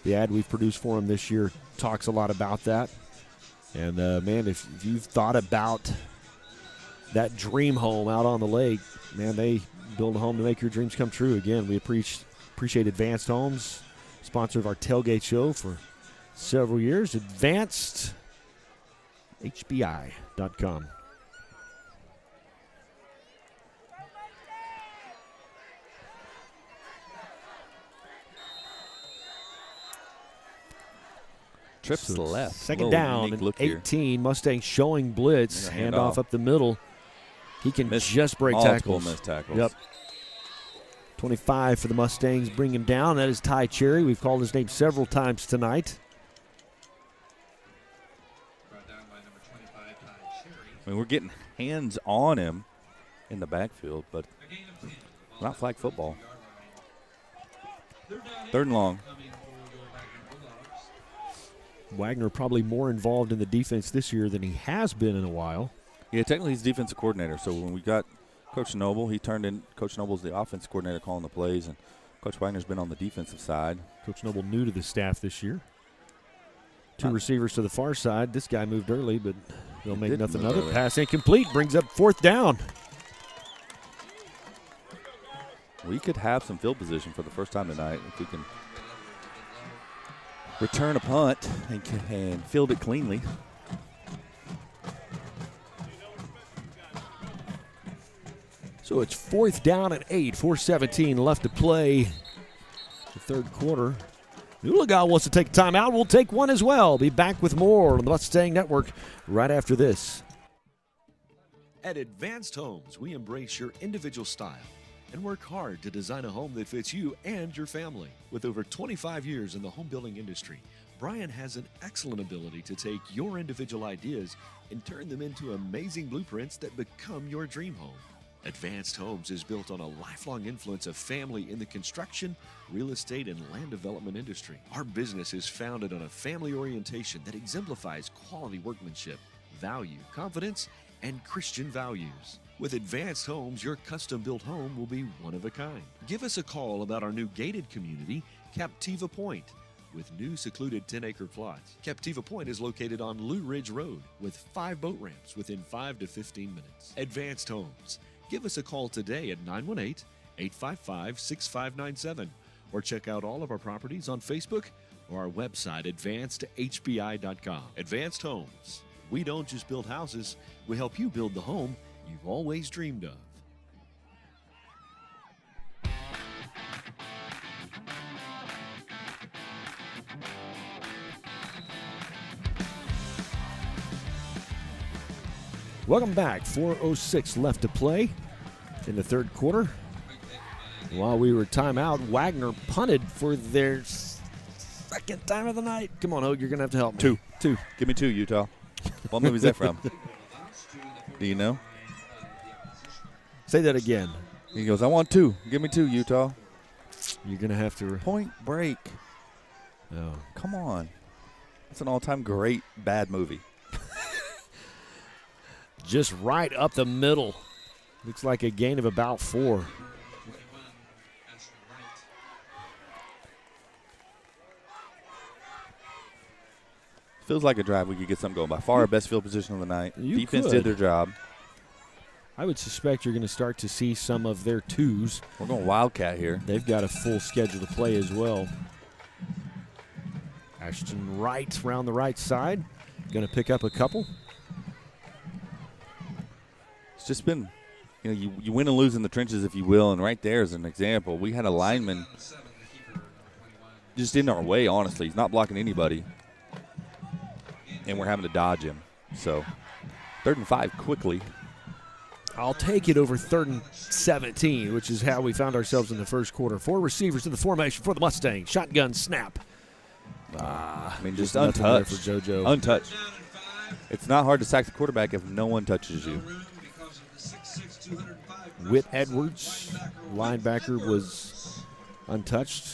the ad we've produced for them this year talks a lot about that. And, man, if you've thought about that dream home out on the lake, man, they build a home to make your dreams come true. Again, we appreciate Advanced Homes, sponsor of our tailgate show for several years. AdvancedHBI.com.
Trips to the left.
Second down and 18. Mustangs showing blitz. Handoff up the middle. He can just break tackles.
Missed tackles.
Yep. 25 for the Mustangs. Bring him down. That is Ty Cherry. We've called his name several times tonight.
I mean, we're getting hands on him in the backfield, but not flag football. 3rd and long.
Wagoner probably more involved in the defense this year than he has been in a while.
Yeah, technically he's defensive coordinator. So when we got Coach Noble, he turned in. Coach Noble's the offense coordinator calling the plays, and Coach Wagner's been on the defensive side.
Coach Noble new to the staff this year. 2 receivers to the far side. This guy moved early, but they'll make nothing of it. Pass incomplete, brings up 4th down.
We could have some field position for the first time tonight if we can return a punt and field it cleanly.
So it's 4th down and 8, 4:17 left to play the third quarter. Oologah wants to take a timeout. We'll take one as well. Be back with more on the Mustang Network right after this.
At Advanced Homes, we embrace your individual style and work hard to design a home that fits you and your family. With over 25 years in the home building industry, Brian has an excellent ability to take your individual ideas and turn them into amazing blueprints that become your dream home. Advanced Homes is built on a lifelong influence of family in the construction, real estate, and land development industry. Our business is founded on a family orientation that exemplifies quality workmanship, value, confidence, and Christian values. With Advanced Homes, your custom-built home will be one of a kind. Give us a call about our new gated community, Captiva Point, with new secluded 10-acre plots. Captiva Point is located on Lou Ridge Road with 5 boat ramps within 5 to 15 minutes. Advanced Homes. Give us a call today at 918-855-6597 or check out all of our properties on Facebook or our website, advancedhbi.com. Advanced Homes. We don't just build houses, we help you build the home you've always dreamed of.
Welcome back. 4:06 left to play in the third quarter. While we were timeout, Wagner punted for their second time of the night. Come on, Hogue, you're going to have to help me.
Two. Give me 2, Utah. What movie is that from? Do you know?
Say that again.
He goes, I want 2. Give me 2, Utah.
You're going to have to.
Point Break.
Oh.
Come on. That's an all-time great bad movie.
Just right up the middle. Looks like a gain of about 4.
Feels like a drive we could get something going. By far our best field position of the night. Defense did their job.
I would suspect you're going to start to see some of their 2s.
We're going Wildcat here.
They've got a full schedule to play as well. Ashton Wright around the right side. Going to pick up a couple.
It's just been, you win and lose in the trenches, if you will, and right there is an example. We had a lineman just in our way, honestly. He's not blocking anybody, and we're having to dodge him. So 3rd and 5 quickly.
I'll take it over 3rd and 17, which is how we found ourselves in the first quarter. 4 receivers in the formation for the Mustangs. Shotgun snap.
Just untouched.
For JoJo.
Untouched. It's not hard to sack the quarterback if no one touches you.
Whit Edwards, linebacker, was untouched.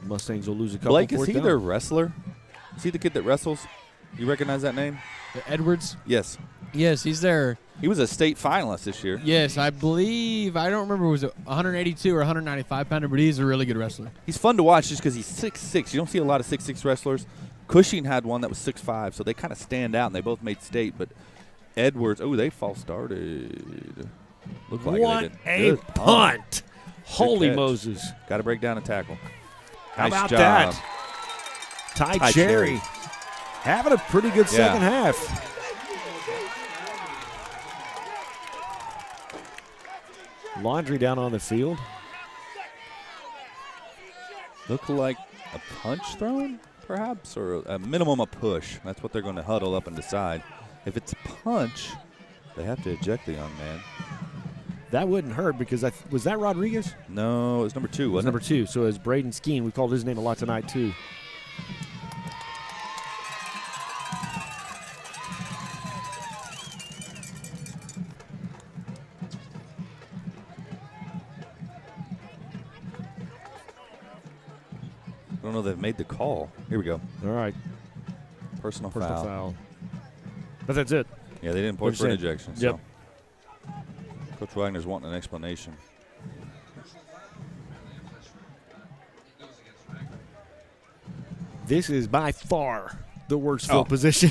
Mustangs will lose a couple.
Blake, is he their wrestler? Is he the kid that wrestles? You recognize that name?
Edwards?
Yes.
Yes, he's there.
He was a state finalist this year.
Yes, I believe. I don't remember, was it 182 or 195 pounder, but he's a really good wrestler.
He's fun to watch just because he's 6'6". You don't see a lot of 6'6" wrestlers. Cushing had one that was 6'5", so they kind of stand out, and they both made state. But Edwards, they false started. Looked like
what
they did.
a punt. Holy Moses.
Got to break down a tackle.
How
nice
about
job.
that? Ty Cherry having a pretty good second half. Laundry down on the field.
Look like a punch thrown, perhaps, or a minimum a push. That's what they're going to huddle up and decide. If it's a punch, they have to eject the young man.
That wouldn't hurt because was that Rodriguez?
No, it was number 2, wasn't it?
Number 2. So it's Braden Skeen. We called his name a lot tonight, too.
I don't know if they've made the call. Here we go.
All right.
Personal foul.
But that's it.
Yeah, they didn't point for an ejection.
Yep.
So. Coach Wagner's wanting an explanation.
This is by far the worst field position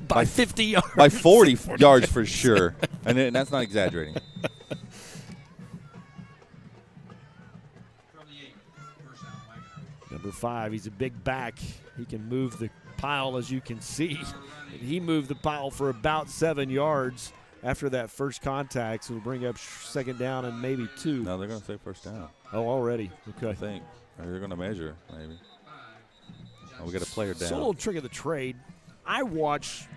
by 50 yards.
By 40 yards for sure. And that's not exaggerating.
Number 5, he's a big back. He can move the pile, as you can see. And he moved the pile for about 7 yards after that first contact, so it'll bring up second down and maybe 2.
No, they're going to say first down.
Oh, already. Okay.
I think. Or they're going to measure, maybe. Oh, we got a player down.
So a little trick of the trade. I watch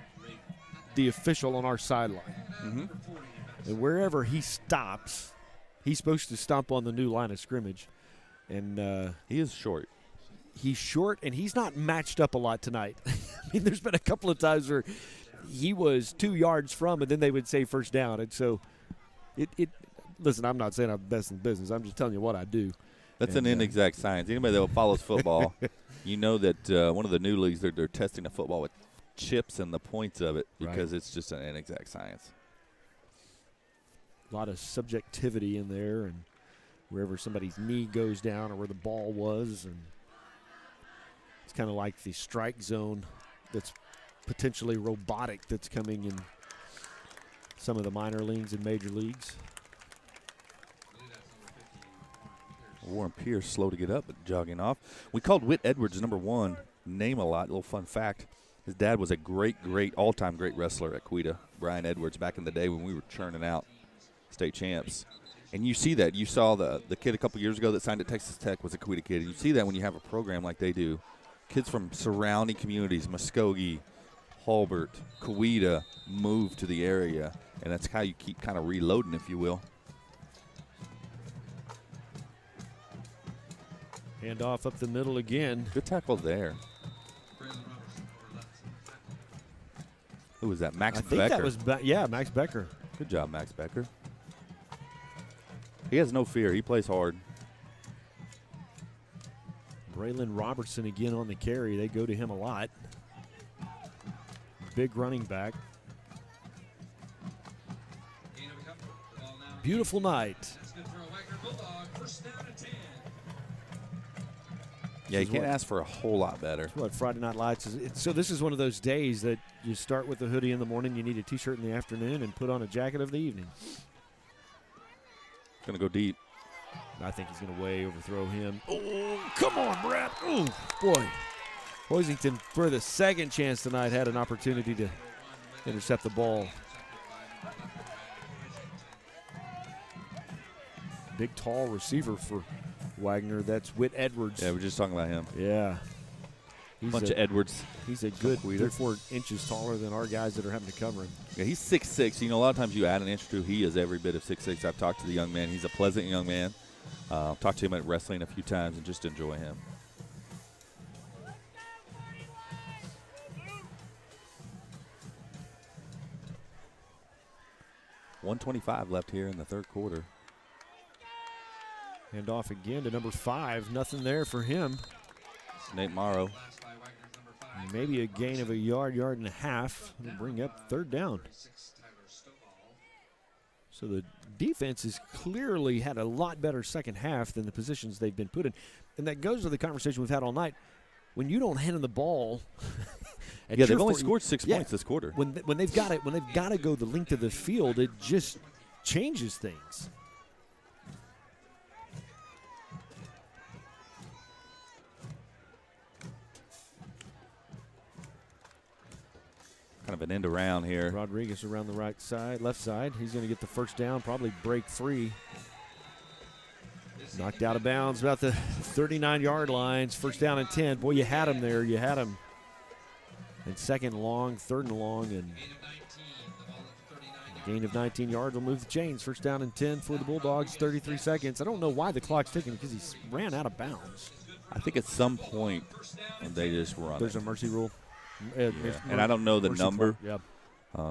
the official on our sideline.
Mm-hmm.
And wherever he stops, he's supposed to stomp on the new line of scrimmage. And
he is short.
He's short, and he's not matched up a lot tonight. I mean, there's been a couple of times where he was 2 yards from, and then they would say first down. And so listen, I'm not saying I'm the best in the business. I'm just telling you what I do.
That's an inexact science. Anybody that follows football, you know that one of the new leagues, they're testing the football with chips and the points of it because it's just an inexact science.
A lot of subjectivity in there, and wherever somebody's knee goes down or where the ball was, and it's kind of like the strike zone that's potentially robotic that's coming in some of the minor leagues and major leagues.
Warren Pierce slow to get up but jogging off. We called Whit Edwards number 1 name a lot. Little fun fact. His dad was a great, all-time great wrestler at Quita, Brian Edwards, back in the day when we were churning out state champs. And you see that. You saw the kid a couple years ago that signed at Texas Tech was a Quita kid. You see that when you have a program like they do. Kids from surrounding communities, Muskogee, Hulbert, Quita, move to the area. And that's how you keep kind of reloading, if you will.
Hand off up the middle again.
Good tackle there. Who was that? Max Becker.
That was Max Becker.
Good job, Max Becker. He has no fear. He plays hard.
Braylon Robertson again on the carry. They go to him a lot. Big running back. Beautiful night.
Yeah, you can't ask for a whole lot better.
That's what Friday Night Lights is. So this is one of those days that you start with a hoodie in the morning, you need a T-shirt in the afternoon, and put on a jacket of the evening.
Going to go deep.
I think he's going to way overthrow him. Oh, come on, Brad. Oh, boy. Hoisington, for the second chance tonight, had an opportunity to intercept the ball. Big, tall receiver for Wagoner. That's Whit Edwards.
Yeah, we're just talking about him.
Yeah.
Bunch of Edwards.
He's a good 3 or 4 inches taller than our guys that are having to cover him.
Yeah, he's 6'6". You know, a lot of times you add an inch or two. He is every bit of 6'6". I've talked to the young man. He's a pleasant young man. I've talked to him at wrestling a few times and just enjoy him. .125 left here in the third quarter.
Hand off again to number 5. Nothing there for him.
Nate Morrow.
Maybe a gain of a yard and a half. It'll bring up third down. So the defense has clearly had a lot better second half than the positions they've been put in. And that goes to the conversation we've had all night. When you don't hand them the ball,
yeah, they've only scored 6 points this quarter.
When they've got to go the length of the field, it just changes things.
Kind of an end around here.
Rodriguez around the left side. He's going to get the first down, probably break free. Knocked out of bounds about the 39-yard lines. First down and 10. Boy, you had him there. You had him. And second and long, third and long, and gain of 19 yards will move the chains. First down and 10 for the Bulldogs, 33 seconds. I don't know why the clock's ticking because he ran out of bounds.
I think at some point they just run
There's a mercy rule.
Yeah. And I don't know the number
yep.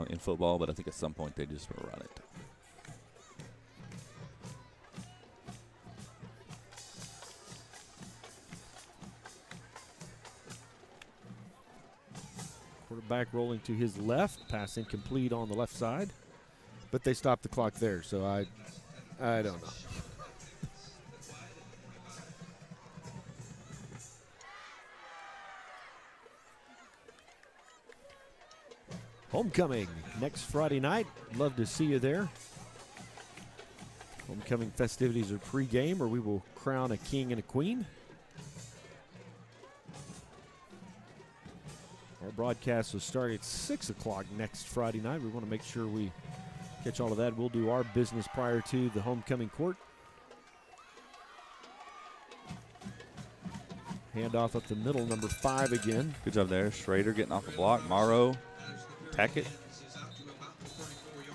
In football, but I think at some point they just run it.
Quarterback rolling to his left, pass incomplete on the left side, but they stopped the clock there, so I don't know. Homecoming next Friday night. Love to see you there. Homecoming festivities are pregame, or we will crown a king and a queen. Our broadcast will start at 6 o'clock next Friday night. We want to make sure we catch all of that. We'll do our business prior to the homecoming court. Handoff up the middle, number 5 again.
Good job there. Schrader getting off the block. Morrow, Tackett.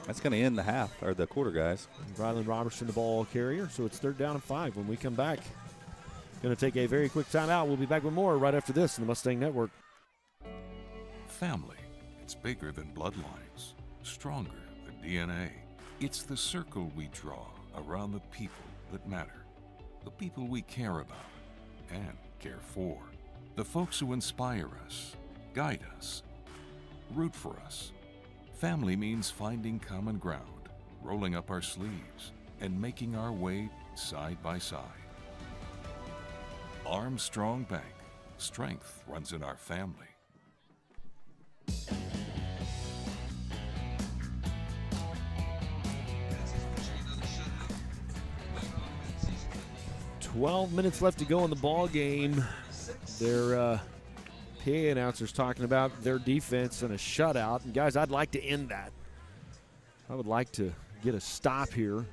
That's going to end the half, or the quarter, guys.
Ryland Robertson, the ball carrier. So it's 3rd down and 5 when we come back. Going to take a very quick timeout. We'll be back with more right after this on the Mustang Network.
Family, it's bigger than bloodlines. Stronger than DNA. It's the circle we draw around the people that matter. The people we care about and care for. The folks who inspire us, guide us, root for us. Family means finding common ground, rolling up our sleeves, and making our way side by side. Armstrong Bank. Strength runs in our family.
12 minutes left to go in the ball game. Their PA announcers talking about their defense and a shutout. And guys, I'd like to end that. I would like to get a stop here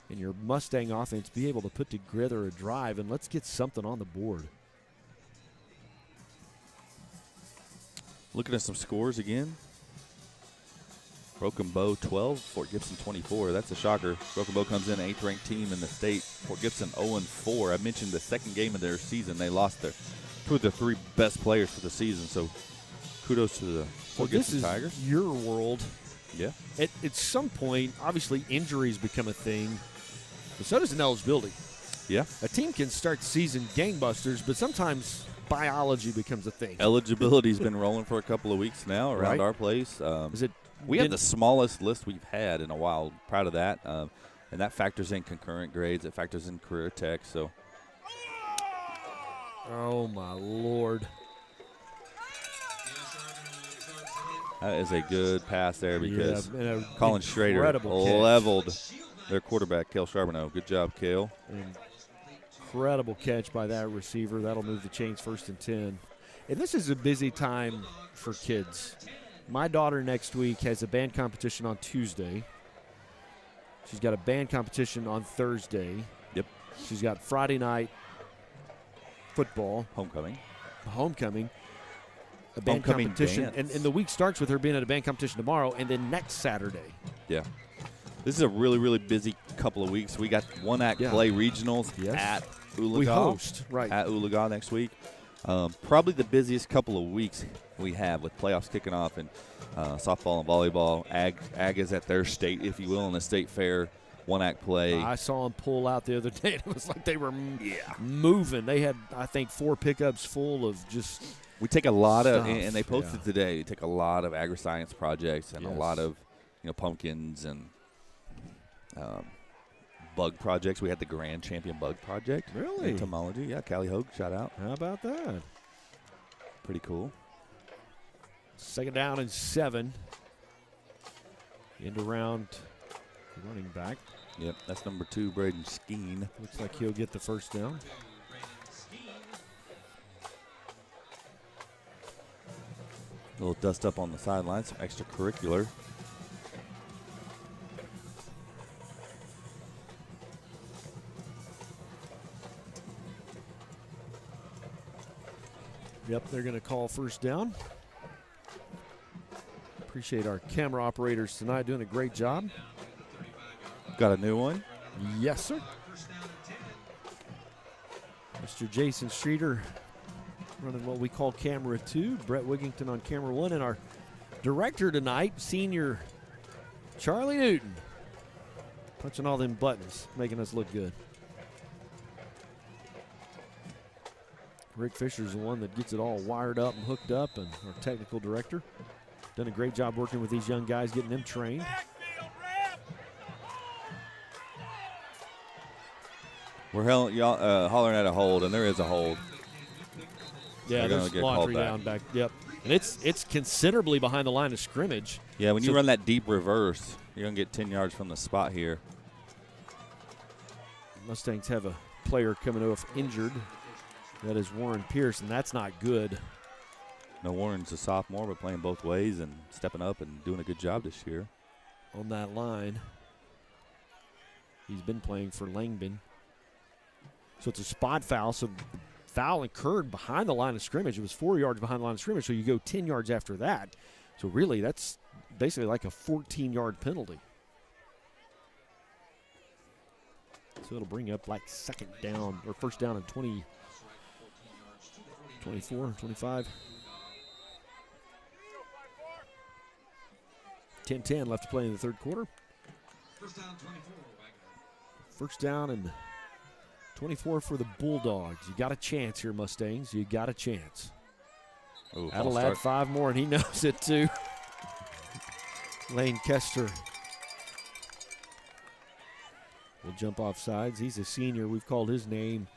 and your Mustang offense be able to put together a drive, and let's get something on the board.
Looking at some scores again. Broken Bow 12, Fort Gibson 24. That's a shocker. Broken Bow comes in 8th ranked team in the state. Fort Gibson 0-4. I mentioned the second game of their season. They lost their 2 of their 3 best players for the season. So kudos to the Fort Gibson Tigers.
This is your world.
Yeah.
At some point, obviously injuries become a thing, but so does an eligibility.
Yeah.
A team can start the season gangbusters, but sometimes biology becomes a thing.
Eligibility's been rolling for a couple of weeks now around our place. We have the smallest list we've had in a while. Proud of that. And that factors in concurrent grades. It factors in career tech. So.
Oh, my Lord.
That is a good pass there because Colin Schrader
leveled
their quarterback, Cale Charbonneau. Good job, Cale.
Incredible catch by that receiver. That'll move the chains 1st and 10. And this is a busy time for kids. My daughter next week has a band competition on Tuesday. She's got a band competition on Thursday.
Yep.
She's got Friday night football.
Homecoming.
A band
Homecoming
competition.
dance.
And the week starts with her being at a band competition tomorrow and then next Saturday.
Yeah. This is a really, really busy couple of weeks. We got one-act play regionals at Oologah.
We host, right.
At Oologah next week. Probably the busiest couple of weeks we have with playoffs kicking off and softball and volleyball. Ag is at their state, if you will, in the state fair. One-act play.
I saw them pull out the other day. It was like they were moving. They had, I think, 4 pickups full of just
We take a lot
stuff.
of, and they posted today, they take a lot of agri-science projects and a lot of, pumpkins and bug projects. We had the Grand Champion Bug Project.
Really?
Entomology. Yeah, Callie Hogue, shout out.
How about that?
Pretty cool.
2nd down and 7. End around running back.
Yep, that's number 2, Braden Skeen.
Looks like he'll get the 1st down.
A little dust up on the sidelines, some extracurricular.
Yep, they're going to call 1st down. Appreciate our camera operators tonight doing a great job.
Got a new one?
Yes, sir. Mr. Jason Streeter running what we call camera 2. Brett Wigington on camera 1. And our director tonight, senior Charlie Newton. Punching all them buttons, making us look good. Rick Fisher's the one that gets it all wired up and hooked up, and our technical director. Done a great job working with these young guys, getting them trained.
We're hollering at a hold, and there is a hold.
Yeah,
they're
there's
get
laundry
called
down back. Yep. And it's considerably behind the line of scrimmage.
Yeah, when you run that deep reverse, you're going to get 10 yards from the spot here.
Mustangs have a player coming off injured. That is Warren Pierce, and that's not good.
No, Warren's a sophomore, but playing both ways and stepping up and doing a good job this year.
On that line. He's been playing for Langdon. So it's a spot foul. So foul occurred behind the line of scrimmage. It was 4 yards behind the line of scrimmage, so you go 10 yards after that. So really, that's basically like a 14-yard penalty. So it'll bring up like second down, or first down and 20, 24, 25. 10-10 left to play in the third quarter. First down and 24 for the Bulldogs. You got a chance here, Mustangs. You got a chance.
Ooh,
that'll add 5 more, and he knows it too. Lane Kester will jump off sides. He's a senior. We've called his name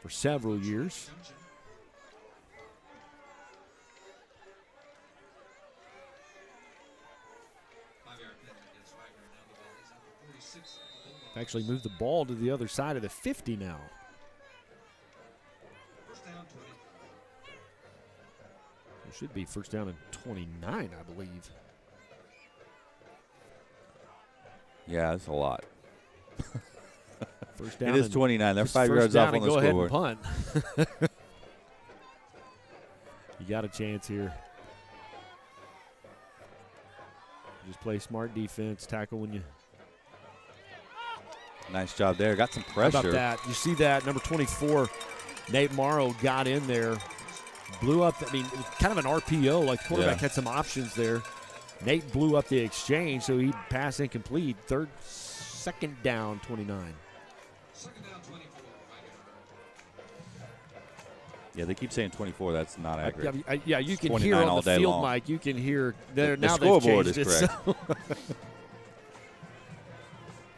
for several years. Actually moved the ball to the other side of the 50 now. It should be first down and 29, I believe.
Yeah, that's a lot.
First down.
It is 29. They're 5 yards off on the scoreboard.
Go ahead and punt. You got a chance here. Just play smart defense, tackle when you.
Nice job there. Got some pressure.
How about that? You see that? Number 24, Nate Morrow got in there, blew up. I mean, it was kind of an RPO. Like the quarterback had some options there. Nate blew up the exchange, so he passed incomplete. Second down, 29.
Yeah, they keep saying 24. That's not accurate.
Yeah, you can hear on the field, Mike. You can hear.
The
now
scoreboard
they've changed
is correct.
So.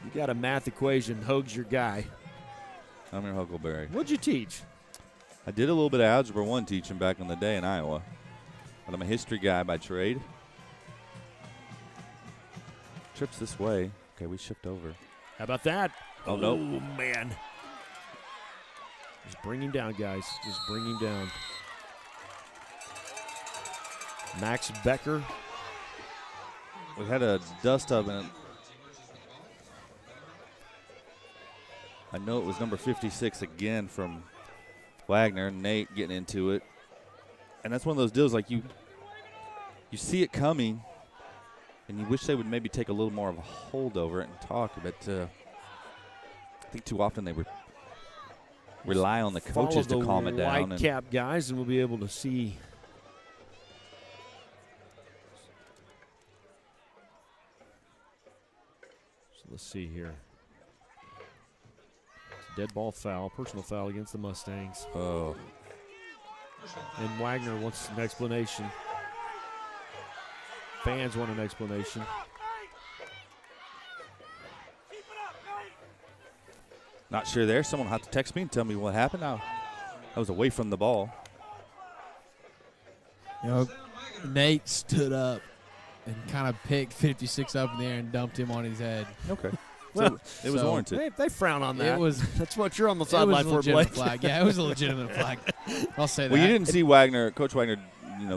You got a math equation. Hoag's your guy.
I'm your Huckleberry.
What'd you teach?
I did a little bit of Algebra 1 teaching back in the day in Iowa. But I'm a history guy by trade. Trips this way. Okay, we shift over.
How about that?
Oh, no.
Oh, man. Just bring him down, guys. Just bring him down. Max Becker.
We had a dust-up in it. I know it was number 56 again from Wagner. Nate getting into it. And that's one of those deals like you see it coming, and you wish they would maybe take a little more of a hold over it and talk. But I think too often they would rely on the coaches to calm it down.
White cap guys, and we'll be able to see. So let's see here. Dead ball foul, personal foul against the Mustangs.
Oh.
And Wagner wants an explanation. Fans want an explanation.
Not sure there. Someone will have to text me and tell me what happened. I was away from the ball.
You know, Nate stood up and kind of picked 56 up in the air and dumped him on his head.
Okay.
Well,
it was warranted.
They frown on that.
It was.
That's what you're on the sideline for, Blake.
Flag. Yeah, it was a legitimate flag. I'll say that.
Well, you didn't see Coach Wagner,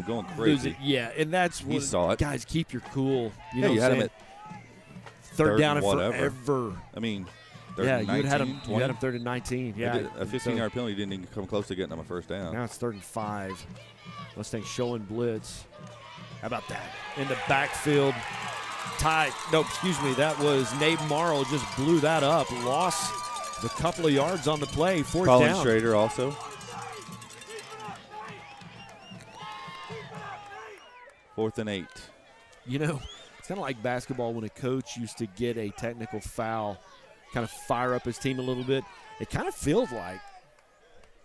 going crazy.
Yeah, and that's what.
He saw it.
Guys, keep your cool. You know
you had him at
third down and
whatever.
forever.
I mean, third and 19,
you had him third and 19. Yeah,
a 15-yard penalty didn't even come close to getting him a first down.
Now it's 3rd and 5. Mustangs showing blitz. How about that? In the backfield. That was Nate Morrow, just blew that up. Lost a couple of yards on the play. Fourth
Colin
down.
Schrader also. Fourth and 8.
You know, it's kind of like basketball when a coach used to get a technical foul, kind of fire up his team a little bit. It kind of feels like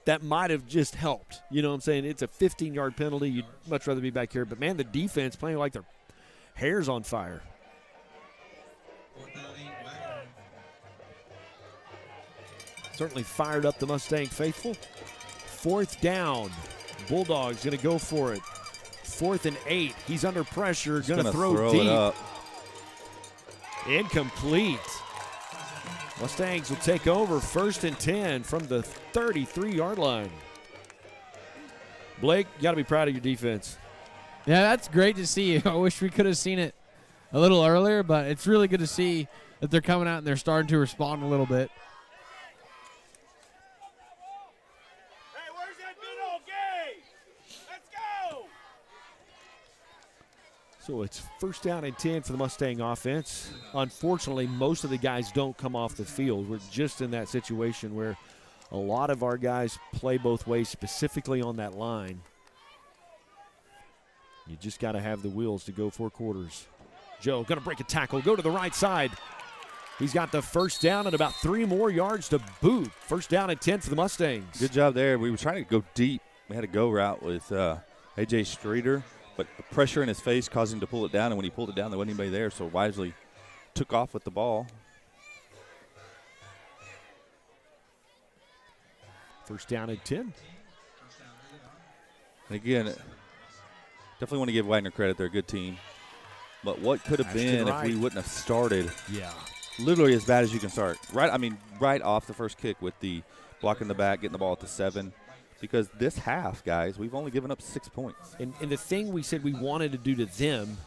that might have just helped. You know what I'm saying? It's a 15-yard penalty. You'd much rather be back here. But, man, the defense playing like their hair's on fire. Certainly fired up the Mustang faithful. 4th down. Bulldogs going to go for it. 4th and 8. He's under pressure, going to
throw
throw
it
deep.
up.
Incomplete. Mustangs will take over 1st and 10 from the 33-yard line. Blake, you got to be proud of your defense.
Yeah, that's great to see. I wish we could have seen it a little earlier, but it's really good to see that they're coming out and they're starting to respond a little bit.
So it's 1st down and 10 for the Mustang offense. Unfortunately, most of the guys don't come off the field. We're just in that situation where a lot of our guys play both ways, specifically on that line. You just got to have the wheels to go 4 quarters. Joe going to break a tackle, go to the right side. He's got the 1st down and about 3 more yards to boot. 1st down and 10 for the Mustangs.
Good job there. We were trying to go deep. We had a go route with A.J. Streeter, but the pressure in his face caused him to pull it down, and when he pulled it down, there wasn't anybody there, so wisely took off with the ball.
1st down and 10.
And again, definitely want to give Wagoner credit. They're a good team. But what could have been if we wouldn't have started?
Yeah.
Literally as bad as you can start. Right off the first kick with the block in the back, getting the ball at the 7. Because this half, guys, we've only given up 6 points.
And the thing we said we wanted to do to them,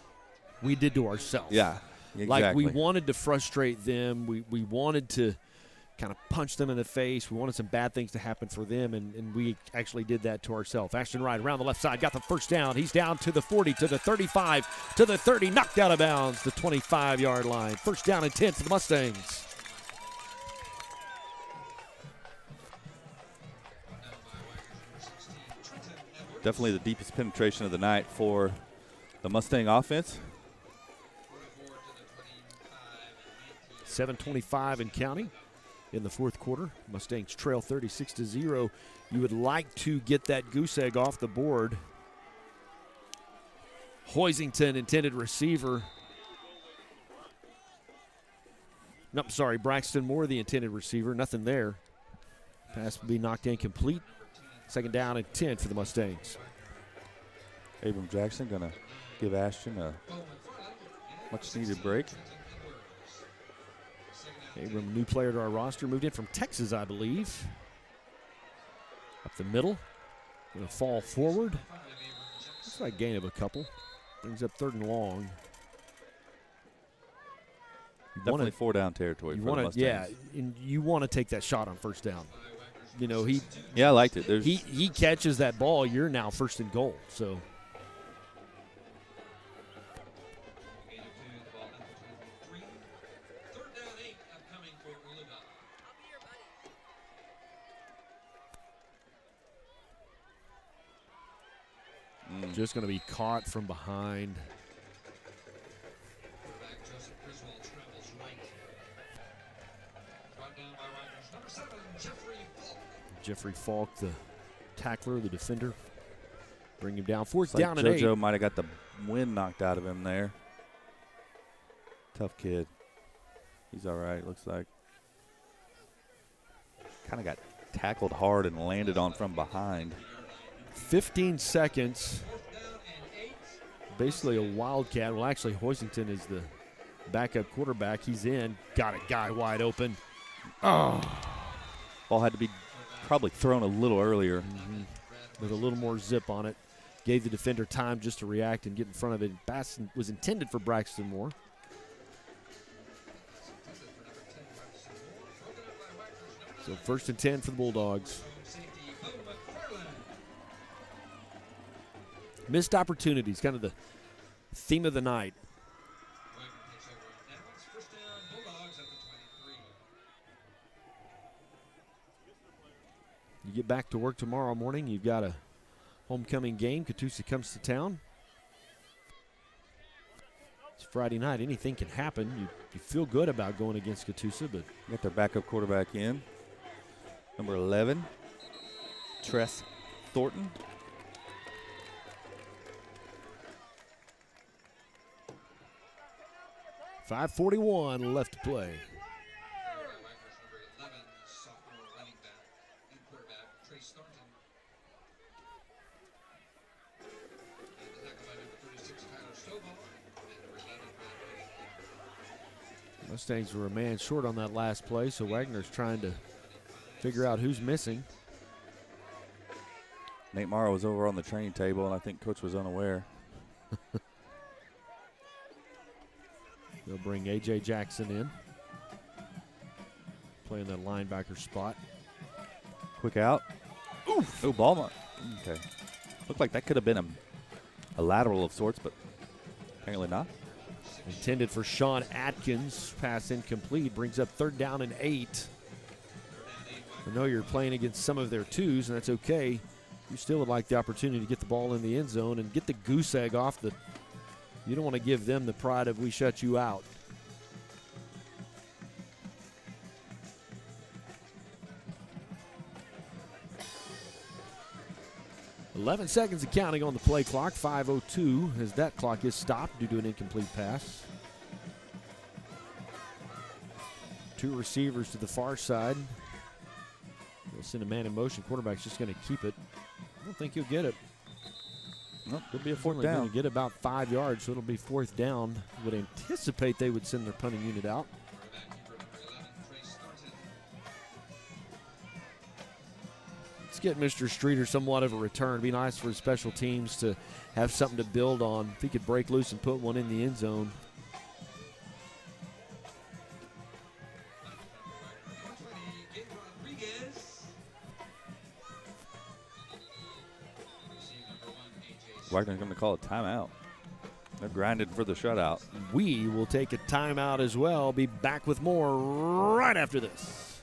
we did to ourselves.
Yeah, exactly.
Like we wanted to frustrate them. We wanted to kind of punch them in the face. We wanted some bad things to happen for them, and we actually did that to ourselves. Ashton Wright around the left side, got the 1st down. He's down to the 40, to the 35, to the 30, knocked out of bounds, the 25-yard line. 1st down and 10 for the Mustangs.
Definitely the deepest penetration of the night for the Mustang offense.
7:25 and counting in the 4th quarter. Mustangs trail 36-0. You would like to get that goose egg off the board. Hoisington, intended receiver. Nope, sorry, Braxton Moore, the intended receiver. Nothing there. Pass will be knocked incomplete. 2nd down and 10 for the Mustangs.
Abram Jackson going to give Ashton a much-needed break.
Abram, new player to our roster, moved in from Texas, I believe. Up the middle. Going to fall forward. Looks like gain of a couple. Brings up 3rd and long.
Definitely 4-down territory for the Mustangs.
Yeah, and you want to take that shot on 1st down. You know,
I liked it.
He catches that ball, you're now 1st and goal. So just going to be caught from behind. Jeffrey Falk, the tackler, the defender. Bring him down. 4th down and 8.
JoJo might have got the wind knocked out of him there. Tough kid. He's all right, looks like. Kind of got tackled hard and landed on from behind.
15 seconds. Basically a wildcat. Well, actually, Hoisington is the backup quarterback. He's in. Got a guy wide open. Oh.
Ball had to be probably thrown a little earlier.
With a little more zip on it. Gave the defender time just to react and get in front of it. Pass was intended for Braxton Moore. So 1st and 10 for the Bulldogs. Missed opportunities, kind of the theme of the night. You get back to work tomorrow morning, you've got a homecoming game. Catoosa comes to town. It's Friday night. Anything can happen. You feel good about going against Catoosa, but
got their backup quarterback in. Number 11, Tress Thornton.
.541 left to play. Mustangs were a man short on that last play, so Wagner's trying to figure out who's missing.
Nate Morrow was over on the training table, and I think Coach was unaware.
They'll bring A.J. Jackson in, playing that linebacker spot.
Quick out. Oof. Oh, ball mark. Okay. Looked like that could have been a lateral of sorts, but apparently not.
Intended for Sean Atkins. Pass incomplete. Brings up 3rd down and 8. I know you're playing against some of their twos, and that's okay. You still would like the opportunity to get the ball in the end zone and get the goose egg off the. You don't want to give them the pride of we shut you out. .11 seconds of counting on the play clock. 5:02 as that clock is stopped due to an incomplete pass. 2 receivers to the far side. They'll send a man in motion. Quarterback's just going to keep it. I don't think he'll get it.
Nope, it'll be a 4th
Only
down.
going to get about 5 yards, so it'll be 4th down. Would anticipate they would send their punting unit out. Let's get Mr. Streeter somewhat of a return. It'd be nice for his special teams to have something to build on. If he could break loose and put one in the end zone.
Wagner's going to call a timeout. They're grinding for the shutout.
We will take a timeout as well. Be back with more right after this.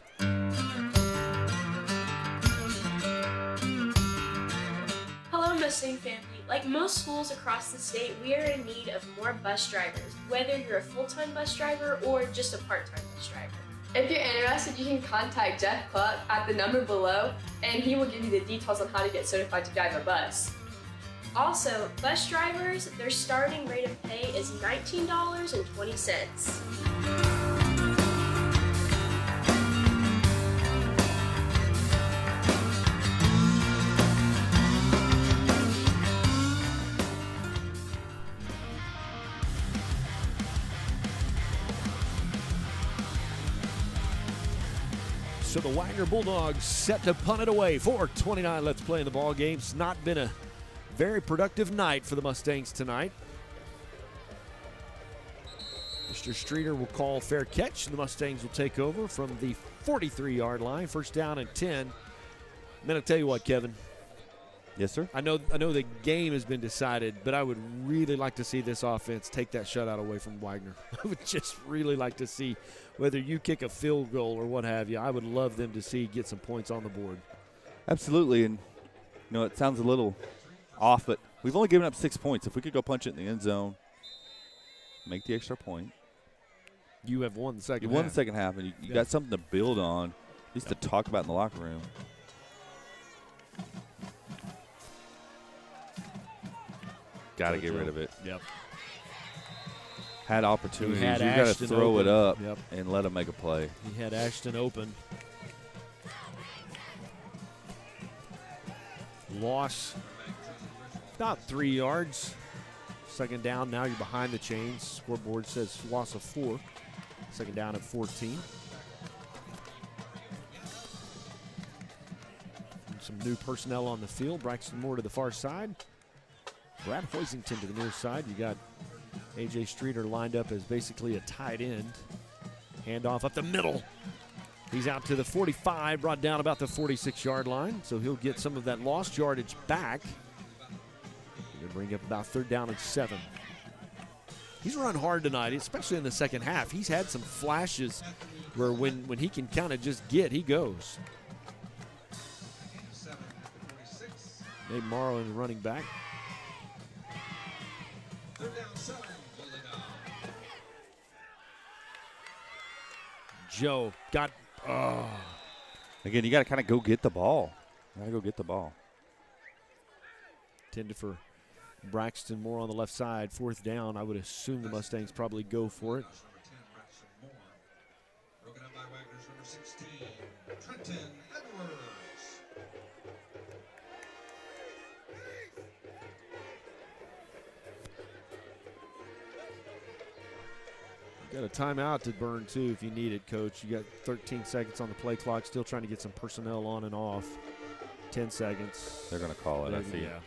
Hello, Mustang family. Like most schools across the state, we are in need of more bus drivers, whether you're a full-time bus driver or just a part-time bus driver.
If you're interested, you can contact Jeff Cluck at the number below, and he will give you the details on how to get certified to drive a bus.
Also, bus drivers, their starting rate of pay is $19.20.
So the Wagoner Bulldogs set to punt it away. 4:29 left play in the ball game. It's not been a very productive night for the Mustangs tonight. Mr. Streeter will call fair catch, and the Mustangs will take over from the 43-yard line. 1st down and 10. Man, I'll tell you what, Kevin.
Yes, sir.
I know the game has been decided, but I would really like to see this offense take that shutout away from Wagoner. I would just really like to see, whether you kick a field goal or what have you, I would love them to get some points on the board.
Absolutely, and it sounds a little off, but we've only given up 6 points. If we could go punch it in the end zone, make the extra point.
You have won the second half.
You won the second half, and you got something to build on, at least to talk about in the locker room. Got to get rid of it.
Yep.
Had opportunities.
You
got to throw
open.
it up
Yep.
and let him make a play.
He had Ashton open. Loss about 3 yards. 2nd down. Now you're behind the chains. Scoreboard says loss of 4. 2nd down at 14. And some new personnel on the field. Braxton Moore to the far side. Brad Hoisington to the near side. You got A.J. Streeter lined up as basically a tight end. Handoff up the middle. He's out to the 45, brought down about the 46-yard line, so he'll get some of that lost yardage back. He'll bring up about 3rd down and 7. He's run hard tonight, especially in the second half. He's had some flashes where when he can kind of just get, he goes. Nate Morrow in the running back. Joe got.
Again, you got to kind of go get the ball.
Intended for Braxton Moore on the left side. 4th down. I would assume the Mustangs probably go for it.
Broken up by Wagner's number 16, Trenton Edwards.
Got a timeout to burn, too, if you need it, Coach. You got 13 seconds on the play clock, still trying to get some personnel on and off. 10 seconds.
They're going to call it, I see.
Yeah.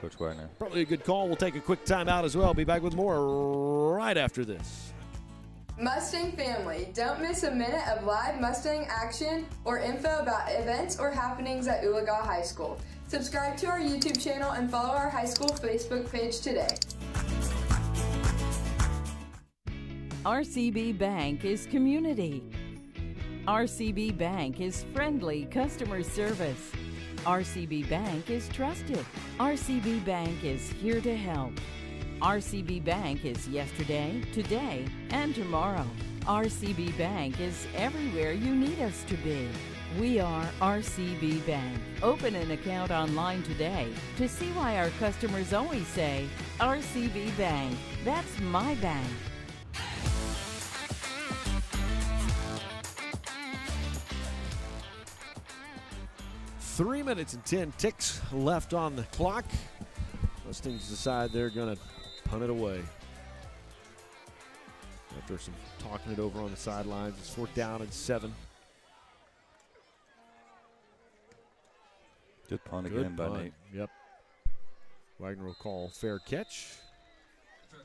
Coach Wagner.
Probably a good call. We'll take a quick timeout as well. Be back with more right after this.
Mustang family, don't miss a minute of live Mustang action or info about events or happenings at Oologah High School. Subscribe to our YouTube channel and follow our high school Facebook page today.
RCB Bank is community. RCB Bank is friendly customer service. RCB Bank is trusted. RCB Bank is here to help. RCB Bank is yesterday, today, and tomorrow. RCB Bank is everywhere you need us to be. We are RCB Bank. Open an account online today to see why our customers always say, RCB Bank, that's my bank.
Three minutes and 10 ticks left on the clock. Mustangs decide they're going to punt it away. After some talking it over on the sidelines, it's 4th down and 7.
Good punt again by Nate.
Yep. Wagner will call fair catch. So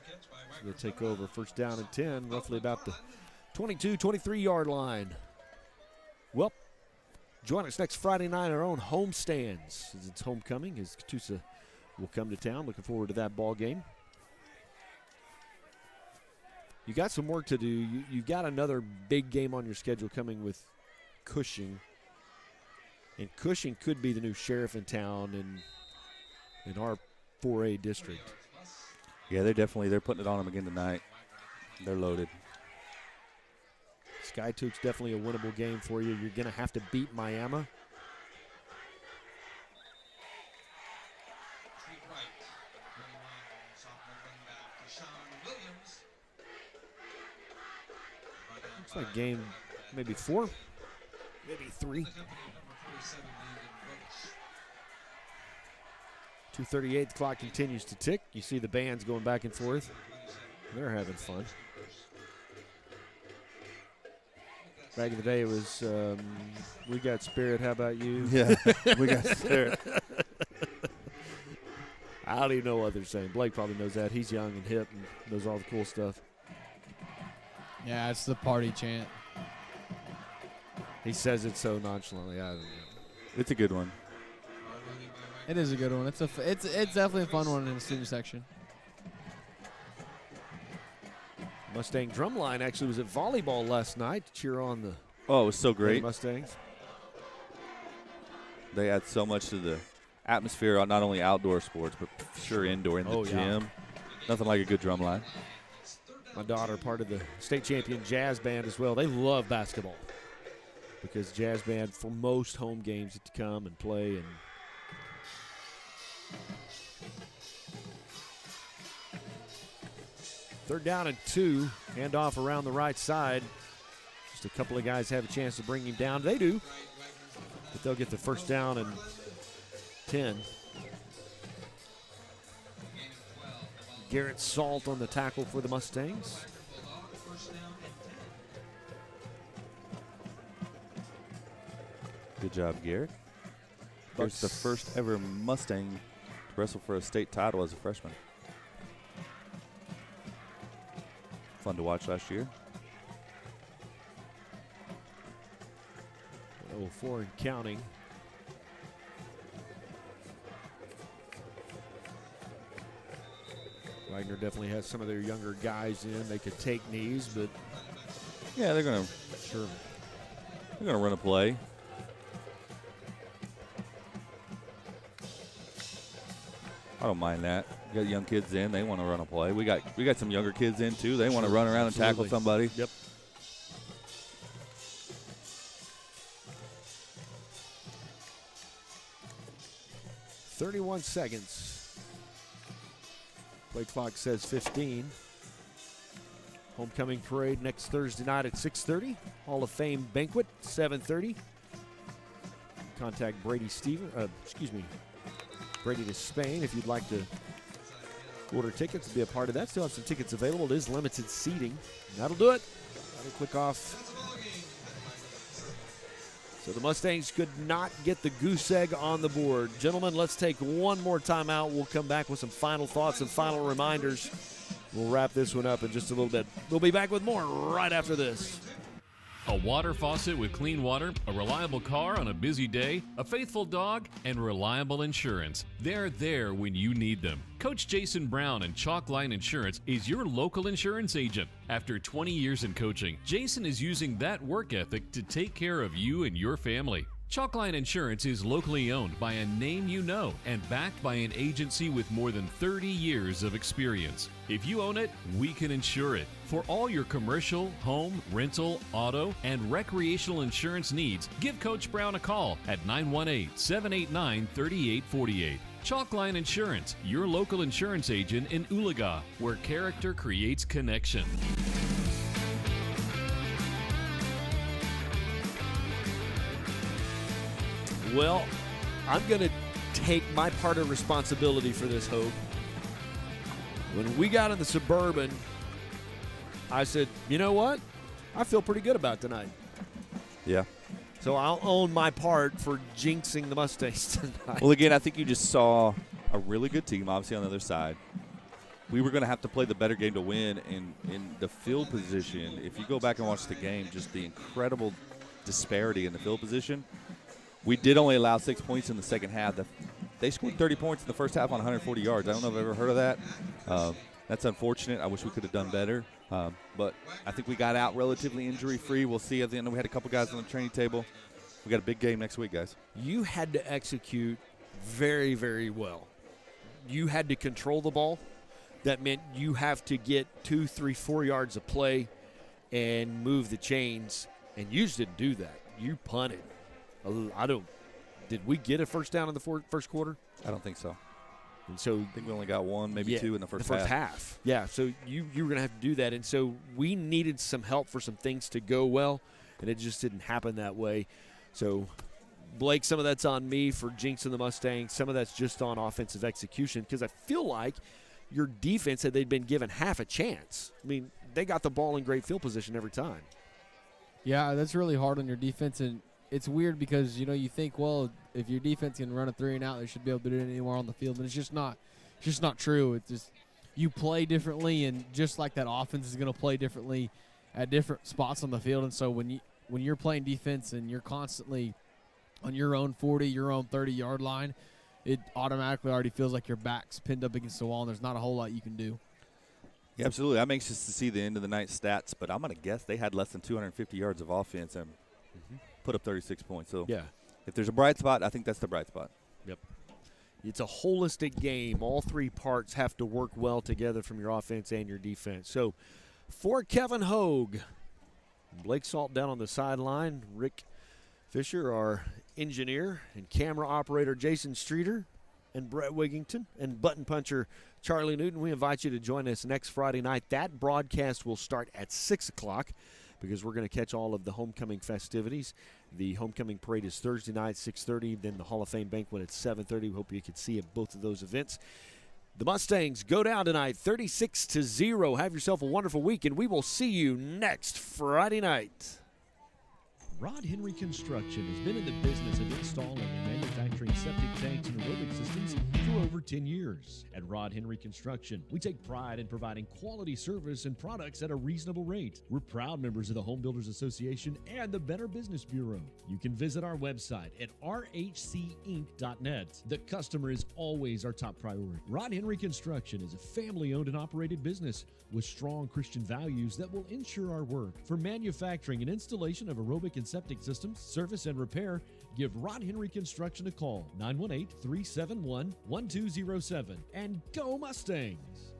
they'll take over 1st down and 10, roughly about the 22, 23-yard line. Well, join us next Friday night, our own home stands. As it's homecoming, as Catoosa will come to town. Looking forward to that ball game. You got some work to do. You've got another big game on your schedule coming with Cushing. And Cushing could be the new sheriff in town in our 4A district.
Yeah, they're putting it on them again tonight. They're loaded.
Skytook's definitely a winnable game for you. You're going to have to beat Miami. Looks like game maybe 4, maybe 3. 2:38, the clock continues to tick. You see the bands going back and forth. They're having fun. Back in the day, it was We Got Spirit, how about you?
Yeah, We Got Spirit.
I don't even know what they're saying. Blake probably knows that. He's young and hip and knows all the cool stuff.
Yeah, it's the party chant.
He says it so nonchalantly. I don't know.
It's a good one.
It is a good one. It's definitely a fun one in the senior section.
Mustang Drumline actually was at volleyball last night to cheer on the
it was so great.
Mustangs.
They add so much to the atmosphere on not only outdoor sports, but for sure indoor in the gym. Yeah. Nothing like a good drum line.
My daughter, part of the state champion jazz band as well. They love basketball because jazz band for most home games get to come and play. And third down and 2, handoff around the right side. Just a couple of guys have a chance to bring him down. They do, but they'll get the 1st down and 10. Garrett Salt on the tackle for the Mustangs.
Good job, Garrett. Garrett's the first ever Mustang to wrestle for a state title as a freshman. Fun to watch last year.
104 and counting. Wagner definitely has some of their younger guys in. They could take knees, but
yeah, they're gonna run a play. I don't mind that. You got young kids in, they want to run a play. We got some younger kids in too. They want to run around and tackle somebody.
Yep. "31 seconds. Play clock says 15. Homecoming parade next Thursday night at 6:30. Hall of Fame banquet 7:30. Contact Brady Despain if you'd like to quarter tickets to be a part of that. Still have some tickets available. It is limited seating. That'll do it. That'll click off. So the Mustangs could not get the goose egg on the board. Gentlemen, let's take one more time out. We'll come back with some final thoughts and final reminders. We'll wrap this one up in just a little bit. We'll be back with more right after this.
A water faucet with clean water, a reliable car on a busy day, a faithful dog, and reliable insurance. They're there when you need them. Coach Jason Brown and Chalkline Insurance is your local insurance agent. After 20 years in coaching, Jason is using that work ethic to take care of you and your family. Chalkline Insurance is locally owned by a name you know and backed by an agency with more than 30 years of experience. If you own it, we can insure it. For all your commercial, home, rental, auto, and recreational insurance needs, give Coach Brown a call at 918-789-3848. Chalkline Insurance, your local insurance agent in Oologah, where character creates connection.
Well, I'm going to take my part of responsibility for this, Hope. When we got in the Suburban, I said, you know what? I feel pretty good about tonight.
Yeah.
So I'll own my part for jinxing the Mustangs tonight.
Well, again, I think you just saw a really good team, obviously, on the other side. We were going to have to play the better game to win, and in the field position, if you go back and watch the game, just the incredible disparity in the field position. We did only allow 6 points in the second half. They scored 30 points in the first half on 140 yards. I don't know if I've ever heard of that. That's unfortunate. I wish we could have done better. But I think we got out relatively injury-free. We'll see at the end. We had a couple guys on the training table. We got a big game next week, guys.
You had to execute very, very well. You had to control the ball. That meant you have to get 2, 3, 4 yards of play and move the chains, and you just didn't do that. You punted. Did we get a first down in the first quarter?
I don't think so.
And so
I think we only got one, maybe two in the first
half. Yeah, so you were going to have to do that. And so we needed some help for some things to go well, and it just didn't happen that way. So, Blake, some of that's on me for jinxing the Mustangs. Some of that's just on offensive execution because I feel like your defense had they'd been given half a chance. I mean, they got the ball in great field position every time.
Yeah, that's really hard on your defense, and it's weird because, you think, well, if your defense can run a 3 and out, they should be able to do it anywhere on the field, and it's just not true. It's just you play differently, and just like that offense is going to play differently at different spots on the field. And so when you're playing defense and you're constantly on your own 40, your own 30-yard line, it automatically already feels like your back's pinned up against the wall, and there's not a whole lot you can do.
Yeah, absolutely. I'm anxious to see the end of the night stats, but I'm going to guess they had less than 250 yards of offense and put up 36 points. So
yeah,
if there's a bright spot, I think that's the bright spot.
Yep. It's a holistic game. All three parts have to work well together from your offense and your defense. So for Kevin Hogue, Blake Salt down on the sideline, Rick Fisher, our engineer, and camera operator Jason Streeter, and Brett Wigington, and button puncher Charlie Newton, we invite you to join us next Friday night. That broadcast will start at 6 o'clock because we're going to catch all of the homecoming festivities. The homecoming parade is Thursday night, 6:30, then the Hall of Fame banquet at 7:30. We hope you can see at both of those events. The Mustangs go down tonight 36-0. Have yourself a wonderful week, and we will see you next Friday night.
Rod Henry Construction has been in the business of installing and manufacturing septic tanks and aerobic systems for over 10 years. At Rod Henry Construction, we take pride in providing quality service and products at a reasonable rate. We're proud members of the Home Builders Association and the Better Business Bureau. You can visit our website at rhcinc.net. The customer is always our top priority. Rod Henry Construction is a family-owned and operated business with strong Christian values that will ensure our work. For manufacturing and installation of aerobic and septic systems, service and repair, give Rod Henry Construction a call, 918-371-1207. And go Mustangs!